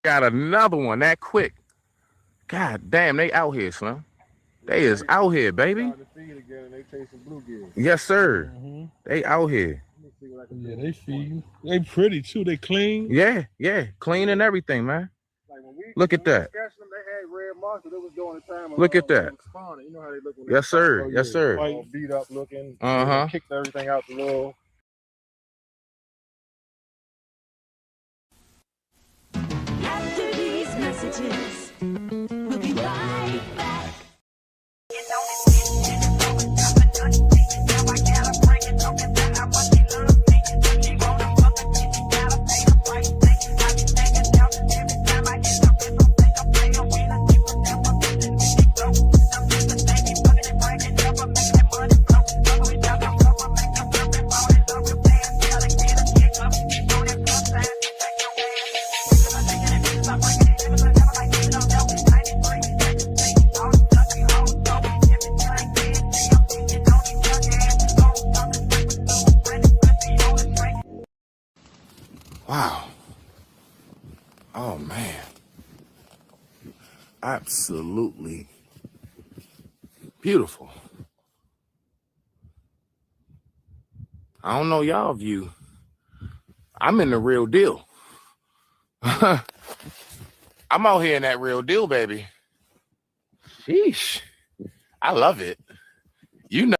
Got another one that quick. God damn, they out here, Slim. They is out here, baby. Yes, sir. They out here. Yeah, they feed. They pretty too. They clean. Yeah, yeah, clean and everything, man. Look at that. Look at that. Yes, sir. Yes, sir. White, beat up looking. Kicked everything out the wall. After these messages, we'll be right back. Wow. Oh, man. Absolutely beautiful. I don't know y'all view. I'm in the real deal. I'm out here in that real deal, baby. Sheesh. I love it. You know.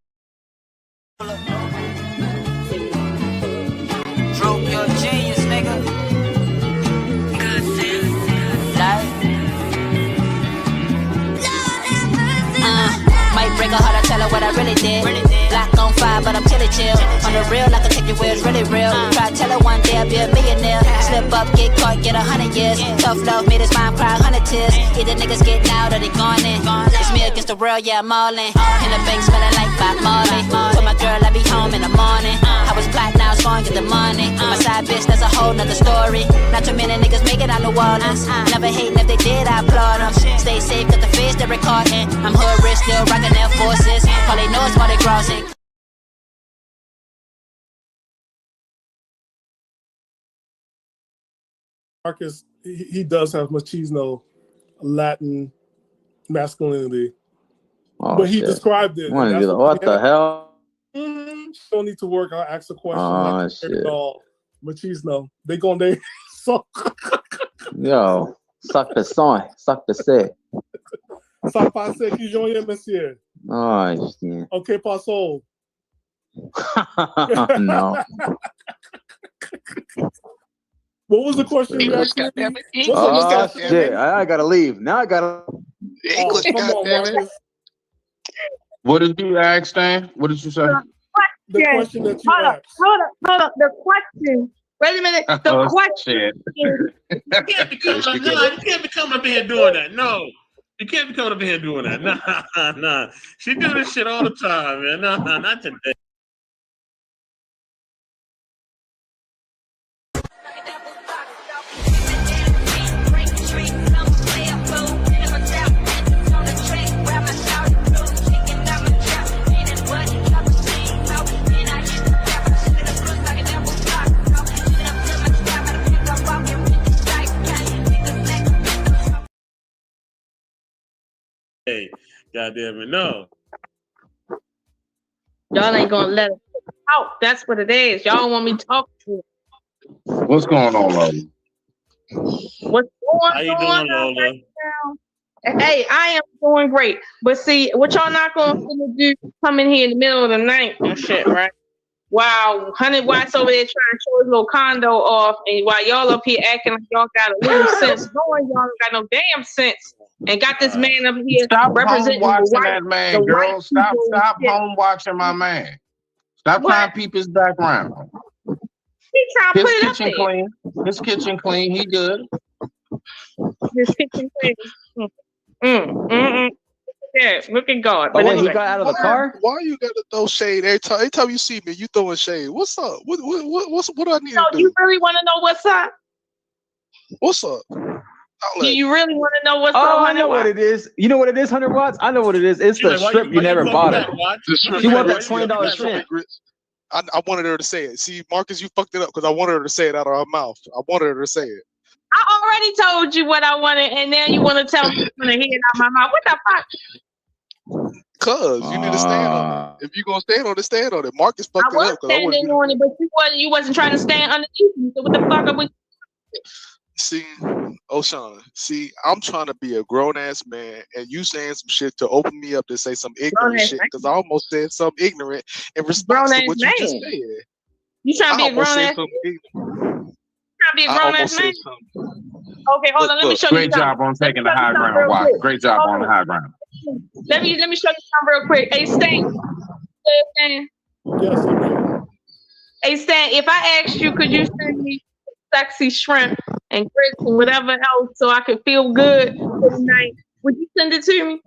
Droop your genius, nigga. Good might break her heart, I tell her what I really did. Block on fire, but I'm chilly chill. On the real, I can take you where it's really real. Try to tell her one day I'll be a millionaire. Slip up, get caught, get 100 years. Tough love made his mom cry 100 tears. Either niggas getting out or they gone in. It's me against the world, yeah, I'm all in. In the bank smelling like Bob Marley. Told my girl I'll be home in the morning. I was black, now it's gone, get the money. My side bitch, that's a whole nother story. Not too many niggas make it out New Orleans. Never hating if they did, I applaud them. Stay safe, got the face they're recording. I'm hood rich, still rocking Air Forces. All they know is Mardi Gras. Marcus, he does have machismo, Latin masculinity, but he described it. What the hell? Don't need to work. I'll ask a question. Oh, shit. Machismo. They gon' they suck. Yo, suck the son, suck the set. Ça passe qui joue, monsieur. Oh, shit. Ok, passons. No. What was the question you asked me? Oh, shit. I gotta leave. Now I gotta. English, goddammit. What did you ask, Stan? What did you say? The question that you asked. Hold up. The question. Wait a minute. The question. You can't be coming up here doing that. No. You can't be coming up here doing that. Nah. She do this shit all the time, man. Nah, not today. Hey, goddamn it, no. Y'all ain't gonna let it out. That's what it is. Y'all don't want me to talk to you. What's going on, Lola? What's going How you on doing, Lola? right now? Hey, I am doing great. But see, what y'all not gonna do, come in here in the middle of the night and shit, right? Wow, 100 Watts over there trying to show his little condo off, and while y'all up here acting like y'all got a little sense, knowing y'all don't got no damn sense, and got this man up here Stop representing home watching the white, that man, girl. Stop home watching my man. Stop trying to peep his background. He trying to His put it up kitchen there. clean. His kitchen clean. He good. His kitchen clean. Yeah, look at God. Oh, But wait, he anyway, got out of the car? Why you gotta throw shade every time you see me? You throwing shade. What's up? What do I need so to do? you really want to know what's up? What's up? Do you really want to know what's up? Oh, I 100 know what watts? it is. You know what it is, 100 watts? I know what it is. It's the shrimp you never bought her. The shrimp She want that grits, yeah, $20 the shrimp. grits. I wanted her to say it. See, Marcus, you fucked it up because I wanted her to say it out of her mouth. I wanted her to say it. I already told you what I wanted, and now you want to tell me to hear it out my mouth. What the fuck? Cause you need to stand on it. If you gonna stand on it, stand on it. Marcus fucked I it was up because I standing wouldn't. on it, but you wasn't trying to stand underneath me. So what the fuck are we? See, O'Shawn, see, I'm trying to be a grown ass man, and you saying some shit to open me up to say some ignorant Grown-ass shit man. because I almost said something ignorant in response to Grown-ass what you just man. said. You trying to I be a almost grown said ass? something ignorant. Trying to be a I grown ass almost man? said something. Okay, hold on. Let me show you Great something. job on taking the Let me high show you something ground, real Watts. quick. Great job Hold on the on. high ground. Let me show you something real quick. Hey Stan. Hey Stan, if I asked you, could you send me sexy shrimp and grits and whatever else so I could feel good for the night? Would you send it to me?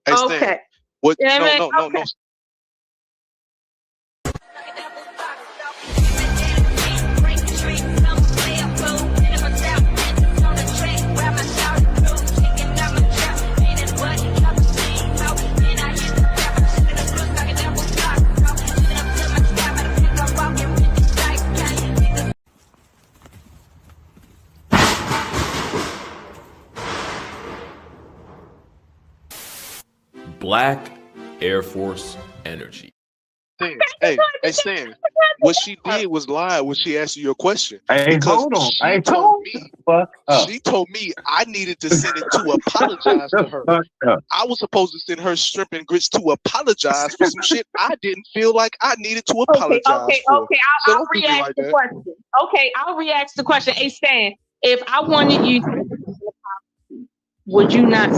Hey, Stan, Okay. what? Yeah, No, man. no, no, Okay. no. Black Air Force Energy. Stan, hey, Stan. What she did was lie when she asked you your question. Hey, Because hold on. she Hey, told me, fuck up. she told me I needed to send it to apologize to her. Fuck up. I was supposed to send her shrimp and grits to apologize for some shit I didn't feel like I needed to apologize for. Okay. So I'll don't do me react like the that. question. Okay, I'll react to the question. Hey Stan, if I wanted you to would you not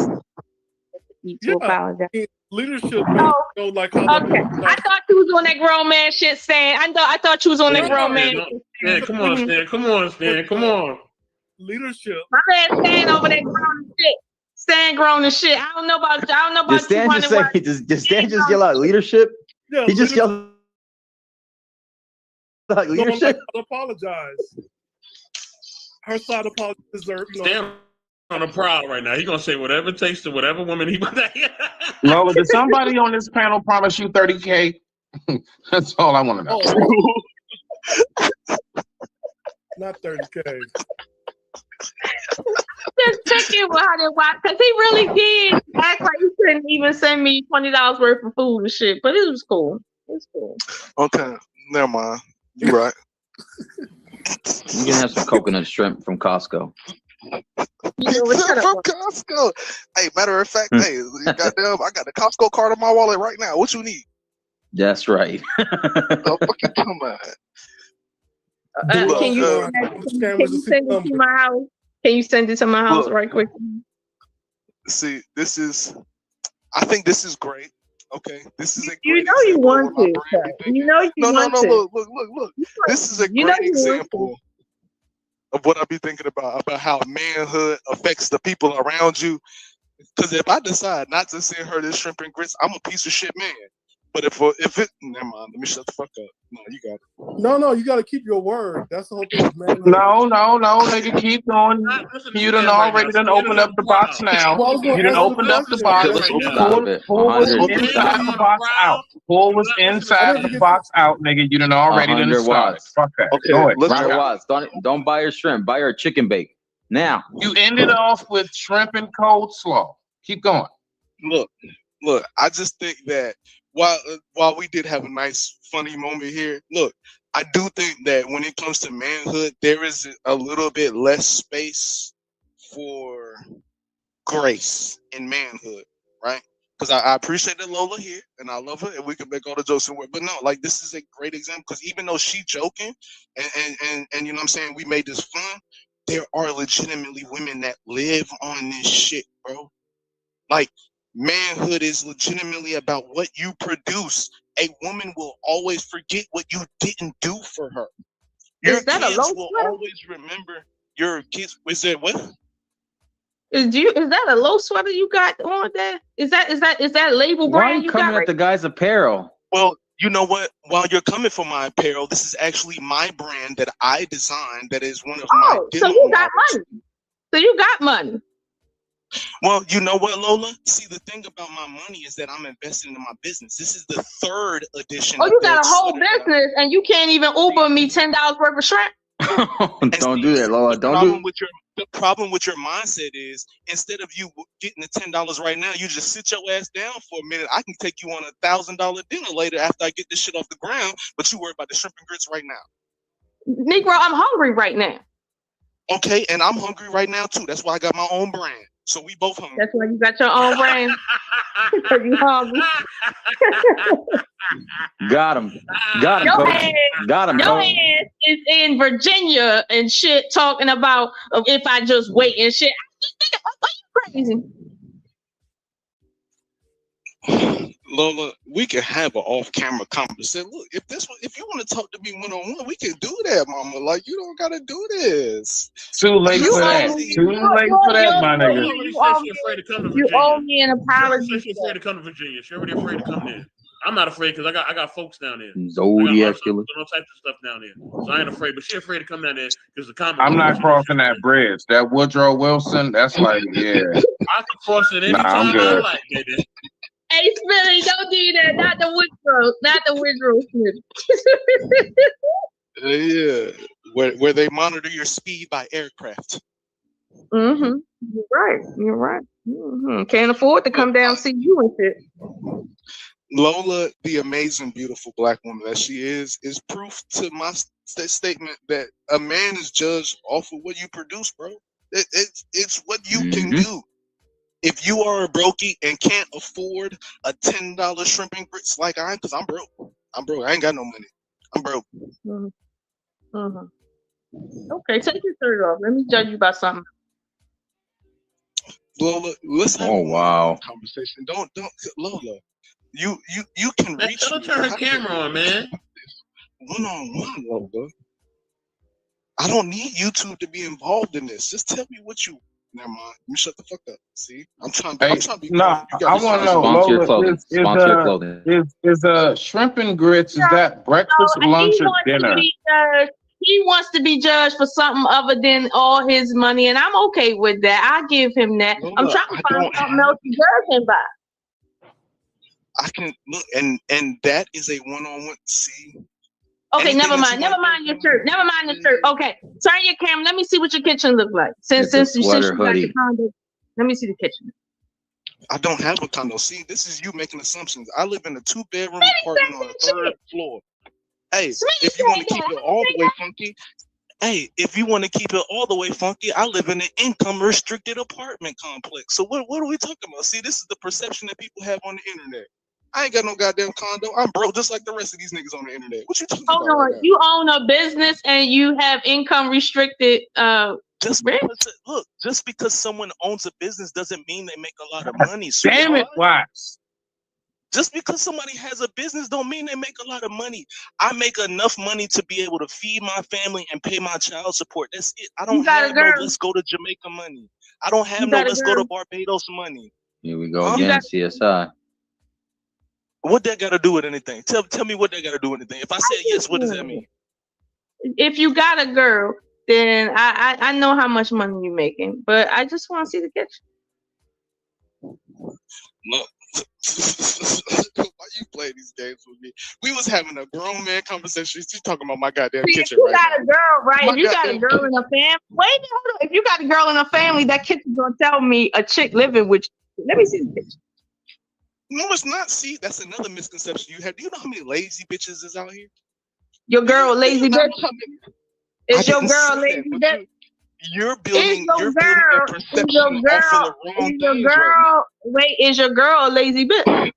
to apologize? Leadership Oh, go like okay. I thought you was on that grown man shit, Stan. I thought you was on that grown man. Yeah, come on, Stan. Come on, Stan. Come on. Leadership. My man Stan over there grown as shit. Stan grown as shit. I don't know about Did you. Stan just say, did Stan just yell out leadership? Yeah, He just yelled out leadership? Apologize. Her side apology deserved. Stan on the prowl right now. He gonna say whatever it takes to whatever woman he. Lola, did somebody on this panel promise you 30K? That's all I want to know. Not 30K. Just checking with how they watch, because he really did act like he couldn't even send me $20 worth of food and shit. But it was cool. It's cool. Okay, never mind. You right. You can have some coconut shrimp from Costco. From Costco. Hey, matter of fact, hey, goddamn, I got the Costco card in my wallet right now. What you need? That's right. The fucking come on. Can you send it to my house? Can you send it to my house right quick? See, I think this is great. Okay, this is a You great know you want to. You know you want to. Look. This is a great example of what I be thinking about how manhood affects the people around you. Because if I decide not to send her this shrimp and grits, I'm a piece of shit man. But if it, never mind. Let me shut the fuck up. No, you got it. No, you got to keep your word. That's the whole thing, man. No, nigga, keep going. You done already opened up the box now. You done opened up the box. Pull was inside the box out. Pull was inside the box out, nigga. You done already done 100 started. watts. Fuck that. Okay, Go ahead. 100 watts. Don't buy her shrimp. Buy her chicken bake. Now. You ended off with shrimp and cold slaw. Keep going. Look. I just think that while we did have a nice, funny moment here, look, I do think that when it comes to manhood, there is a little bit less space for grace in manhood, right? Because I appreciate that Lola here, and I love her, and we can make all the jokes and work. But no, like, this is a great example, because even though she joking, and you know what I'm saying, we made this fun, there are legitimately women that live on this shit, bro. Like, manhood is legitimately about what you produce. a woman will always forget what you didn't do for her. Your Is that a kids low will sweater? always remember your kids. Is that what? Is that a low sweater you got on there? Is that label Why are brand you you coming got at right? the guy's apparel? Well, you know what? While you're coming for my apparel, this is actually my brand that I designed. That is one of my Oh, so demo you got models. money. So you got money. Well, you know what, Lola? See, the thing about my money is that I'm investing in my business. This is the third edition. Oh, of you got that a whole sweater that I'm- business and you can't even Uber me $10 worth of shrimp? Don't do that, Lola. Don't problem do. with the problem with your mindset is instead of you getting the $10 right now, you just sit your ass down for a minute. I can take you on $1,000 dinner later after I get this shit off the ground, but you worry about the shrimp and grits right now. Negro, I'm hungry right now. Okay, and I'm hungry right now too. That's why I got my own brand. So we both hungry. That's why you got your own brand. Because you hungry. Got him. Got him, Your coach. ass, Got him, your coach. ass is in Virginia and shit talking about if I just wait and shit. Nigga, are you crazy? Lola, we can have an off-camera conversation. Look, if you want to talk to me one-on-one, we can do that, mama. Like, you don't gotta do this. Too late for that. Too late for that, my nigga. She already said she's afraid to come to You Virginia. owe me an She already apology. said she's afraid to come to Virginia. She's already afraid to come there. I'm not afraid because I got folks down there. Zodiac killer. All types of stuff down there. So I ain't afraid, but she's afraid to come down there because the comment. I'm not crossing that bridge. That Woodrow Wilson, that's like, yeah. I can cross it Nah, I'm anytime I good. like, baby. Hey, Smitty, don't do that. Not the Woodrow. Not the Woodrow Smith. Yeah, where they monitor your speed by aircraft. Mm-hmm. You're right. You're right. Mm-hmm. Can't afford to come down and see you and shit. Lola, the amazing, beautiful black woman that she is proof to my statement that a man is judged off of what you produce, bro. It's what you can do. If you are a brokey and can't afford a $10 shrimp and grits like I am, because I'm broke. I ain't got no money. I'm broke. Mm-hmm. Mm-hmm. Okay, take your shirt off. Let me judge you by something. Lola, let's have Oh, wow. a conversation. Don't Lola. You can Man, reach tell her me. to turn her camera on, man. One-on-one, Lola. I don't need YouTube to be involved in this. Just tell me what you. Never mind. Let me shut the fuck up. See, I'm trying to be. No, You I got want to this- know, Sponsor your Lola, clothing. Sponsor your clothing. is shrimp and grits, is that breakfast, No, lunch, he or wants to dinner? be judged. He wants to be judged for something other than all his money, and I'm okay with that. I give him that. Lola, I'm trying to I find don't something else to judge him by. I can look, and that is a one-on-one. See. Okay, Anything never that mind. you Never mind your shirt. Never mind your shirt. Okay, turn your camera. Let me see what your kitchen look like. It's a Since you sweater got hoodie. your condo, let me see the kitchen. I don't have a condo. See, this is you making assumptions. I live in a 2-bedroom Smitty apartment said on the that third shit. floor. Hey, Smitty if you said want to keep that. it all the way funky, I live in an income restricted apartment complex. So what are we talking about? See, this is the perception that people have on the internet. I ain't got no goddamn condo. I'm broke just like the rest of these niggas on the internet. What you talking Hold about right on. now? You own a business and you have income restricted. Just because someone owns a business doesn't mean they make a lot of money. Damn it, sweetheart. Watts. Just because somebody has a business don't mean they make a lot of money. I make enough money to be able to feed my family and pay my child support. That's it. I don't got a have no girl? let's go to Jamaica money. I don't have You no got a let's go to girl? Barbados money. Here we go Huh? again, CSI. What that got to do with anything? Tell me what that got to do with anything. If I said yes, what does that mean? If you got a girl, then I know how much money you're making, but I just want to see the kitchen. Look, why you play these games with me? We was having a grown man conversation. She's talking about my goddamn See, if kitchen you right got now. a girl, right? My If you got a goddamn girl in a family, wait, hold on. If you got a girl in a family, that kitchen's gonna tell me a chick living with you. Let me see the kitchen. No, it's not. See, that's another misconception you have. Do you know how many lazy bitches is out here? Your girl a lazy bitch? Is your didn't girl a say lazy that, bitch? You're building. Is You're your building girl? a perception off of the wrong Is your things right girl? Wait, is your girl a lazy bitch? now.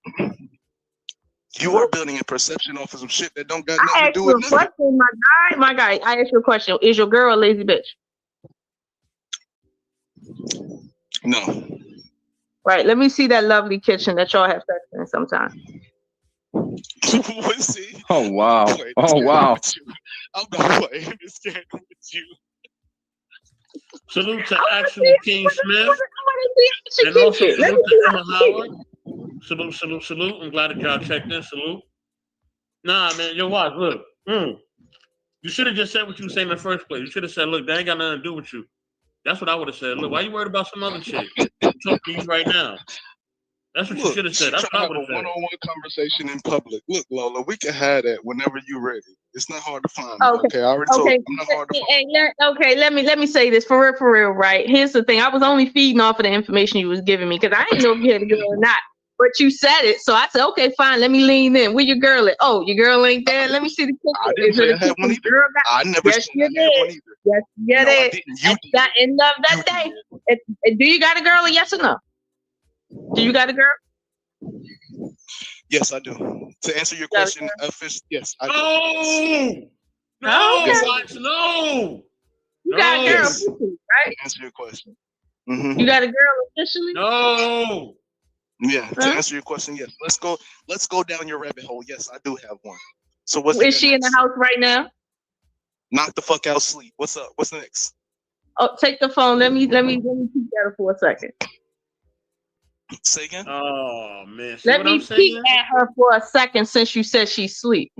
You are building a perception off of some shit that don't got I nothing to asked do you with a nothing. question, my guy. I asked you a question. Is your girl a lazy bitch? No. Right. Let me see that lovely kitchen that y'all have sex in sometime. See? Oh wow. Playing Oh this wow. game with you. I'm not playing this game with you. Salute to actual King Smith. And keep also it. Let salute me to Emma Howard. Salute, salute, salute. I'm glad that y'all checked in. Salute. Nah, man, yo, watch, look. You should have just said what you were saying in the first place. You should have said, look, that ain't got nothing to do with you. That's what I would have said. Look, why you worried about some other shit? I'm talking to you right now. That's what you Look, should have she said. That's trying what I to have would a have said. one-on-one conversation in public. Look, Lola, we can have that whenever you're ready. It's not hard to find. Okay. I already told Okay. you. I'm not hard to find. Okay. Let me say this for real. Right. Here's the thing. I was only feeding off of the information you was giving me because I didn't know if you had a girl or not. But you said it, so I said, okay, fine. Let me lean in. Where your girl at? Oh, your girl ain't there. Let me see the picture. I didn't say I had one either. Girl I never yes, said you I had did. one either. Yes, you No, I did. didn't. You did. That end of that day. Do you got a girl? Or yes or no? Do you got a girl? Yes, I do. To answer your question, yes, I do. No, Okay. Watch, no. You got a girl, Yes. right? To answer your question. You got a girl officially? No. Yeah, to Huh? answer your question, yes. Let's go down your rabbit hole. Yes, I do have one. So what's Is she in the house right now? Knock the fuck out, sleep. What's up? What's next? Oh, take the phone. Let me peek at her for a second. Say again. Oh man. See Let what me I'm peek saying? at her for a second since you said she's asleep.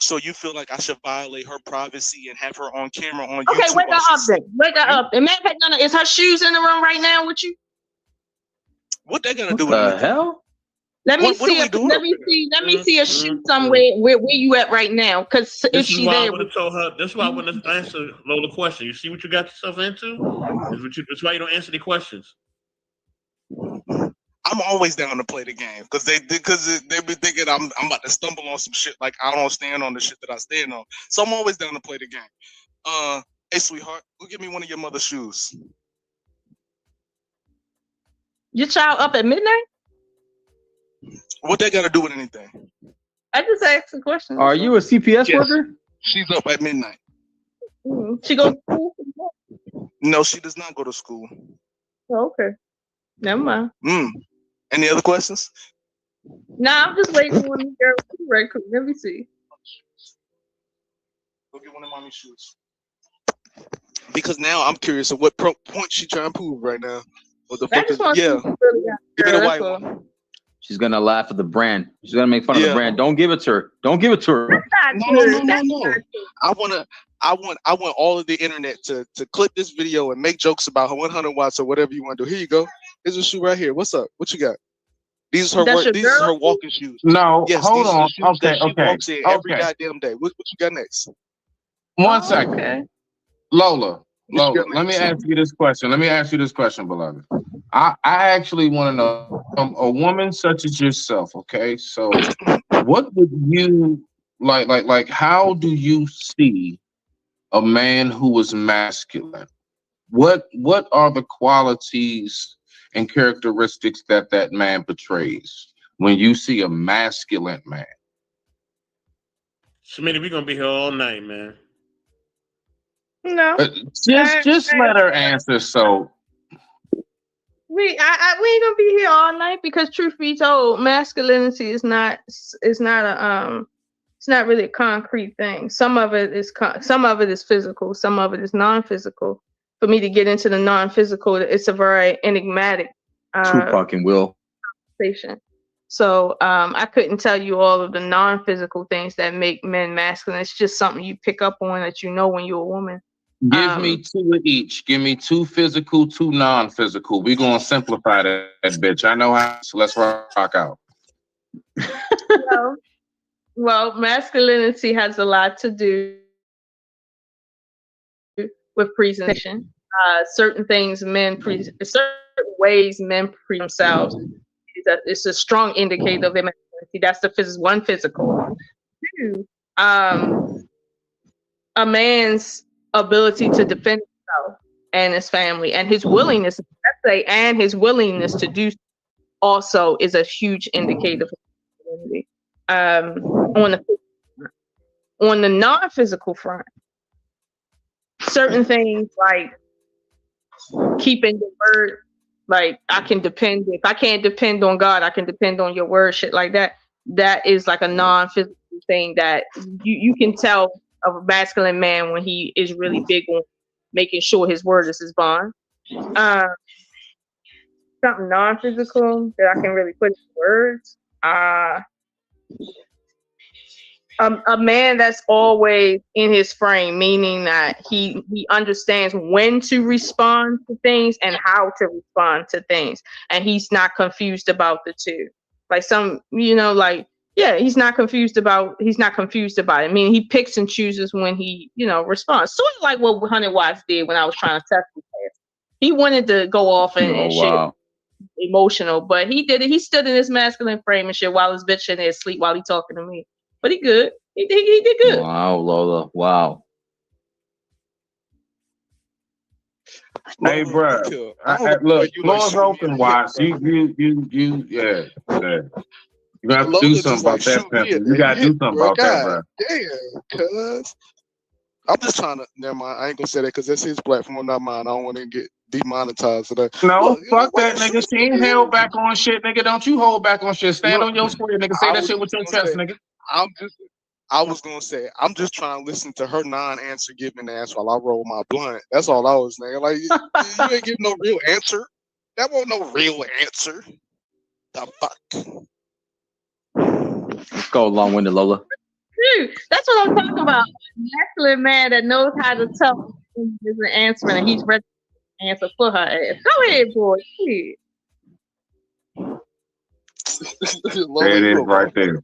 So you feel like I should violate her privacy and have her on camera on Okay, YouTube? wake her while up she's then. Wake her up. And matter of fact, no, is her shoes in the room right now with you? What they gonna do with The anything? hell? Let me What are see. we doing Let over me there? see. Let me see a shoe somewhere. Where you at right now? Because if This is she why I there, would have told her. This is why I wouldn't have answered Lola question. You see what you got yourself into? That's why you don't answer the questions. I'm always down to play the game because they be thinking I'm about to stumble on some shit like I don't stand on the shit that I stand on. So I'm always down to play the game. Hey sweetheart, go get me one of your mother's shoes. your child up at midnight? What they got to do with anything? I just asked a question. Are you a CPS Yes. worker? She's up at midnight. She goes to school? No, she does not go to school. Oh, okay. Never mind. Any other questions? Nah, I'm just waiting on the girl. Right quick. Let me see. Go get one of mommy's shoes. Because now I'm curious of what point she trying to prove right now. What the fuck is? Yeah. Give me the white one. She's gonna laugh at the brand. She's gonna make fun of the brand. Don't give it to her. Don't give it to her. No. I want all of the internet to clip this video and make jokes about her 100 watts or whatever you want to do. Here you go. Here's a shoe right here. What's up? What you got? These are her these are her walking shoes. No, Yes, hold these on. are the shoes that she Okay, walks in every okay. goddamn day. What you got next? One second. Lola, let me ask you this question. Beloved. I actually want to know, a woman such as yourself, okay? So what would you like how do you see a man who is masculine? What are the qualities and characteristics that man portrays when you see a masculine man? Smitty, we're gonna be here all night, man. No. Just let her answer. So We ain't gonna be here all night because truth be told, masculinity is not it's not really a concrete thing. Some of it is physical, some of it is non-physical. For me to get into the non-physical, it's a very enigmatic Tupac and Will. conversation. So I couldn't tell you all of the non-physical things that make men masculine. It's just something you pick up on that you know when you're a woman. give me two of each. Give me two physical, two non-physical. We're gonna simplify that bitch. I know how, so let's rock out. Well, masculinity has a lot to do with presentation. Certain things certain ways men present themselves. It's a strong indicator of their masculinity. That's the one physical. Two, a man's ability to defend himself and his family, and his willingness, his willingness to do also is a huge indicator for masculinity. On the non-physical front, certain things like keeping your word, like I can depend. If I can't depend on God, I can depend on your word. Shit like that. that is like a non-physical thing that you can tell of a masculine man when he is really big on making sure his word is his bond. Something non-physical that I can really put in words. A man that's always in his frame, meaning that he understands when to respond to things and how to respond to things, and he's not confused about the two. Like some, he's not confused about it. Meaning he picks and chooses when he, responds. Sort of like what 100 Watts did when I was trying to test him. He wanted to go off and shit, emotional, but he did it. He stood in his masculine frame and shit while his bitch in there asleep while he talking to me. But he good. He did good. Wow, Lola. Wow. Hey, bro. Look, floor's open, Watts. You gonna have to do something about that, Pepper. You gotta do something about that, bro. Damn, cuz. I'm just trying to. Never mind. I ain't gonna say that because that's his platform, not mine. I don't want to get demonetized today. No, fuck that, nigga. She ain't held back on shit, nigga. Don't you hold back on shit. Stand on your square, nigga. Say that shit with your chest, nigga. I was gonna say, I'm just trying to listen to her non-answer giving ass while I roll my blunt. That's all I was saying. Like, you ain't giving no real answer. That wasn't no real answer. The fuck? Let's go long-winded, Lola. Dude, that's what I'm talking about. Masculine man that knows how to tell him isn't answering, and he's ready to answer for her ass. Go ahead, boy. There it is right there.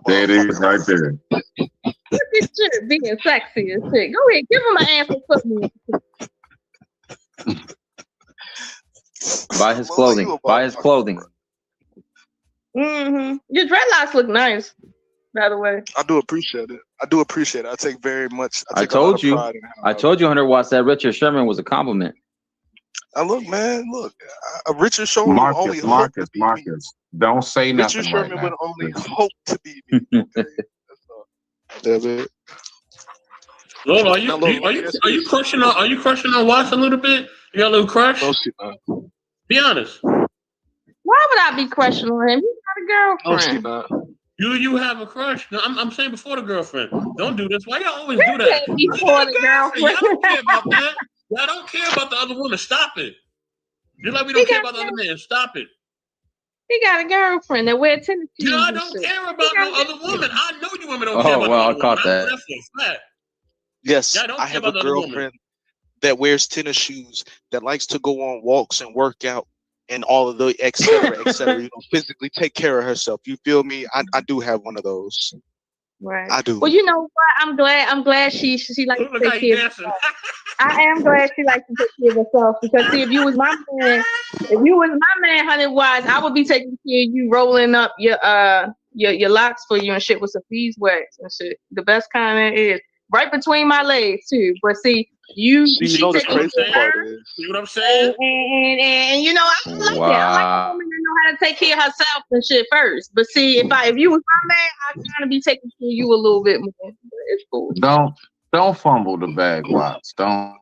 There it is right there. Look at you being sexy and shit. Go ahead, give him an answer for me. Buy his clothing. Buy his clothing. Mm-hmm. Your dreadlocks look nice, by the way. I do appreciate it. I take very much. I told you 100 Watts that Richard Sherman was a compliment. Look, man, Richard Sherman only Marcus. Don't say nothing. Richard Sherman would only hope to be me. Okay? That's it. Lola, are you crushing on Watts a little bit? You got a little crush? Be honest. Why would I be crushing on him? He's got a girlfriend. You have a crush. No, I'm saying before the girlfriend. Don't do this. Why y'all always do that? Before the girlfriend. Y'all don't care about that. Y'all don't care about the other woman. Stop it. Just like we don't care about the other man. Stop it. He got a girlfriend that wear tennis shoes. Y'all don't care about no other woman. I know you women don't care about well, other I caught women. that. Yes, I don't I care have a about the other woman. girlfriend that wears tennis shoes, that likes to go on walks and work out and all of the et cetera, physically take care of herself. You feel me? I do have one of those. Right. I do. Well, you know what? I'm glad she likes to take care of herself. I am glad she likes to take care of herself because see, if you was my man, 100 Watts, I would be taking care of you, rolling up your locks for you and shit with some beeswax and shit. The best kind there is. Right between my legs too. But see, you know the crazy part is. You know what I'm saying? And you know, I don't like that. I like a woman that know how to take care of herself and shit first. But see, if you was my man, I'd kind of be taking care of you a little bit more. But it's cool. Don't fumble the bag, Watts. Don't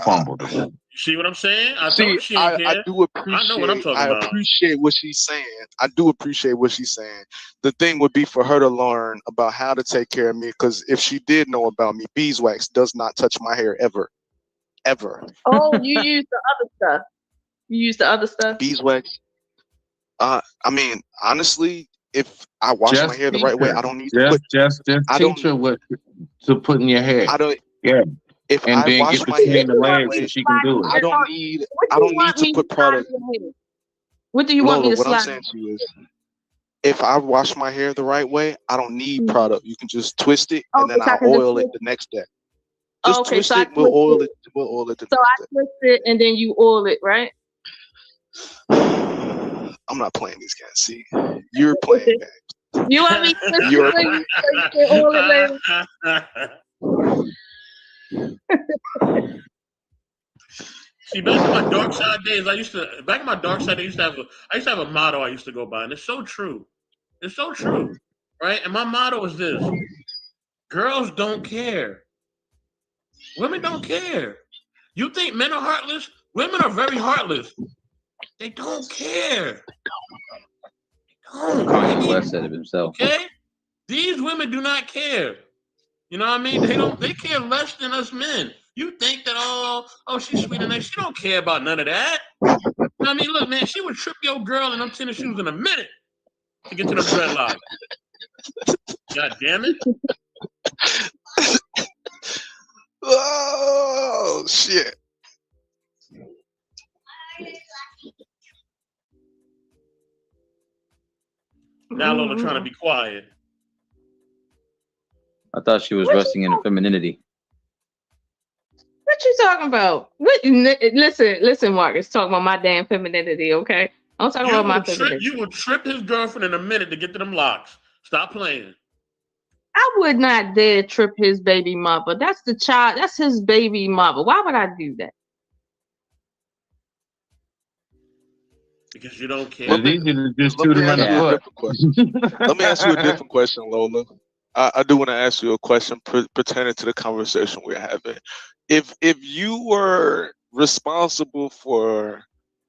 fumble the bag. See what I'm saying? I do appreciate. I know what I'm talking about. I appreciate what she's saying. I do appreciate what she's saying. The thing would be for her to learn about how to take care of me, because if she did know about me, beeswax does not touch my hair ever. Oh, you use the other stuff. Beeswax. I mean, honestly, if I wash my hair the right way, I don't need to put. Just teach her what to put in your hair. If and I then wash get my between hair the legs so she can do it. I don't need to put product. What do you want me to What slide? I'm saying to you is, if I wash my hair the right way, I don't need product. You can just twist it and then I'll oil it the next day. Just twist it. We'll oil it. We'll oil it. So I twist it and then you oil it, right? I'm not playing these guys. See, you're playing games. You want me to twist it so you can oil it later? See, back in my dark side days, I used to have a motto I used to go by, and it's so true. It's so true, right? And my motto is this: girls don't care. Women don't care. You think men are heartless? Women are very heartless. They don't care. They Kanye West said it himself. Okay? These women do not care. You know what I mean? They care less than us men. You think that oh she's sweet and nice. She don't care about none of that. I mean, look, man, she would trip your girl in them tennis shoes in a minute to get to the dreadlocks. God damn it. Oh shit. Now Lola trying to be quiet. I thought she was resting in her femininity. What you talking about? Listen, Marcus, talking about my damn femininity, okay? I'm talking about my femininity. You would trip his girlfriend in a minute to get to them locks. Stop playing. I would not dare trip his baby mother. That's the child. That's his baby mother. Why would I do that? Because you don't care. It's easy to just shoot him in the foot. Let me ask you a different question, Lola. I do want to ask you a question pertaining to the conversation we're having. If you were responsible for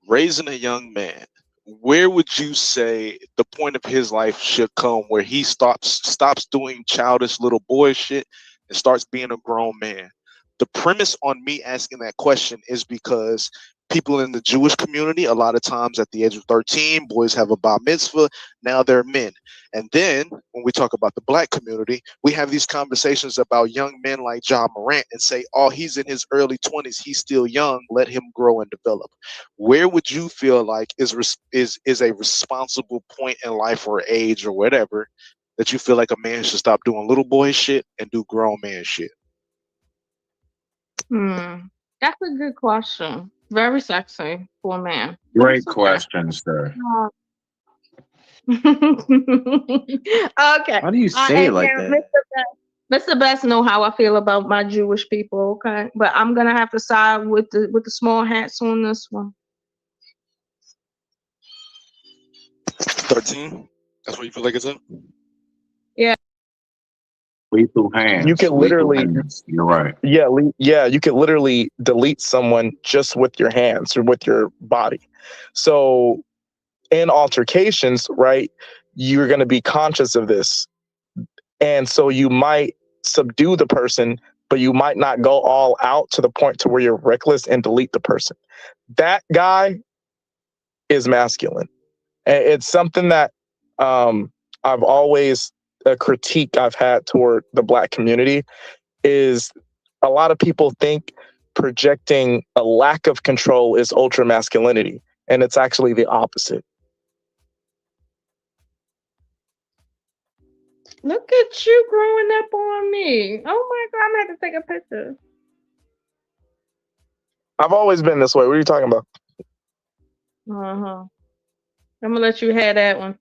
raising a young man, where would you say the point of his life should come where he stops doing childish little boy shit and starts being a grown man? The premise on me asking that question is because people in the Jewish community, a lot of times at the age of 13, boys have a bar mitzvah, now they're men. And then when we talk about the black community, we have these conversations about young men like Ja Morant and say, oh, he's in his early 20s, he's still young, let him grow and develop. Where would you feel like is a responsible point in life or age or whatever that you feel like a man should stop doing little boy shit and do grown man shit? That's a good question. Very sexy for a man. Great question, sir. Okay. How do you say it like that? Mr. Best know how I feel about my Jewish people, okay? But I'm gonna have to side with the small hats on this one. 13? That's what you feel like it's at? Yeah. Lethal hands. You can literally, you're right. Yeah, you can literally delete someone just with your hands or with your body. So in altercations, right, you're going to be conscious of this. And so you might subdue the person, but you might not go all out to the point to where you're reckless and delete the person. That guy is masculine. And it's something that I've always, a critique I've had toward the black community is a lot of people think projecting a lack of control is ultra masculinity, and it's actually the opposite. Look at you growing up on me. Oh my God, I'm gonna have to take a picture. I've always been this way. What are you talking about? I'm gonna let you have that one.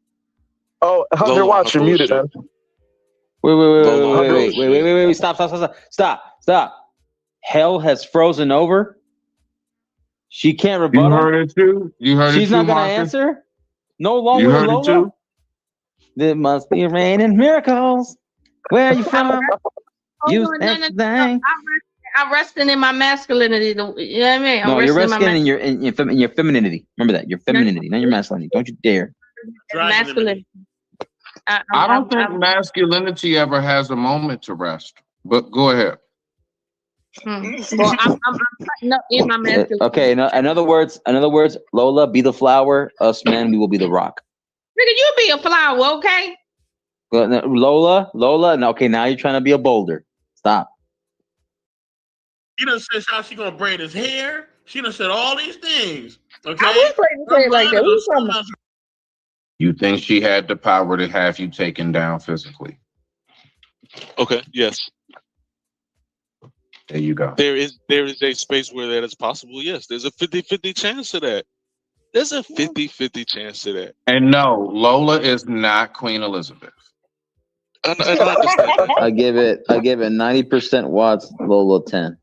Oh, Hunter, watch, you're muted, man. Wait. Stop. Hell has frozen over. She can't rebut. You heard it too? You heard She's it too, not gonna Marcus? answer? No longer You heard Lola? it too? There must be raining miracles. Where are you from? You thing. I'm resting in my masculinity. You know what I mean? No, you're resting in your femininity. Remember that. Your femininity, not your masculinity. Don't you dare. Masculinity. I don't think masculinity ever has a moment to rest. But go ahead. Well, I'm not in my masculinity. Okay. In other words, Lola, be the flower. Us men, we will be the rock. Nigga, you be a flower, okay? Lola. No, okay, now you're trying to be a boulder. Stop. She done said how she gonna braid his hair. She done said all these things. Okay. I was braiding his hair like that. What you talking about? You think she had the power to have you taken down physically? Okay, yes. There you go. There is a space where that is possible. Yes, there's a 50-50 chance of that. There's a 50-50 chance of that. And no, Lola is not Queen Elizabeth. I give it 90% Watts, Lola 10.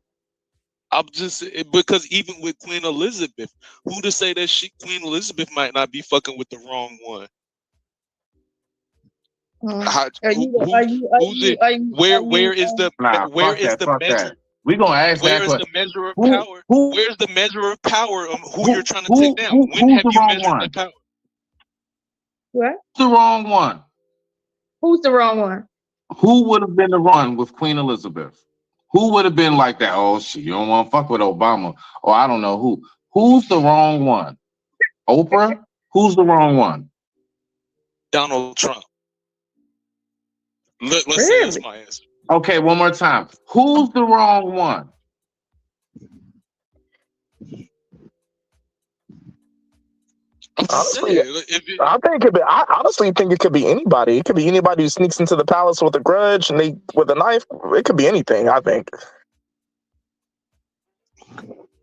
I'm just because even with Queen Elizabeth, who to say that Queen Elizabeth might not be fucking with the wrong one? Where is the measure? We gonna ask where that is question. the measure of power? Where's the measure of power of who you're trying to take down? When have you measured the power? What? The wrong one. Who's the wrong one? Who would have been the one with Queen Elizabeth? Who would have been like that? Oh shit, you don't want to fuck with Obama, or I don't know who. Who's the wrong one? Oprah? Who's the wrong one? Donald Trump. Let's say that's my answer. Okay, one more time. Who's the wrong one? Honestly, I think it could be. I honestly think it could be anybody. It could be anybody who sneaks into the palace with a grudge and they with a knife. It could be anything. I think.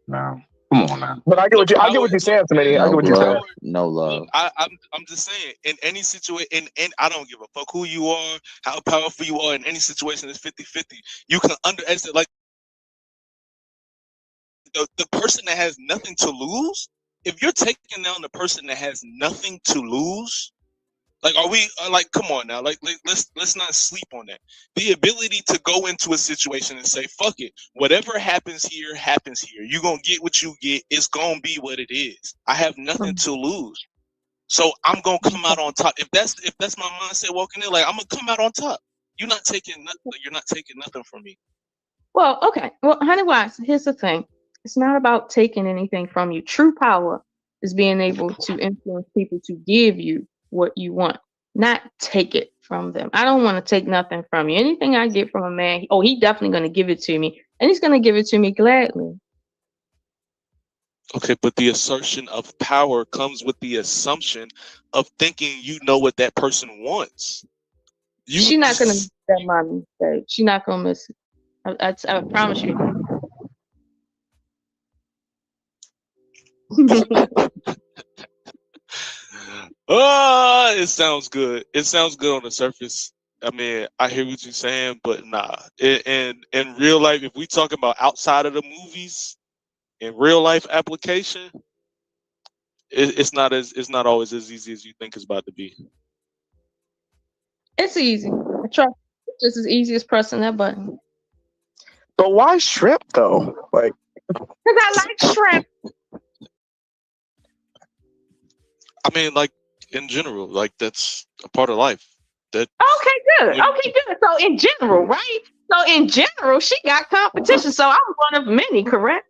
No, come on now. But I get what you're saying, Smitty. I get what you're saying. No love. I'm just saying, in any situation, and I don't give a fuck who you are, how powerful you are in any situation. It's 50-50. You can underestimate, like the person that has nothing to lose. If you're taking down the person that has nothing to lose, like, are we like, come on now, like let's not sleep on that. The ability to go into a situation and say, fuck it, whatever happens here, happens here. You're gonna get what you get. It's gonna be what it is. I have nothing to lose, so I'm gonna come out on top. If that's my mindset walking in, like, I'm gonna come out on top. You're not taking nothing from me. Well, okay. Well, Honey Wise, here's the thing. It's not about taking anything from you. True power is being able to influence people to give you what you want, not take it from them. I don't want to take nothing from you. Anything I get from a man, he definitely going to give it to me, and he's going to give it to me gladly. Okay, but the assertion of power comes with the assumption of thinking you know what that person wants. She's not going to miss that mommy mistake. She's not going to miss it. I promise you. Oh, it sounds good. It sounds good on the surface. I mean, I hear what you're saying, but nah. In real life, if we talk about outside of the movies, in real life application, it's not always as easy as you think it's about to be. It's easy. I try. It's just as easy as pressing that button. But why shrimp though? Like, because I like shrimp. I mean, like, in general, like, that's a part of life. Okay, good. So in general, right? So in general, she got competition. So I'm one of many, correct?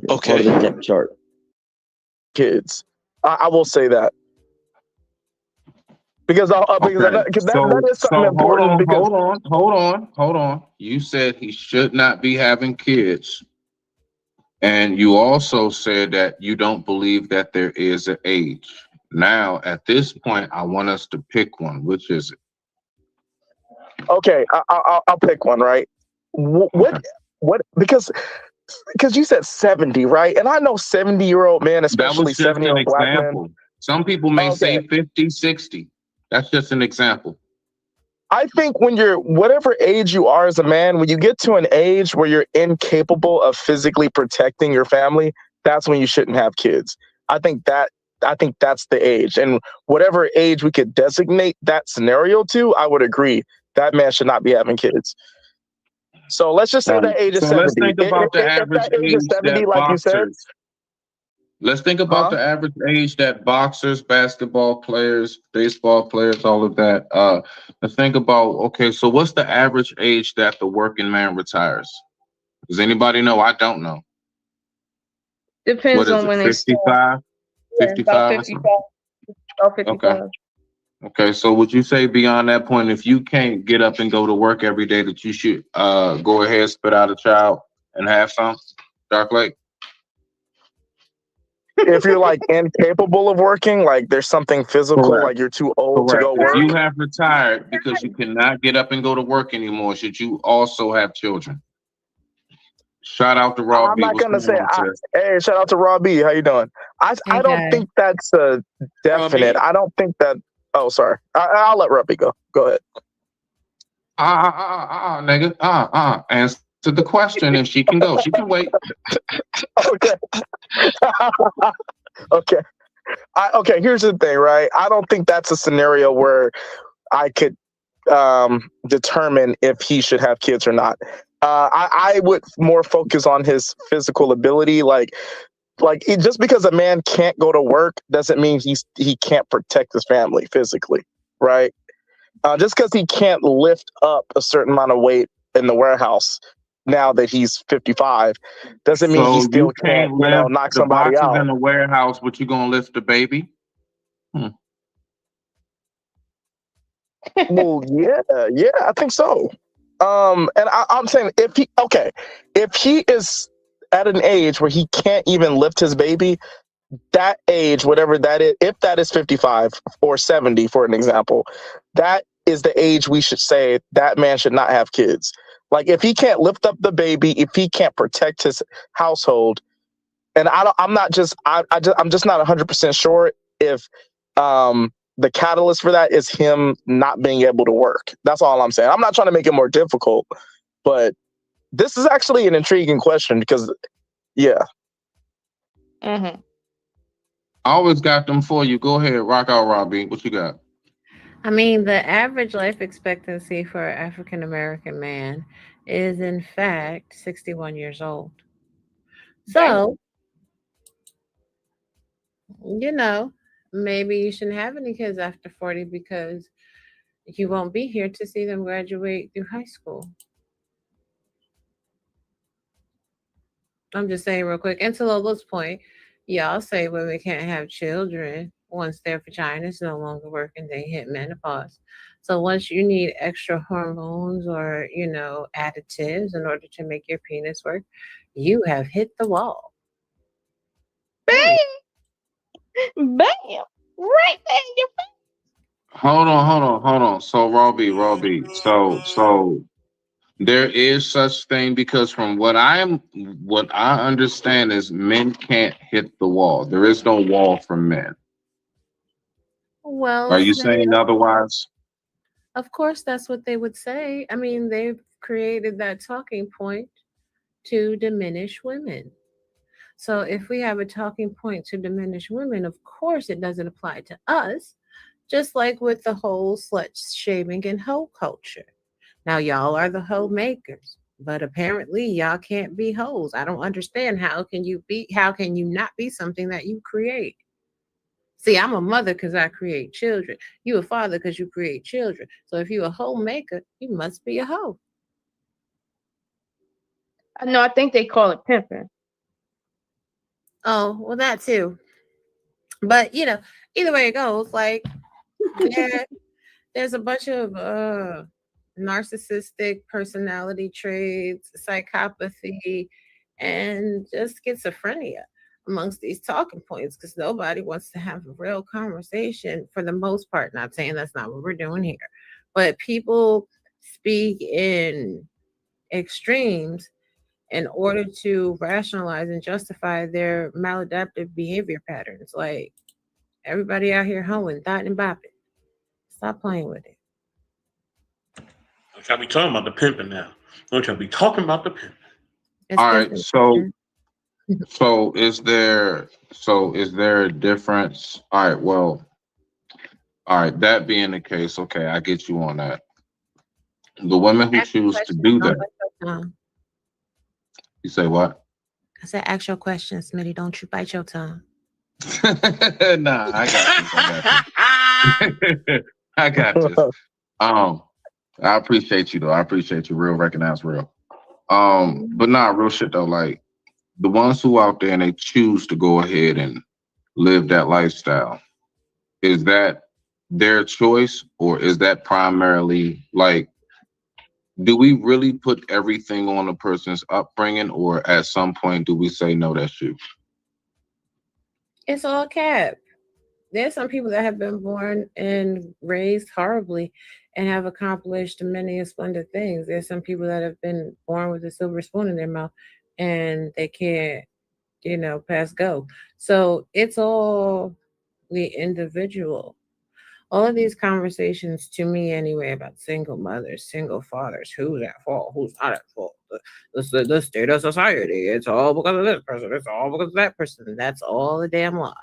Okay. Depth chart. Kids, I will say that because that is something important. Hold on. You said he should not be having kids. And you also said that you don't believe that there is an age. Now, at this point, I want us to pick one. Which is it? Okay, I'll pick one, right? What? Because you said 70, right? And I know 70-year-old men, especially 70-year-old black men. Some people may say 50, 60. That's just an example. I think when you're whatever age you are as a man, when you get to an age where you're incapable of physically protecting your family, that's when you shouldn't have kids. I think that's the age. And whatever age we could designate that scenario to, I would agree that man should not be having kids. So let's just say that age is 70. Let's think about the average age is 70, like you said. Let's think about the average age that boxers, basketball players, baseball players, all of that. Let's think about, okay, so what's the average age that the working man retires? Does anybody know? I don't know. Depends on when they 55? 55? 55. Okay, so would you say beyond that point, if you can't get up and go to work every day, that you should go ahead, spit out a child and have some? Dark Lake? If you're like incapable of working, like there's something physical, like you're too old to go work. If you have retired because you cannot get up and go to work anymore, should you also have children? Shout out to Raw B. I'm not gonna say. Hey, shout out to Raw B. How you doing? I don't think that's a definite. I don't think that. Oh, sorry. I'll let Raw B go. Go ahead. Nigga. Answer the question, and she can go. She can wait. Okay. Okay. Here's the thing, right? I don't think that's a scenario where I could determine if he should have kids or not. I would more focus on his physical ability. Like, like just because a man can't go to work doesn't mean he can't protect his family physically, right? Just because he can't lift up a certain amount of weight in the warehouse now that he's 55 doesn't mean he So still you can't, can't lift knock the somebody boxes out. in the warehouse, but you gonna lift the baby? Well, yeah, I think so. And I'm saying if he is at an age where he can't even lift his baby, that age, whatever that is, if that is 55 or 70, for an example, that is the age we should say that man should not have kids. Like if he can't lift up the baby, if he can't protect his household, and I'm just not 100% sure if the catalyst for that is him not being able to work. That's all I'm saying. I'm not trying to make it more difficult, but this is actually an intriguing question because, yeah. Mm-hmm. I always got them for you. Go ahead, rock out, Robbie. What you got? I mean, the average life expectancy for an African American man is, in fact, 61 years old. So, maybe you shouldn't have any kids after 40 because you won't be here to see them graduate through high school. I'm just saying real quick. And to Lola's point, y'all say women can't have children once their vagina is no longer working, they hit menopause. So once you need extra hormones or, additives in order to make your penis work, you have hit the wall. Bam! Bam! Right there in your face. Hold on. So Robbie. So there is such thing because from what I understand is men can't hit the wall. There is no wall for men. Well, Are you saying otherwise? Of course, that's what they would say. I mean, they've created that talking point to diminish women. So if we have a talking point to diminish women, of course it doesn't apply to us, just like with the whole slut shaming and hoe culture. Now, y'all are the hoe makers, but apparently y'all can't be hoes. I don't understand how can you not be something that you create? See, I'm a mother because I create children. You a father because you create children. So if you're a homemaker, you must be a hoe. No, I think they call it pimping. Oh, well, that too. But either way it goes, like there's a bunch of narcissistic personality traits, psychopathy, and just schizophrenia amongst these talking points because nobody wants to have a real conversation for the most part. Not saying that's not what we're doing here, but people speak in extremes in order to rationalize and justify their maladaptive behavior patterns. Like everybody out here hoeing, thought and bopping. Stop playing with it. I'll be talking about the pimping now. Don't y'all be talking about the pimping. All right, so is there a difference? All right, well, all right, that being the case, okay, I get you on that. The women who choose to do that. You say what? I said, ask your question, Smitty. Don't you bite your tongue. Nah, I got you. I appreciate you though. I appreciate you. Real, recognize real. But nah, real shit though. Like the ones who out there and they choose to go ahead and live that lifestyle, is that their choice or is that primarily like? Do we really put everything on a person's upbringing, or at some point do we say no, that's you? It's all cap. There's some people that have been born and raised horribly and have accomplished many splendid things. There's some people that have been born with a silver spoon in their mouth and they can't, pass go. So it's all the individual. All of these conversations, to me anyway, about single mothers, single fathers, who's at fault, who's not at fault, the state of society, it's all because of this person, it's all because of that person. That's all a damn lie.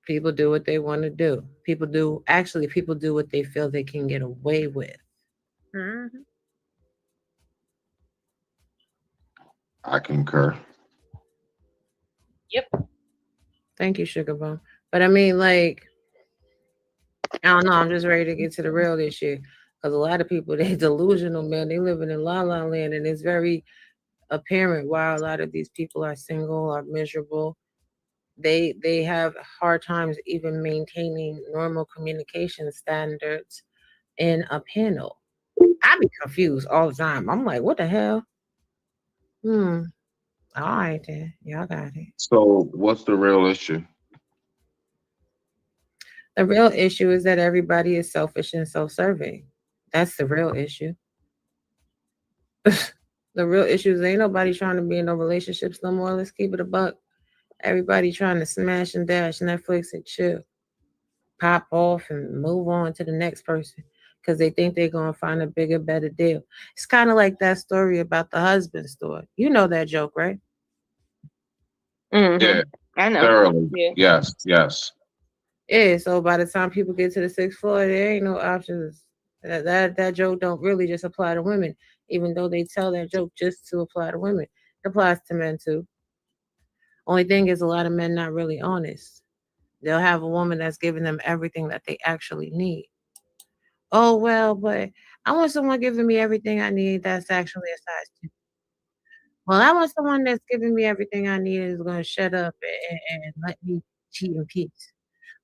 People do what they want to do. People do what they feel they can get away with. Mm-hmm. I concur. Thank you, Sugar Bum. But I mean, like, I don't know. I'm just ready to get to the real issue because a lot of people they delusional, man. They living in la la land, and it's very apparent why a lot of these people are single or miserable. They have hard times even maintaining normal communication standards in a panel. I be confused all the time. I'm like, what the hell? All right then. Y'all got it. So what's the real issue? The real issue is that everybody is selfish and self-serving. That's the real issue. The real issue is ain't nobody trying to be in no relationships no more. Let's keep it a buck. Everybody trying to smash and dash Netflix and chill. Pop off and move on to the next person because they think they're going to find a bigger, better deal. It's kind of like that story about the husband store. You know that joke, right? Yeah, I know. thoroughly. Yeah. Yes. Yeah, so by the time people get to the 6th floor, there ain't no options. That joke don't really just apply to women, even though they tell that joke just to apply to women. It applies to men too. Only thing is a lot of men not really honest. They'll have a woman that's giving them everything that they actually need. Oh, well, but I want someone giving me everything I need that's actually a size 2. Well, I want someone that's giving me everything I need and is going to shut up and let me cheat in peace.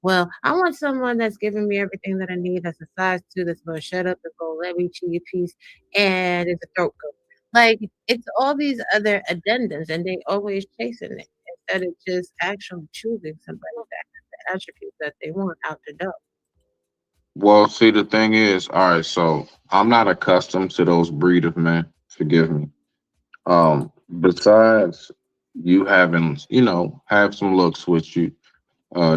Well, I want someone that's giving me everything that I need that's a size 2 that's going to shut up and go let me cheat in peace and it's a throat goat. Like, it's all these other addendums and they always chasing it instead of just actually choosing somebody that has the attributes that they want out the door. Well, see, the thing is, all right, so I'm not accustomed to those breed of men. Forgive me. Besides you having, have some looks with you,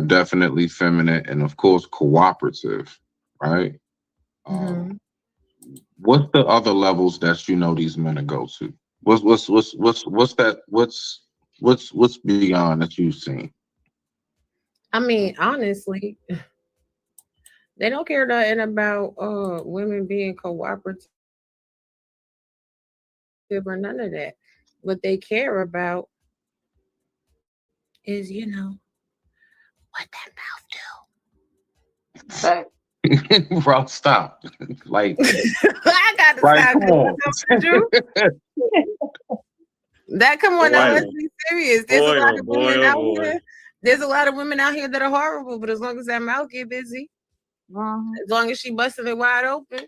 definitely feminine and of course cooperative, right? What's the other levels that these men go to? What's beyond that you've seen? I mean, honestly, they don't care nothing about women being cooperative or none of that. What they care about is, what that mouth do. Bro, stop. Like, I got to right, stop. come on. That come on now, Boy, let's be serious. There's boy, a lot oh of boy, women oh out boy. here. There's a lot of women out here that are horrible, but as long as that mouth get busy, as long as she busting it wide open,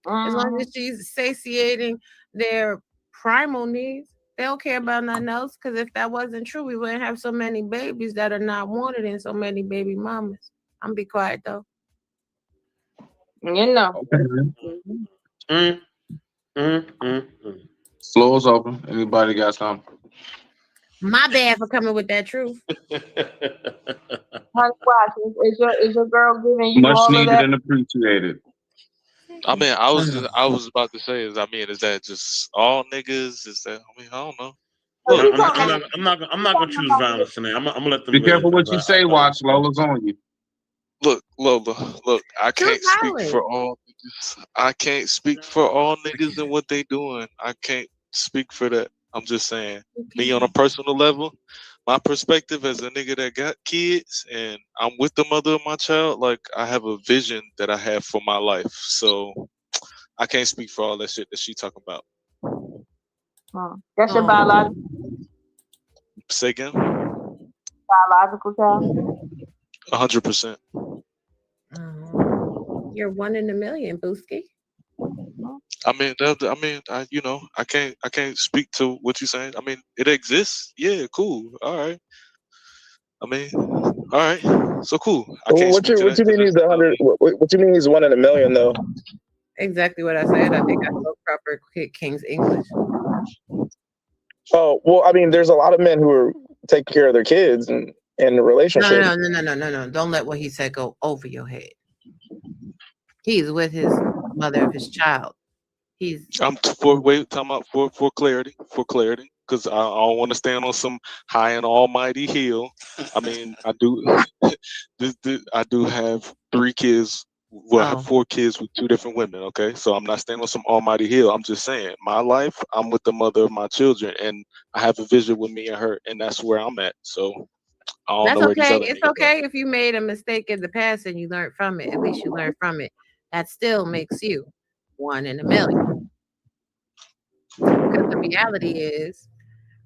as long as she's satiating their primal needs, they don't care about nothing else. Because if that wasn't true, we wouldn't have so many babies that are not wanted and so many baby mamas. I'm be quiet though. Floor's open. Anybody got something? My bad for coming with that truth. Watch, is your girl giving you Much all of needed that? and appreciated. I mean, I was about to say is that just all niggas? Is that I don't know. I'm not gonna choose violence tonight. I'm gonna let them. Be careful what you say, Watch. Lola's on you. Look, Lola, I can't speak violence. for all niggas. I can't speak for all niggas and what they doing. I can't speak for that. I'm just saying, me on a personal level, my perspective as a nigga that got kids and I'm with the mother of my child, like I have a vision that I have for my life. So I can't speak for all that shit that she talking about. That's your biological Say again? child. 100%. You're 1 in a million, Booski. I mean, I can't speak to what you're saying. I mean, it exists. Yeah, cool. All right. I mean, all right. So cool. What you mean he's 100? What you mean he's 1 in a million though? Exactly what I said. I think I spoke proper King's English. Oh well, I mean, there's a lot of men who are taking care of their kids and in the relationship. No. Don't let what he said go over your head. He's with his mother of his child. Talking about for clarity, because I don't want to stand on some high and almighty hill. I mean, I do have 3 kids will have 4 kids with 2 different women. Okay, so I'm not standing on some almighty hill. I'm just saying, my life, I'm with the mother of my children, and I have a vision with me and her, and that's where I'm at. So I don't That's know where these okay. other It's niggas are. okay if you made a mistake in the past and you learned from it. At least you learned from it. That still makes you one in a million. Because the reality is,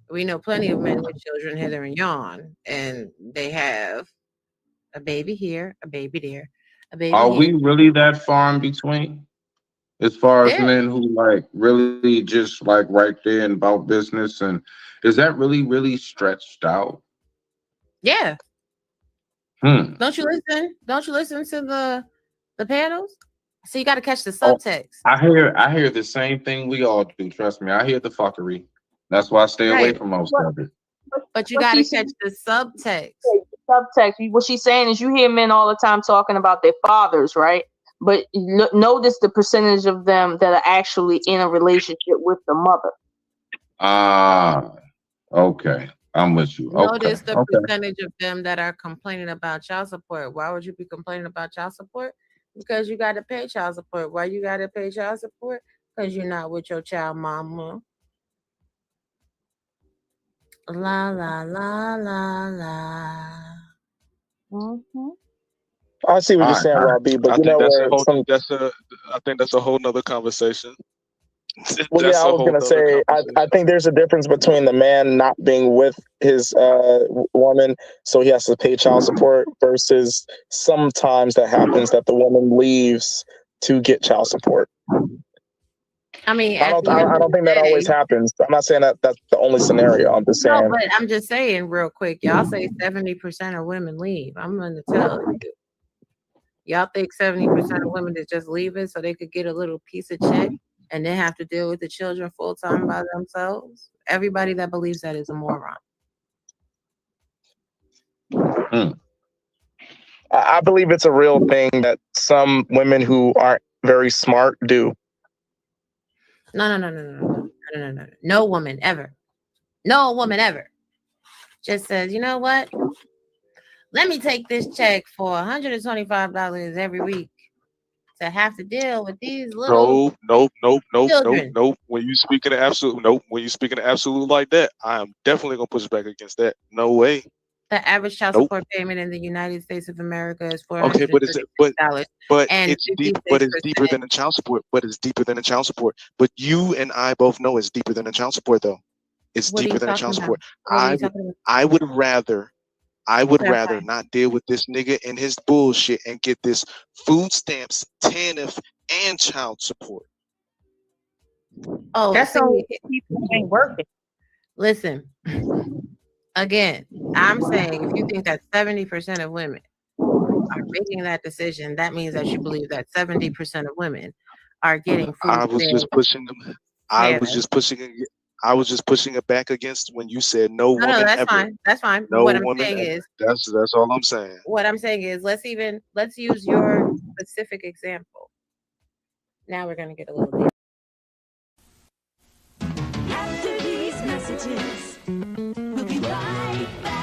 we know plenty of men with children hither and yon, and they have a baby here, a baby there, a baby Are here. we really that far in between? As far as Yeah. men who like really just like right there and about business, and is that really stretched out? Yeah. Hmm. Don't you listen? Don't you listen to the panels? So you got to catch the Oh, subtext. I hear the same thing we all do. Trust me, I hear the fuckery. That's why I stay away Right. from most of it. But you What got to she's catch the subtext. subtext. What she's saying is, you hear men all the time talking about their fathers, right? But notice the percentage of them that are actually in a relationship with the mother. Ah, okay. I'm with you. Notice the Okay. percentage of them that are complaining about child support. Why would you be complaining about child support? Because you got to pay child support. Why you got to pay child support? Because you're not with your child mama. La la la la la. Mm-hmm. I see what you're saying, Robbie, but you know where some. I think that's a whole nother conversation. Well, yeah, I was gonna say, I think there's a difference between the man not being with his woman, so he has to pay child support, versus sometimes that happens that the woman leaves to get child support. I mean, I don't think that always happens. I'm not saying that that's the only scenario. I'm just no, saying. but I'm just saying real quick. Y'all say 70% of women leave. I'm gonna tell you. Y'all think 70% of women is just leaving so they could get a little piece of check and then have to deal with the children full time by themselves? Everybody that believes that is a moron. I believe it's a real thing that some women who aren't very smart do. No. No woman ever. No woman ever just says, you know what? Let me take this check for $125 every week to have to deal with these little Nope. children. When you speaking of absolute like that, I am definitely gonna push back against that. No way. The average child Nope. support payment in the United States of America is Okay, but it's and it's deep, but it's deeper than the child support. But it's deeper than the child support. But you and I both know it's deeper than the child support, though. It's What are deeper you than the talking child about? support. What are you talking about? I would rather Clarify. not deal with this nigga and his bullshit and get this food stamps, TANF, and child support. Oh, That's see, only if people ain't working. listen. Again, I'm saying if you think that 70% of women are making that decision, that means that you believe that 70% of women are getting food I was just stamps. pushing them. I was just pushing it back against when you said no woman No, that's ever. fine. That's fine. No What I'm woman saying ever. is, That's all I'm saying. what I'm saying is, let's use your specific example. Now we're gonna get a little deeper. After these messages, we'll be right back.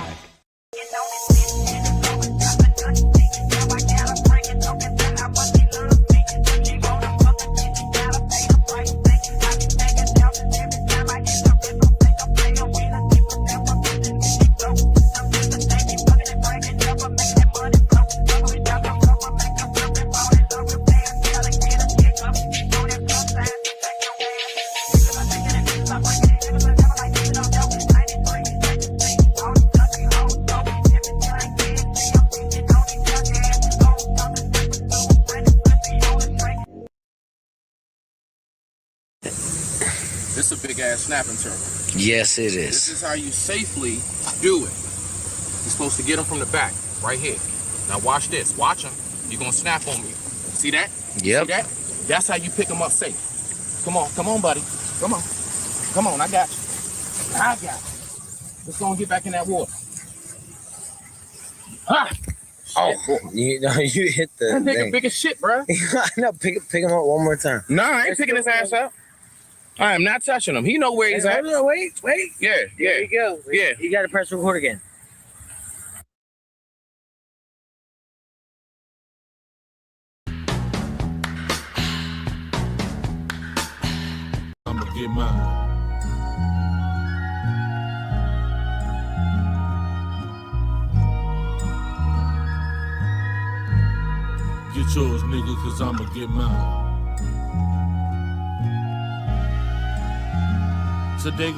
This is a big ass snapping turtle. Yes, it This is. is how you safely do it. You're supposed to get them from the back, right here. Now watch this. Watch them. You're gonna snap on me. See that? Yep. See that? That's how you pick them up safe. Come on, buddy. Come on, I got you. Let's go and get back in that water. Ah! Oh, you know, you hit the That nigga thing. big as shit, bro. I know, pick him up one more time. Nah, I ain't picking his ass up. I am not touching him. He know where he's at. Wait. Yeah. There you go. Yeah. You got to press record again. get mine. Get yours, nigga, cause I'ma get mine. Today.